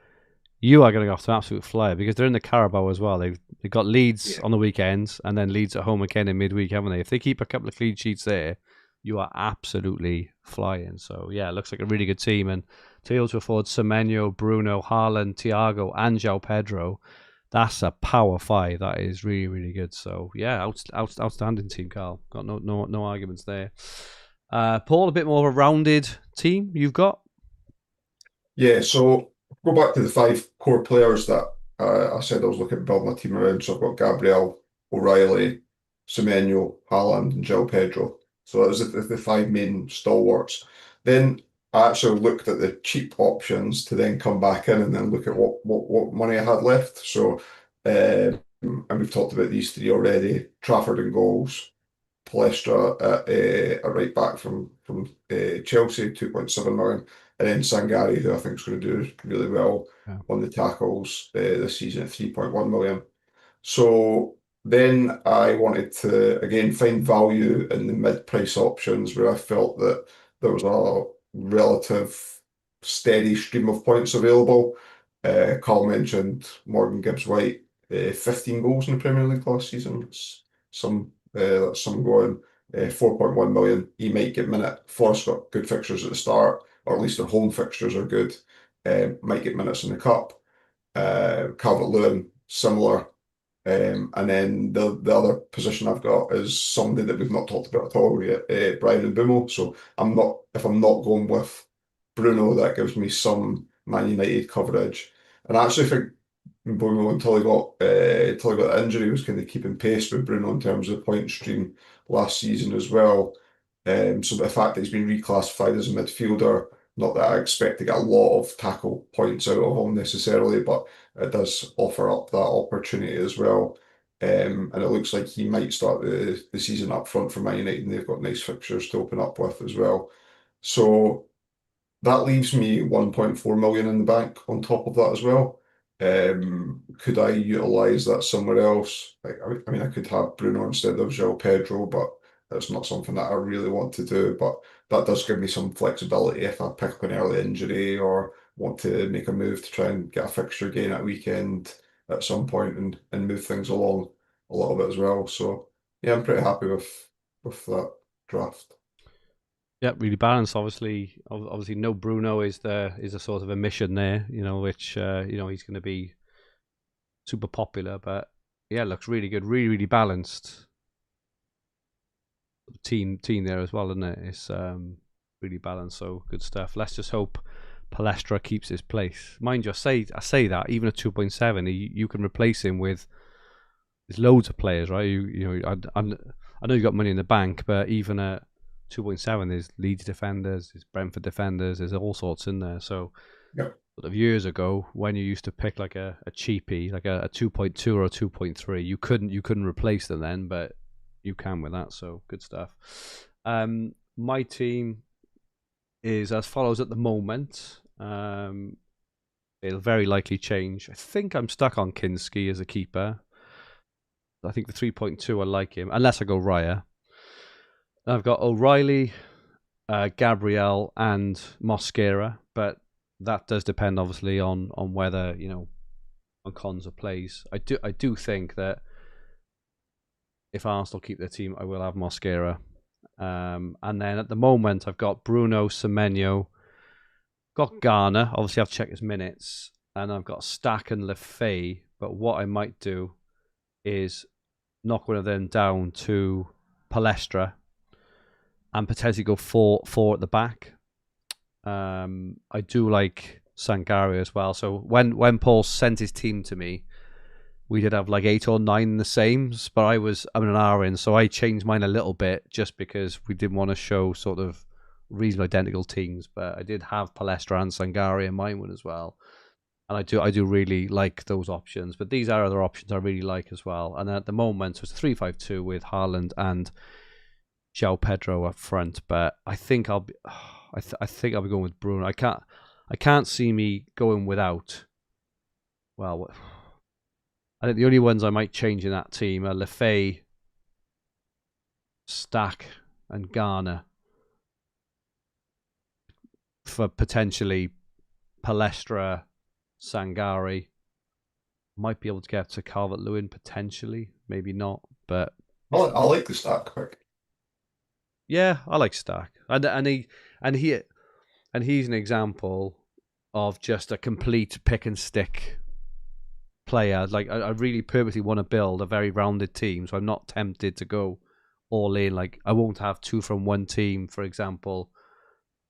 you are going to go off to an absolute flyer because they're in the Carabao as well. They've got Leeds on the weekends and then Leeds at home again in midweek, haven't they? If they keep a couple of clean sheets there, you are absolutely flying. So, yeah, it looks like a really good team. And to be able to afford Semenyo, Bruno, Haaland, Thiago, and João Pedro, that's a power five. That is really, really good. So, yeah, outstanding team, Carl. Got no arguments there. Paul, a bit more of a rounded team you've got? Yeah, so go back to the 5 core players that I said I was looking to build my team around. So I've got Gabriel, O'Reilly, Semenyo, Haaland, and João Pedro. So that was the 5 main stalwarts. Then I actually looked at the cheap options to then come back in and then look at what money I had left. So, and we've talked about these 3 already: Trafford and goals, Palestra at a right back from Chelsea, 2.7 million, and then Sangari, who I think is going to do really well on the tackles this season at 3.1 million. So then I wanted to again find value in the mid-price options where I felt that there was a relative steady stream of points available. Carl mentioned Morgan Gibbs-White, 15 goals in the Premier League last season. That's some going. 4.1 million. He might get minute. Forest got good fixtures at the start, or at least their home fixtures are good. Might get minutes in the cup. Calvert-Lewin, similar. And then the other position I've got is somebody that we've not talked about at all yet, Brian Mbeumo. So if I'm not going with Bruno, that gives me some Man United coverage. And I actually think Mbeumo, until he got the injury, was kind of keeping pace with Bruno in terms of point stream last season as well. So the fact that he's been reclassified as a midfielder, not that I expect to get a lot of tackle points out of him necessarily, but it does offer up that opportunity as well. And it looks like he might start the season up front for Man United, and they've got nice fixtures to open up with as well. So that leaves me 1.4 million in the bank on top of that as well. Could I utilise that somewhere else? I mean, I could have Bruno instead of João Pedro, but that's not something that I really want to do. But that does give me some flexibility if I pick up an early injury or want to make a move to try and get a fixture gain at weekend at some point and move things along a little bit as well. So yeah, I'm pretty happy with that draft. Yeah, really balanced. Obviously, no Bruno is a sort of a mission there, which he's going to be super popular. But yeah, looks really good, really balanced team there as well, isn't it? It's really balanced, so good stuff. Let's just hope Palestra keeps his place. Mind you, I say that even at 2.7, you can replace him with there's loads of players, right? I know you've got money in the bank, but even at 2.7, there's Leeds defenders, there's Brentford defenders, there's all sorts in there. So, yep. Sort of years ago, when you used to pick like a cheapie, like a 2.2 or a 2.3, you couldn't replace them then, but you can with that. So good stuff. My team is as follows at the moment. It'll very likely change. I think I'm stuck on Kinski as a keeper. I think the 3.2, I like him, unless I go Raya. I've got O'Reilly, Gabriel, and Mosquera, but that does depend obviously on whether on Konza plays. I do think that if Arsenal keep their team, I will have Mosquera, and then at the moment I've got Bruno, Semenyo, got Garner. Obviously I've checked his minutes, and I've got Stack and Lefay. But what I might do is knock one of them down to Palestra and potentially go four at the back. I do like Sangari as well. So when Paul sent his team to me, we did have like 8 or 9 in the same, but I'm an hour in, so I changed mine a little bit just because we didn't want to show sort of reasonably identical teams, but I did have Palestra and Sangari in my one as well. And I do really like those options, but these are other options I really like as well. And at the moment, it's a 3-5-2 with Haaland and João Pedro up front. But I think I'll be going with Bruno. I can't see me going without. Well, I think the only ones I might change in that team are Lefay, Stack, and Garner for potentially Palestra, Sangari. Might be able to get to Calvert-Lewin potentially, maybe not, but I like the Stack pick. Yeah, I like Stack, and he's an example of just a complete pick and stick player. Like I really purposely want to build a very rounded team, so I'm not tempted to go all in. Like I won't have two from one team, for example.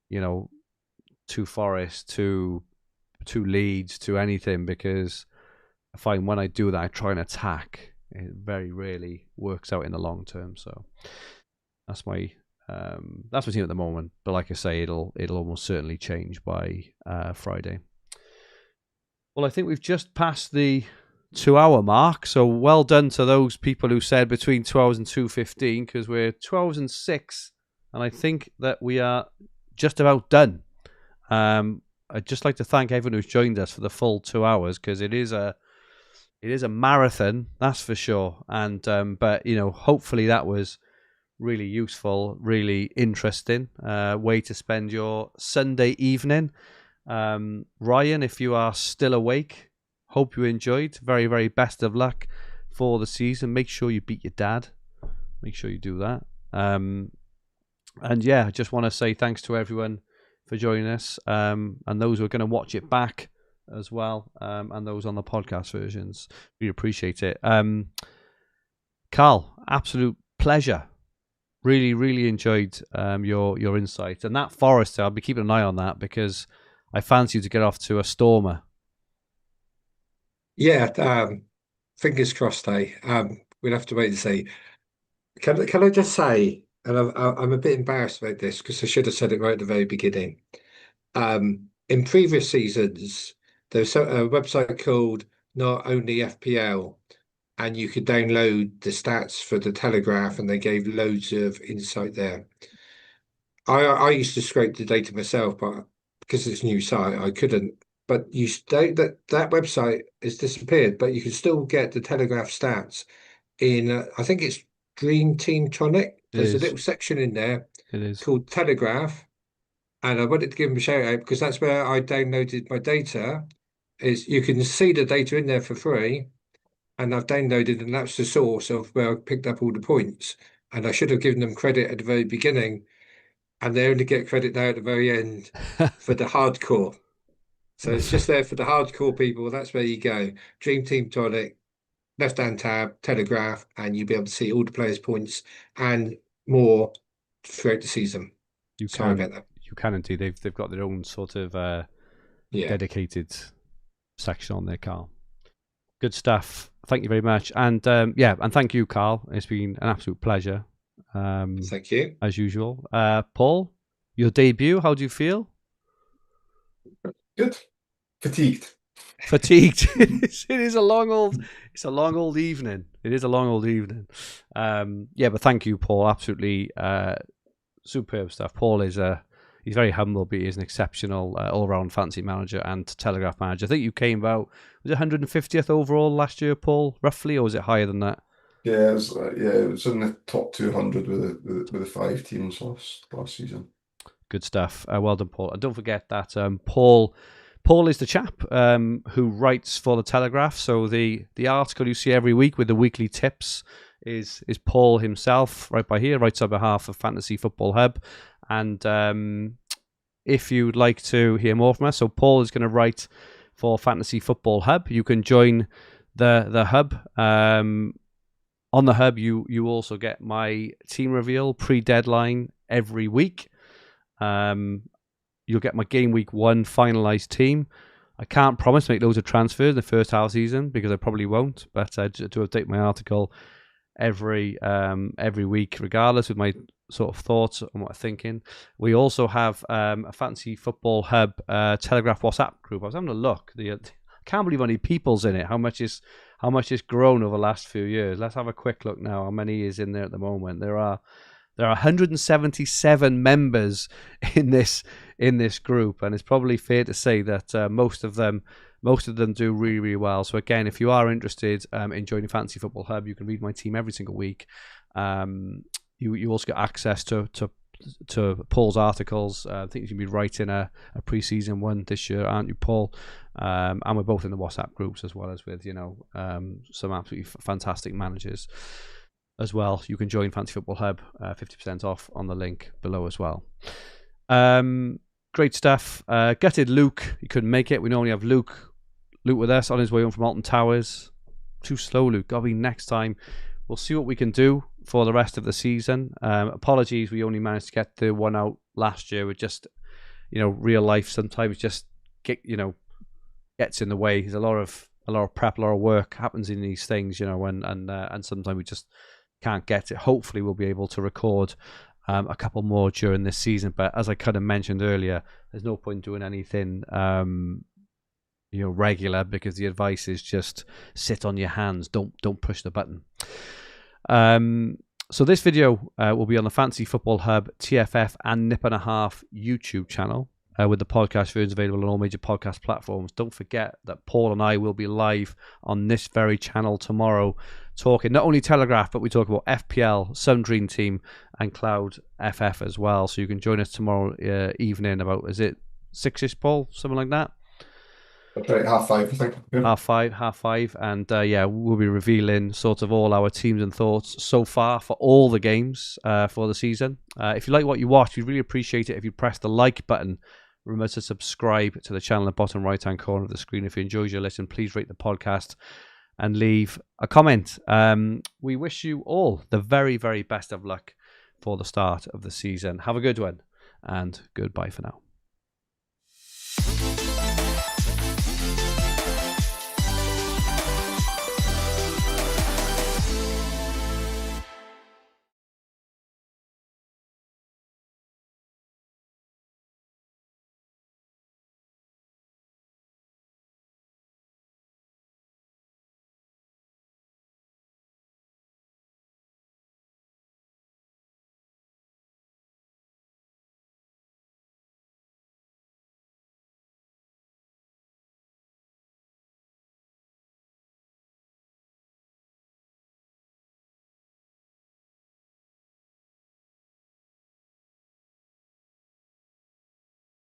You know, two Forest, two Leeds, to anything, because I find when I do that, I try and attack. It very rarely works out in the long term. So that's my team at the moment. But like I say, it'll almost certainly change by Friday. Well, I think we've just passed the 2-hour mark. So well done to those people who said between 2 hours and 2:15, because we're 2 hours and 6, and I think that we are just about done. I'd just like to thank everyone who's joined us for the full 2 hours, because it is a marathon, that's for sure. And but you know, hopefully that was really useful, really interesting way to spend your Sunday evening. Ryan, if you are still awake, hope you enjoyed. Very, very best of luck for the season. Make sure you beat your dad. Make sure you do that. And yeah, I just want to say thanks to everyone for joining us, and those who are going to watch it back as well, and those on the podcast versions. We appreciate it. Carl, absolute pleasure. Really, really enjoyed your insight. And that Forest, I'll be keeping an eye on that, because I fancy you to get off to a stormer. Yeah, fingers crossed, eh? We'll have to wait and see. Can I just say, and I'm a bit embarrassed about this because I should have said it right at the very beginning. In previous seasons, there's a website called Not Only FPL, and you could download the stats for the Telegraph, and they gave loads of insight there. I used to scrape the data myself, but because it's a new site, I couldn't. But that website has disappeared, but you can still get the Telegraph stats in, I think it's Dream Team Tonic. There's a little section in there called Telegraph, and I wanted to give them a shout out because that's where I downloaded my data. Is you can see the data in there for free, and I've downloaded, and that's the source of where I picked up all the points. And I should have given them credit at the very beginning, and they only get credit now at the very end for the hardcore. So it's just there for the hardcore people. That's where you go. Dream Team Tonic, left-hand tab, Telegraph, and you'll be able to see all the players' points and more throughout the season. Sorry about that. You can indeed. They've got their own sort of dedicated section on there, Carl. Good stuff. Thank you very much. And and thank you, Carl. It's been an absolute pleasure. Thank you. As usual. Paul, your debut, how do you feel? Good. Fatigued. It is a long old evening. It is a long old evening. But thank you, Paul. Absolutely superb stuff. Paul is he's very humble, but he is an exceptional all-round fantasy manager and Telegraph manager. I think you came about, was it 150th overall last year, Paul, roughly, or was it higher than that? Yeah, it was in the top 200 with the 5 teams last season. Good stuff. Well done, Paul. And don't forget that Paul is the chap who writes for the Telegraph. So the article you see every week with the weekly tips is Paul himself, right by here, writes on behalf of Fantasy Football Hub. And if you'd like to hear more from us, so Paul is going to write for Fantasy Football Hub. You can join the hub. On the hub, you also get my team reveal pre-deadline every week. You'll get my game week 1 finalised team. I can't promise to make loads of transfers in the first half season because I probably won't, but I do update my article every week regardless with my sort of thoughts and what I'm thinking. We also have a Fantasy Football Hub Telegraph WhatsApp group. I was having a look. I can't believe how many people's in it. How much it's grown over the last few years. Let's have a quick look now. How many is in there at the moment? There are 177 members in this group, and it's probably fair to say that most of them do really, really well. So again, if you are interested in joining Fantasy Football Hub, you can read my team every single week. You also get access to Paul's articles. I think you can be writing a pre-season one this year, aren't you, Paul? And we're both in the WhatsApp groups as well as with some absolutely fantastic managers as well. You can join Fantasy Football Hub, 50% off on the link below as well. Great stuff. Gutted Luke, he couldn't make it. We normally have Luke with us on his way home from Alton Towers. Too slow, Luke. Gotta be next time. We'll see what we can do for the rest of the season. Apologies, we only managed to get the one out last year. With just, real life sometimes just gets in the way. There's a lot of prep, a lot of work happens in these things, and sometimes we just can't get it. Hopefully we'll be able to record a couple more during this season, but as I kind of mentioned earlier, there's no point doing anything regular, because the advice is just sit on your hands, don't push the button. So this video will be on the Fantasy Football Hub, TFF and Nip and a Half YouTube channel, with the podcast versions available on all major podcast platforms. Don't forget that Paul and I will be live on this very channel tomorrow, talking not only Telegraph, but we talk about FPL, Sun Dream Team, and Cloud FF as well. So you can join us tomorrow evening about, is it 6ish, Paul? Something like that? That's right, 5:30, I think. Yeah. Half five. And we'll be revealing sort of all our teams and thoughts so far for all the games for the season. If you like what you watch, we'd really appreciate it if you press the like button. Remember to subscribe to the channel in the bottom right-hand corner of the screen. If you enjoyed your listen, please rate the podcast and leave a comment. We wish you all the very, very best of luck for the start of the season. Have a good one, and goodbye for now.